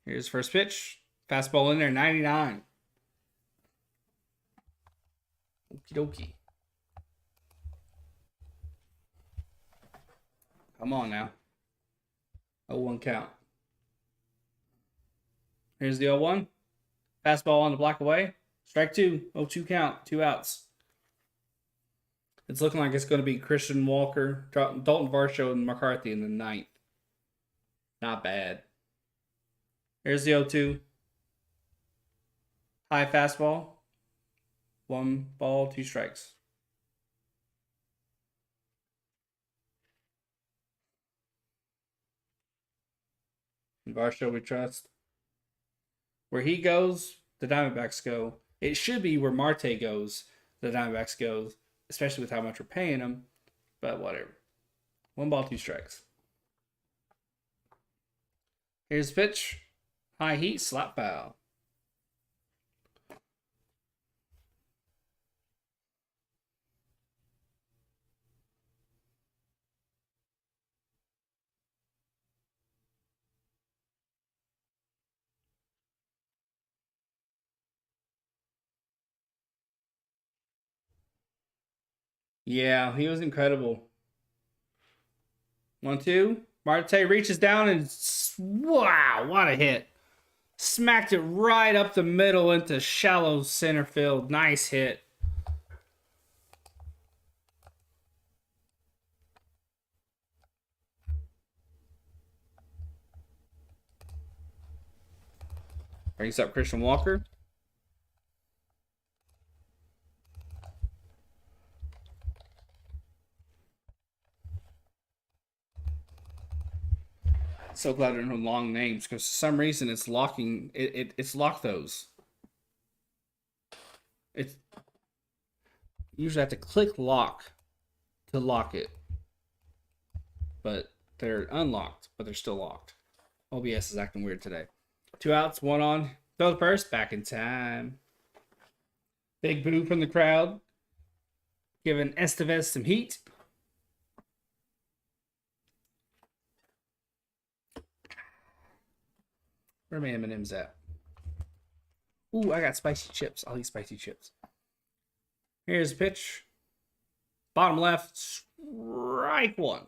Here's first pitch. Fastball in there, 99. Okie dokie. Come on now. 0-1 count. Here's the 0-1. Fastball on the block away. Strike 2. 0-2 count. 2 outs. It's looking like it's going to be Christian Walker, Dalton Varsho, and McCarthy in the 9th. Not bad. Here's the 0-2. High fastball. 1 ball, 2 strikes. Varsho we trust. Where he goes, the Diamondbacks go. It should be where Marte goes, the Diamondbacks goes, especially with how much we're paying him. But whatever. 1 ball, 2 strikes. Here's the pitch. High heat, slap foul. Yeah, he was incredible. 1-2. Marte reaches down and wow, what a hit. Smacked it right up the middle into shallow center field. Nice hit. Brings up Christian Walker. So glad I don't know long names because for some reason it's locking. It's locked those. It's usually have to click lock to lock it, but they're unlocked, but they're still locked. OBS is acting weird today. 2 outs, 1 on. Throw the first, back in time. Big boo from the crowd, giving Estevez some heat. Where are my M&M's at? Ooh, I got spicy chips. I'll eat spicy chips. Here's the pitch. Bottom left, strike 1.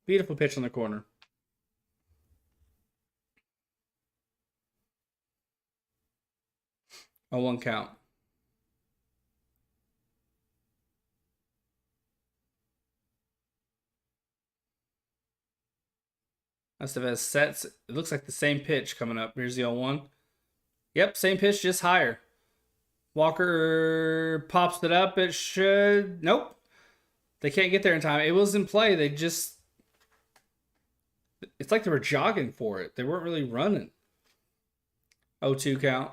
Beautiful pitch on the corner. A 1 count. Estevez sets. It looks like the same pitch coming up. Here's the 0-1. Yep, same pitch, just higher. Walker pops it up. It should. Nope. They can't get there in time. It was in play. They just. It's like they were jogging for it. They weren't really running. 0-2 count.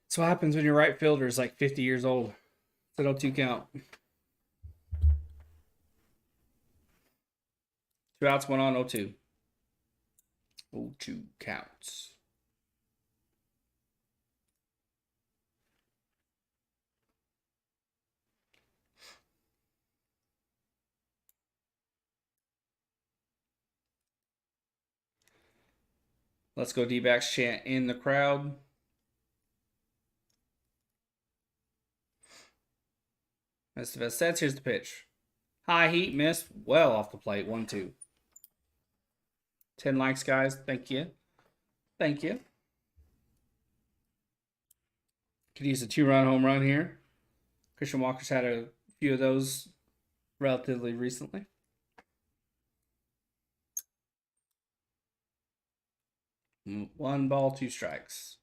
That's what happens when your right fielder is like 50 years old. It's an 0-2 count. 2 outs, 1 on, 0-2. 0-2 counts. Let's go D-backs chant in the crowd. Estevez sets. Here's the pitch. High heat, missed. Well off the plate. 1-2. 10 likes, guys. Thank you. Thank you. Could use a 2-run home run here. Christian Walker's had a few of those relatively recently. One ball, 2 strikes.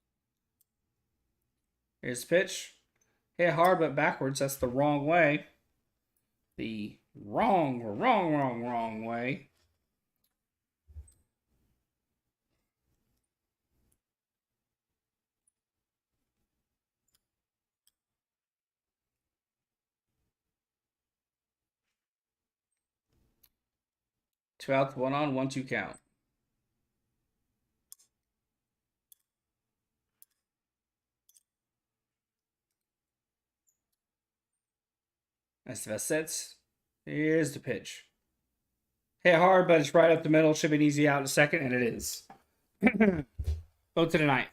Here's the pitch. Hit hard, but backwards. That's the wrong way. The wrong way. Two outs, 1 on, 1-2 count. Estevez sets. Here's the pitch. Hit hard, but it's right up the middle. Should be an easy out in a second, and it is. Go to the ninth.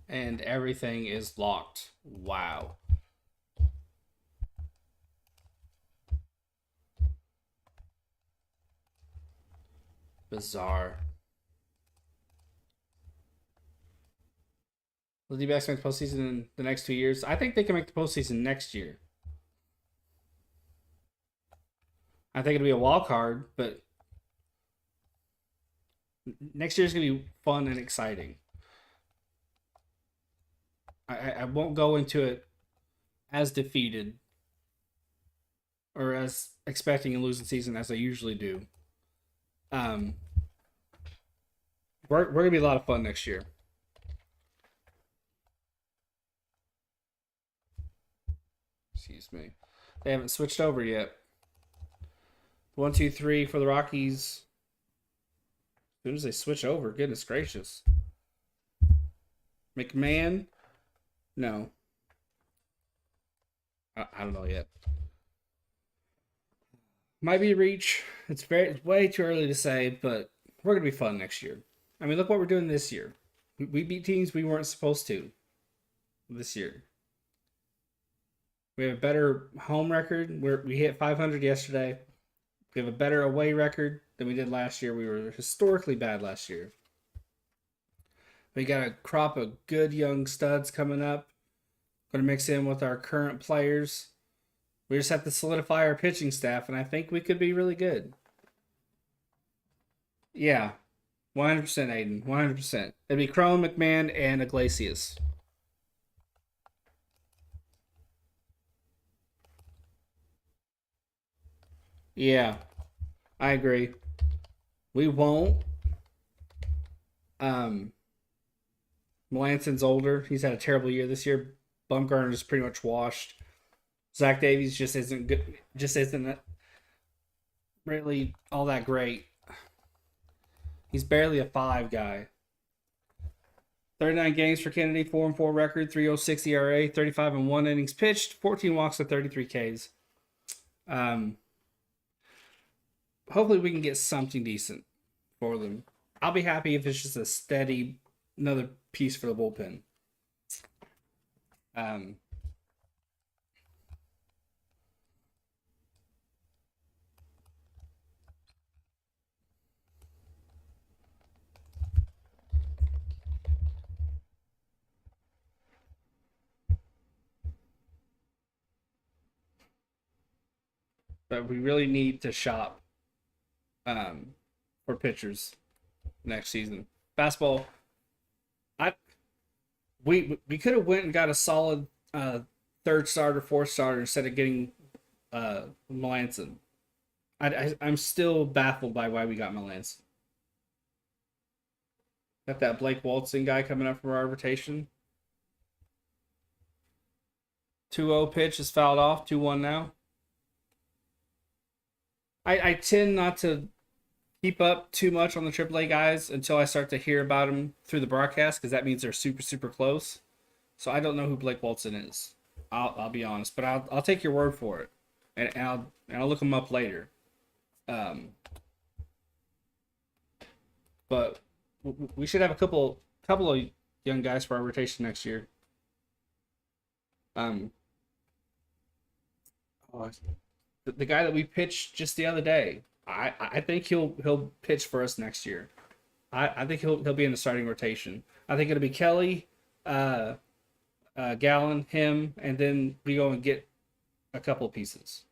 And everything is locked. Wow. Bizarre. Will the D-backs make the postseason in the next 2 years? I think they can make the postseason next year. I think it'll be a wild card, but next year is going to be fun and exciting. I won't go into it as defeated or as expecting a losing season as I usually do. We're gonna be a lot of fun next year. Excuse me. They haven't switched over yet. 1, 2, 3 for the Rockies. As soon as they switch over, goodness gracious. McMahon? No. I don't know yet. Might be a reach. It's way too early to say, but we're gonna be fun next year. I mean, look what we're doing this year. We beat teams we weren't supposed to this year. We have a better home record. We hit 500 yesterday. We have a better away record than we did last year. We were historically bad last year. We got a crop of good young studs coming up. Going to mix in with our current players. We just have to solidify our pitching staff, and I think we could be really good. Yeah, 100%, Aiden. 100%. It'd be Crone, McMahon, and Iglesias. Yeah, I agree. We won't. Um, Melanson's older. He's had a terrible year this year. Bumgarner is pretty much washed. Zach Davies just isn't good. Just isn't really all that great. He's barely a 5 guy. 39 games for Kennedy, 4-4 record, 3.06 ERA, 35 and 1 innings pitched, 14 walks to 33 Ks. Hopefully we can get something decent for them. I'll be happy if it's just a steady another piece for the bullpen. But we really need to shop for pitchers next season. Fastball, I we could have went and got a solid third starter, fourth starter instead of getting Melanson. I'm still baffled by why we got Melanson. Got that Blake Walton guy coming up from our rotation. 2-0 pitch is fouled off. 2-1 now. I tend not to keep up too much on the AAA guys until I start to hear about them through the broadcast because that means they're super, super close. So I don't know who Blake Walton is. I'll be honest, but I'll take your word for it, and I'll look them up later. But we should have a couple of young guys for our rotation next year. Oh, the guy that we pitched just the other day, I think he'll pitch for us next year. I think he'll be in the starting rotation. I think it'll be Kelly, Gallon, him, and then we go and get a couple pieces,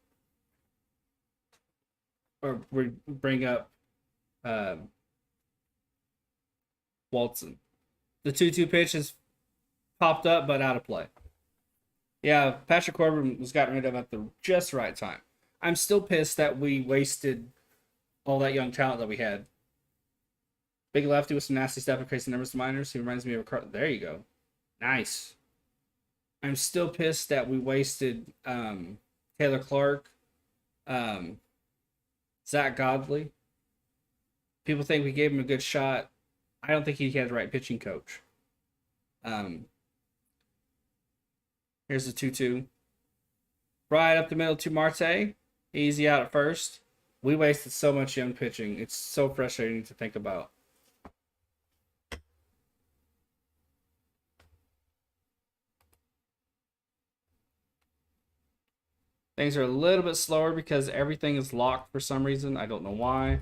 or we bring up Walton. The 2-2 pitch has popped up, but out of play. Yeah, Patrick Corbin was gotten rid of at the just right time. I'm still pissed that we wasted all that young talent that we had. Big lefty with some nasty stuff and crazy numbers to minors. He reminds me of a car. There you go. Nice. I'm still pissed that we wasted Taylor Clark, Zach Godley. People think we gave him a good shot. I don't think he had the right pitching coach. Here's the 2-2. Right up the middle to Marte. Easy out at first. We wasted so much young pitching. It's so frustrating to think about. Things are a little bit slower because everything is locked for some reason. I don't know why.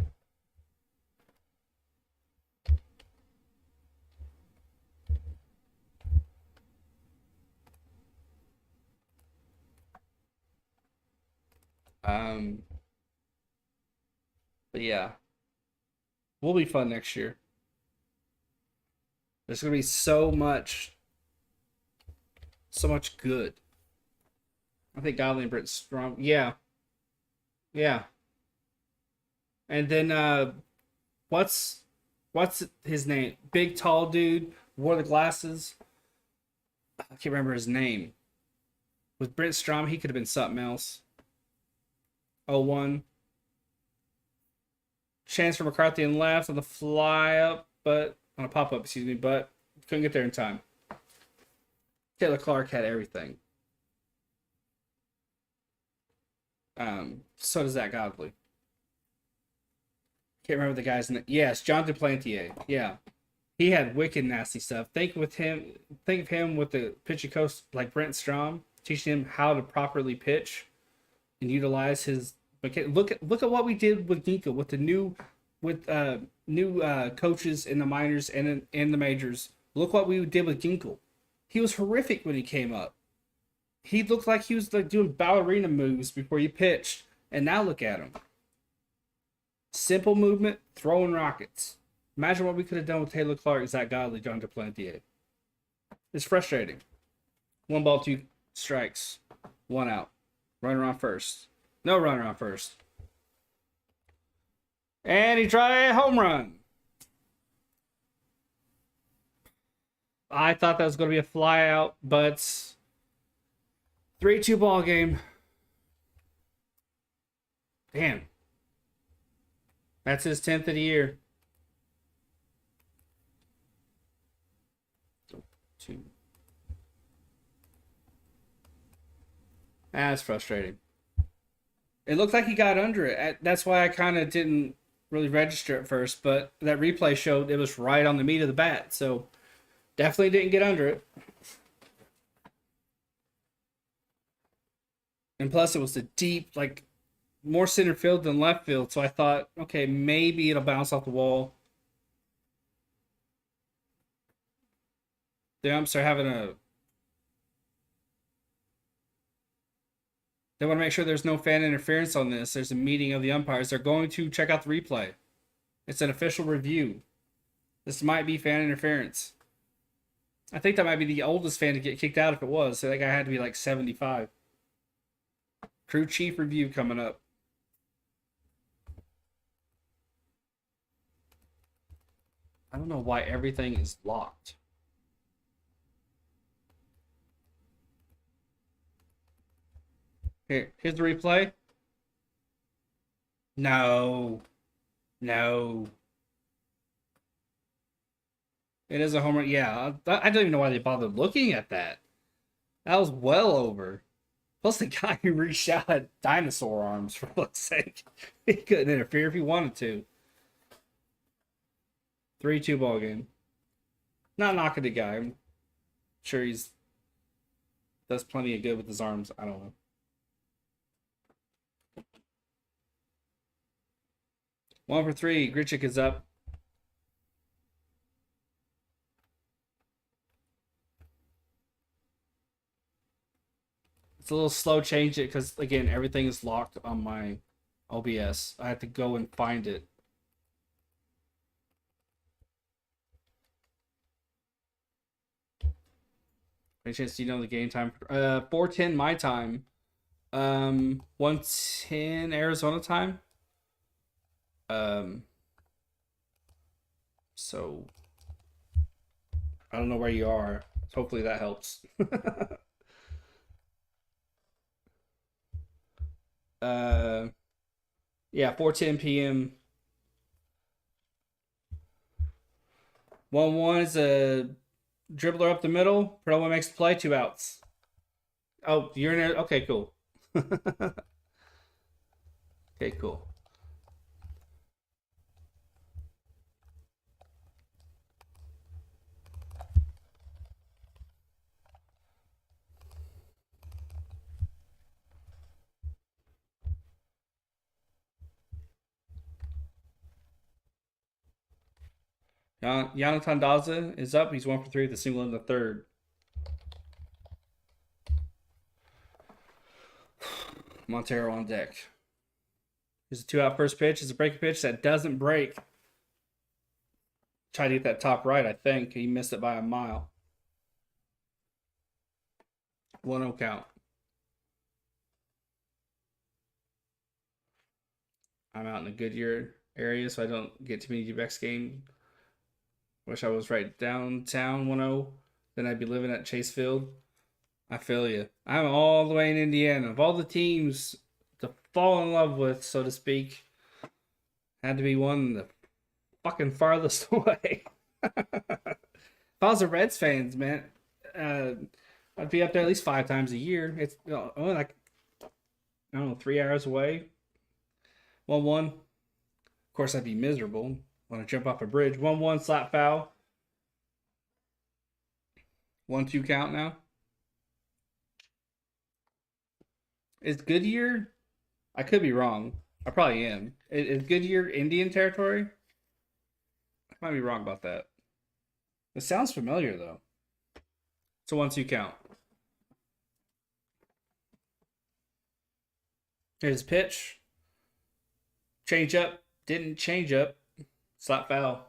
But yeah, we'll be fun next year. There's gonna be so much good. I think Godley and Britt strong. Yeah, yeah. And then what's his name? Big tall dude wore the glasses. I can't remember his name. With Brent Strom, he could have been something else. 0-1. Chance for McCarthy and left on the fly up, but on a pop up, excuse me, but couldn't get there in time. Taylor Clark had everything. So does Zach Godley. Can't remember the guy's name. Yes, John Duplantier. Yeah. He had wicked nasty stuff. Think of him with the pitching coach like Brent Strom, teaching him how to properly pitch and utilize his. Look at what we did with Ginko with the new coaches in the minors and in the majors. Look what we did with Ginko. He was horrific when he came up. He looked like he was like doing ballerina moves before he pitched, and now look at him. Simple movement, throwing rockets. Imagine what we could have done with Taylor Clark, Zach Godley, John Duplantier. It's frustrating. 1 ball, 2 strikes, 1 out. Runner on first. No runner on first. And he tried a home run. I thought that was going to be a fly out, but 3-2 ball game. Damn. That's his 10th of the year. 2. That's frustrating. It looked like he got under it. That's why I kind of didn't really register at first, but that replay showed it was right on the meat of the bat, so definitely didn't get under it. And plus, it was a deep, like, more center field than left field, so I thought, okay, maybe it'll bounce off the wall. The umps are having a... They want to make sure there's no fan interference on this. There's a meeting of the umpires. They're going to check out the replay. It's an official review. This might be fan interference. I think that might be the oldest fan to get kicked out if it was. So that guy had to be like 75. Crew chief review coming up. I don't know why everything is locked. Here's the replay. No. No. It is a home run. Yeah, I don't even know why they bothered looking at that. That was well over. Plus, the guy who reached out had dinosaur arms, for fuck's sake. He couldn't interfere if he wanted to. 3-2 ball game. Not knocking the guy. I'm sure he's does plenty of good with his arms. I don't know. One for 3. Grichuk is up. It's a little slow change it because, again, everything is locked on my OBS. I have to go and find it. Any chance do you know the game time? 4:10 my time. 1:10 Arizona time. So I don't know where you are. Hopefully that helps. Yeah, 4:10 p.m. 1-1 is a dribbler up the middle. Perdomo makes the play, 2 outs. Oh, you're in there. Okay, cool. Okay, cool. Jonathan Daza is up. He's 1 for 3 with a single in the third. Montero on deck. Here's a 2-out first pitch. It's a breaking pitch that doesn't break. Tried to get that top right, I think. He missed it by a mile. 1-0 count. I'm out in the Goodyear area, so I don't get too many D-backs games. Wish I was right downtown 1-0. Then I'd be living at Chase Field. I feel you. I'm all the way in Indiana. Of all the teams to fall in love with, so to speak, had to be one the fucking farthest away. If I was a Reds fans, man, I'd be up there at least 5 times a year. It's only like, I don't know, 3 hours away. 1-1. Of course, I'd be miserable. Want to jump off a bridge. 1-1 slap foul. 1-2 count now. Is Goodyear? I could be wrong. I probably am. Is Goodyear Indian territory? I might be wrong about that. It sounds familiar though. It's a 1-2 count. Here's pitch. Change up. Didn't change up. Slap foul.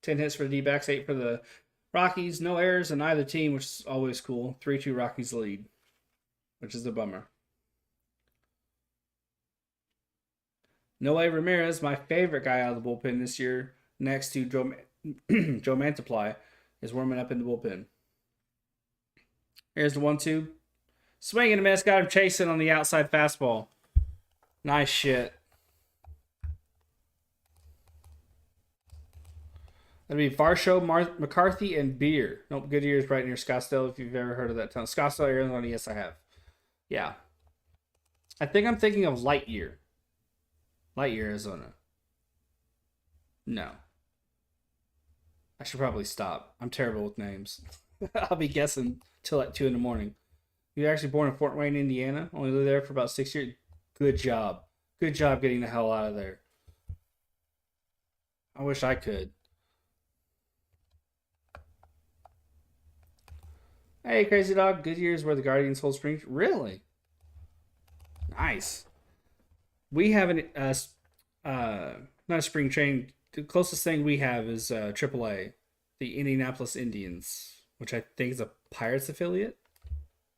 10 hits for the D-backs, 8 for the Rockies. No errors in either team, which is always cool. 3-2 Rockies lead, which is a bummer. Noe Ramirez, my favorite guy out of the bullpen this year, next to Joe Mantiply, is warming up in the bullpen. Here's the 1-2. Swing and a miss. Got him chasing on the outside fastball. Nice shit. That'd be Varsho, McCarthy, and Beer. Nope, Goodyear is right near Scottsdale, if you've ever heard of that town. Scottsdale, Arizona, yes, I have. Yeah. I think I'm thinking of Lightyear. Lightyear, Arizona. No. I should probably stop. I'm terrible with names. I'll be guessing till like 2 in the morning. You're actually born in Fort Wayne, Indiana. Only lived there for about 6 years. Good job. Good job getting the hell out of there. I wish I could. Hey, Crazy Dog. Goodyear is where the Guardians hold spring. Really? Nice. We have not a spring training. The closest thing we have is AAA, the Indianapolis Indians, which I think is a Pirates affiliate.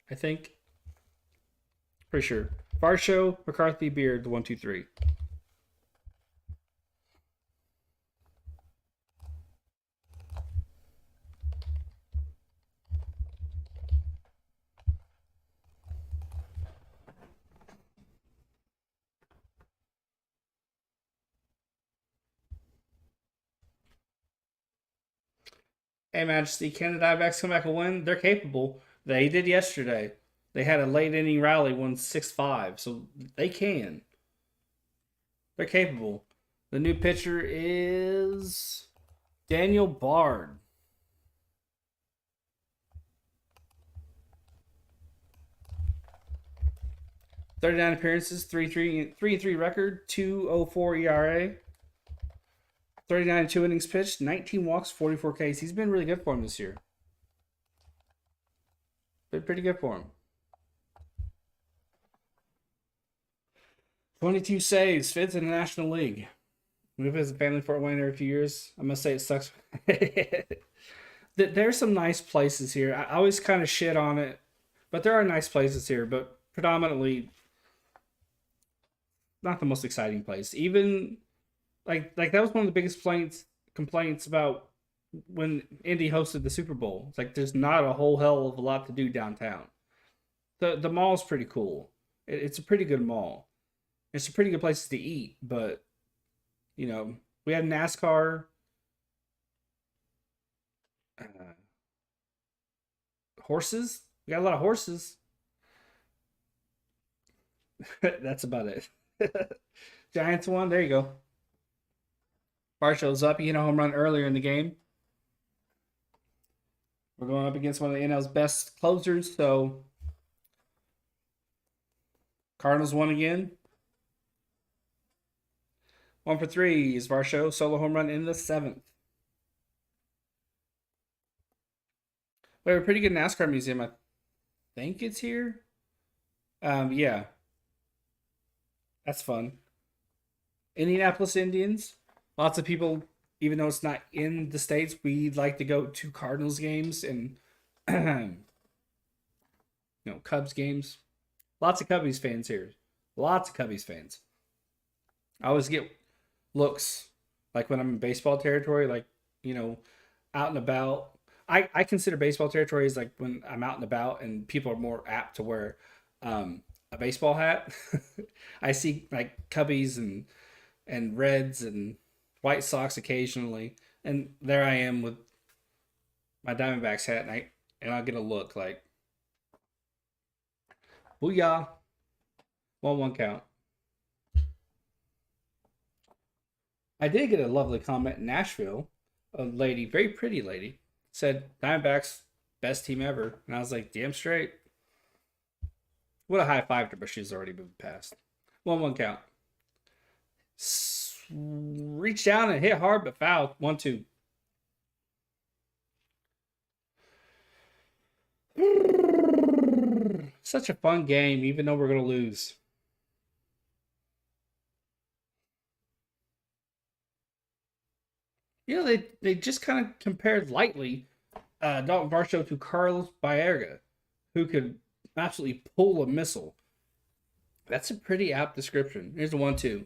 I think. Pretty sure. Varsho, McCarthy, Beard, the 1-2-3. Hey, Majesty, can the Diamondbacks come back and win? They're capable. They did yesterday. They had a late inning rally, won 6-5, so they can. They're capable. The new pitcher is Daniel Bard. "39 appearances, 3-3 record, 2.04 ERA. 39 2 innings pitched, 19 walks, 44 Ks. He's been really good for him this year. Been pretty good for him. 22 saves, fifth in the National League. Moved as a family Fort Wayne every few years. I must say it sucks. There's some nice places here. I always kind of shit on it, but there are nice places here, but predominantly not the most exciting place. Even like that was one of the biggest complaints about when Indy hosted the Super Bowl. It's like there's not a whole hell of a lot to do downtown. The mall's pretty cool. It's a pretty good mall. It's a pretty good places to eat, but you know, we have NASCAR. Uh, Horses. We got a lot of horses. That's about it. Giants won. There you go. Barshow's up. He hit a home run earlier in the game. We're going up against one of the NL's best closers, so Cardinals won again. 1 for 3 is Varsho. Solo home run in the 7th. We have a pretty good NASCAR museum. I think it's here. Yeah. That's fun. Indianapolis Indians. Lots of people, even though it's not in the States, we like to go to Cardinals games and Cubs games. Lots of Cubbies fans here. Lots of Cubbies fans. I always get looks like when I'm in baseball territory, like, out and about. I consider baseball territory as like when I'm out and about and people are more apt to wear a baseball hat. I see like Cubbies and Reds and White Sox occasionally, and there I am with my Diamondbacks hat, and I'll get a look like, booyah, 1-1 count. I did get a lovely comment in Nashville, a lady, very pretty lady, said Diamondbacks best team ever, and I was like, damn straight. Would have high fived her, but she's already moved past. 1-1 count. Reached down and hit hard, but fouled. 1-2. Such a fun game, even though we're gonna lose. You know, they just kind of compared lightly Dalton Varsho to Carlos Baerga, who could absolutely pull a missile. That's a pretty apt description. Here's the 1-2.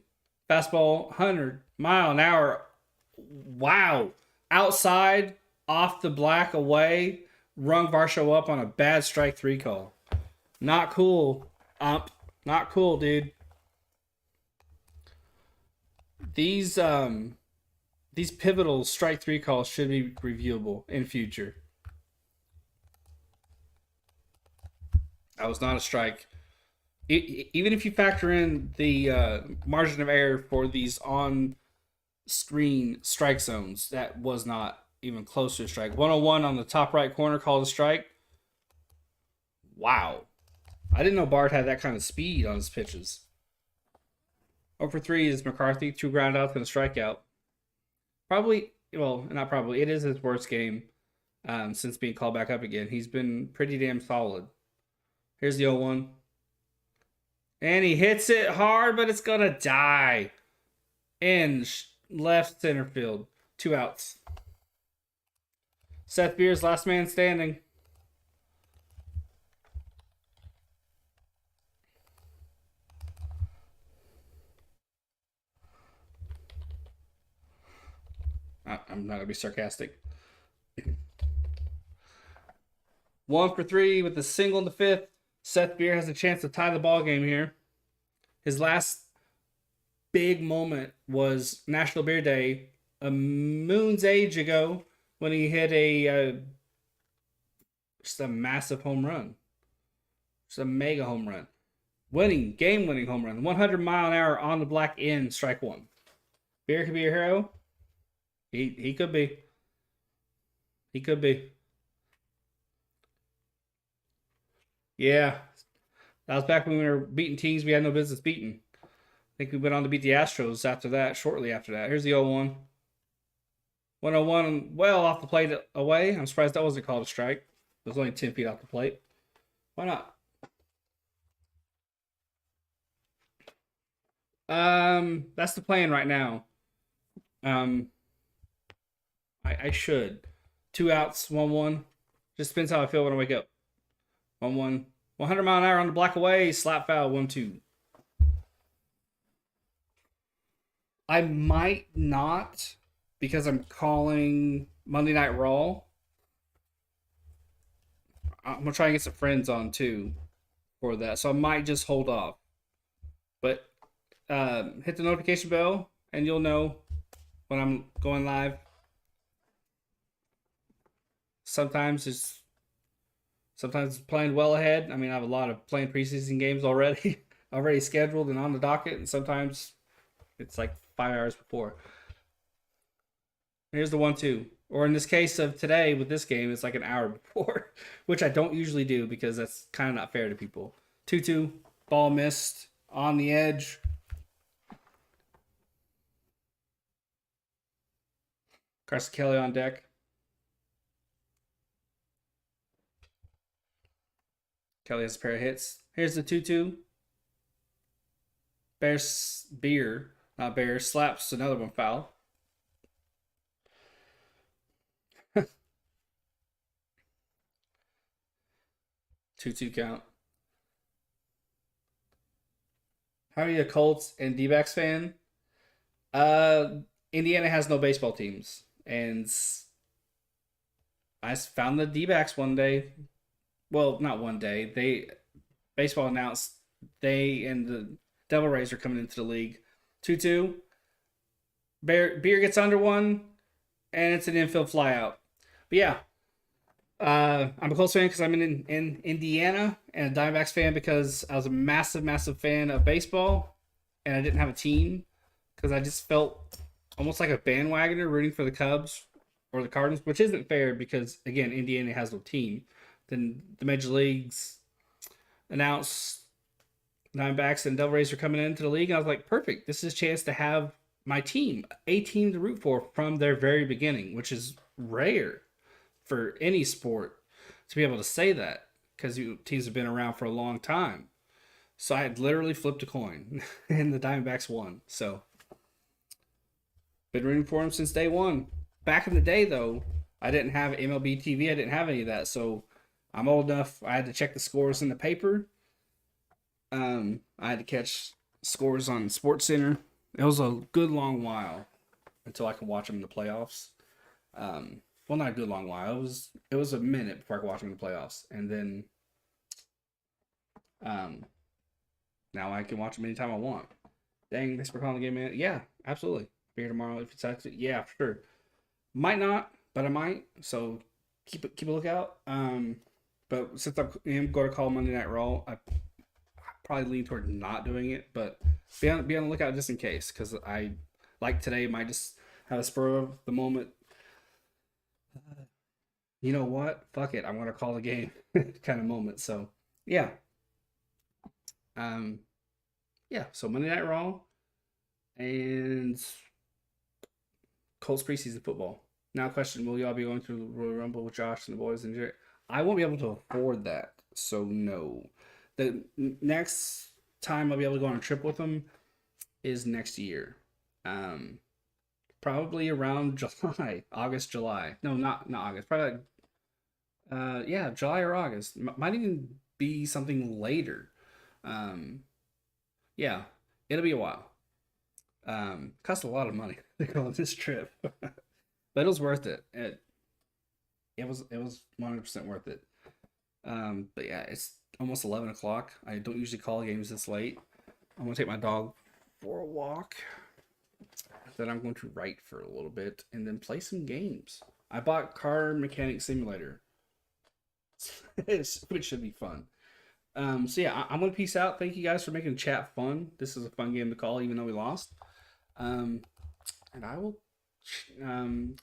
Fastball, 100-mile-an-hour. Wow. Outside, off the black, away. Rung Varsho up on a bad strike 3 call. Not cool, Ump. Not cool, dude. These pivotal strike 3 calls should be reviewable in future. That was not a strike. Even if you factor in the margin of error for these on-screen strike zones, that was not even close to a strike. 101 on the top right corner called a strike. Wow. I didn't know Bart had that kind of speed on his pitches. 0 for 3 is McCarthy. 2 groundouts and a strikeout. Probably, well, not probably. It is his worst game since being called back up again. He's been pretty damn solid. Here's the 0-1. And he hits it hard, but it's going to die. In left center field. 2 outs. Seth Beer's last man standing. I'm not going to be sarcastic. 1 for 3 with a single in the 5th. Seth Beer has a chance to tie the ball game here. His last big moment was National Beer Day a moon's age ago when he hit just a massive home run. Just a mega home run. Game-winning home run. 100-mile-an-hour on the black in, strike 1. Beer could be a hero. He could be. He could be. Yeah. That was back when we were beating teams we had no business beating. I think we went on to beat the Astros after that, shortly after that. Here's the 0-1. 101 well off the plate away. I'm surprised that wasn't called a strike. It was only 10 feet off the plate. Why not? That's the plan right now. I should. 2 outs, 1-1. Just depends how I feel when I wake up. 1-1. 100-mile-an-hour on the black away. Slap foul, 1-2. I might not, because I'm calling Monday Night Raw. I'm going to try and get some friends on, too, for that. So I might just hold off. But hit the notification bell, and you'll know when I'm going live. Sometimes it's playing well ahead. I mean, I have a lot of playing preseason games already scheduled and on the docket, and sometimes it's like 5 hours before. Here's the 1-2. Or in this case of today with this game, it's like an hour before, which I don't usually do because that's kind of not fair to people. 2-2, ball missed on the edge. Carson Kelly on deck. Kelly has a pair of hits. Here's the 2-2. Beer, not Bear, slaps another one foul. Two count. How are you a Colts and D-backs fan? Indiana has no baseball teams. And I found the D-backs one day. Well, not one day. Baseball announced they and the Devil Rays are coming into the league. 2-2. Beer gets under one, and it's an infield flyout. But yeah, I'm a Colts fan because I'm in Indiana, and a Diamondbacks fan because I was a massive, massive fan of baseball, and I didn't have a team because I just felt almost like a bandwagoner rooting for the Cubs or the Cardinals, which isn't fair because again, Indiana has no team. Then the major leagues announced Diamondbacks and Devil Rays are coming into the league, and I was like, perfect. This is a chance to have my team, a team to root for from their very beginning, which is rare for any sport to be able to say that because teams have been around for a long time. So I had literally flipped a coin, and the Diamondbacks won. So been rooting for them since day one. Back in the day, though, I didn't have MLB TV. I didn't have any of that. So I'm old enough. I had to check the scores in the paper. I had to catch scores on Sports Center. It was a good long while until I could watch them in the playoffs. Well, not a good long while. It was a minute before I could watch them in the playoffs, and then now I can watch them anytime I want. Dang, thanks for calling the game, man. Yeah, absolutely. Be here tomorrow if it's actually, yeah, for sure. Might not, but I might. So keep a lookout. But since I'm going to call Monday Night Raw, I probably lean toward not doing it, but be on the lookout just in case, because I like today might just have a spur of the moment. You know what? Fuck it, I'm gonna call the game kind of moment. So yeah, um, yeah. So Monday Night Raw and Colts preseason football. Now, question: will y'all be going to the Royal Rumble with Josh and the boys and Jared? I won't be able to afford that, so no. The next time I'll be able to go on a trip with them is next year. Probably around July, August, July. No, not August. Probably like, yeah, July or August. Might even be something later. Um, yeah, it'll be a while. Cost a lot of money to go on this trip, but it was worth it. It was 100% worth it. But yeah, it's almost 11 o'clock. I don't usually call games this late. I'm gonna take my dog for a walk. Then I'm going to write for a little bit and then play some games. I bought Car Mechanic Simulator, which should be fun. So yeah, I'm gonna peace out. Thank you guys for making chat fun. This is a fun game to call, even though we lost. And I will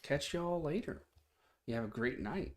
catch y'all later. You have a great night.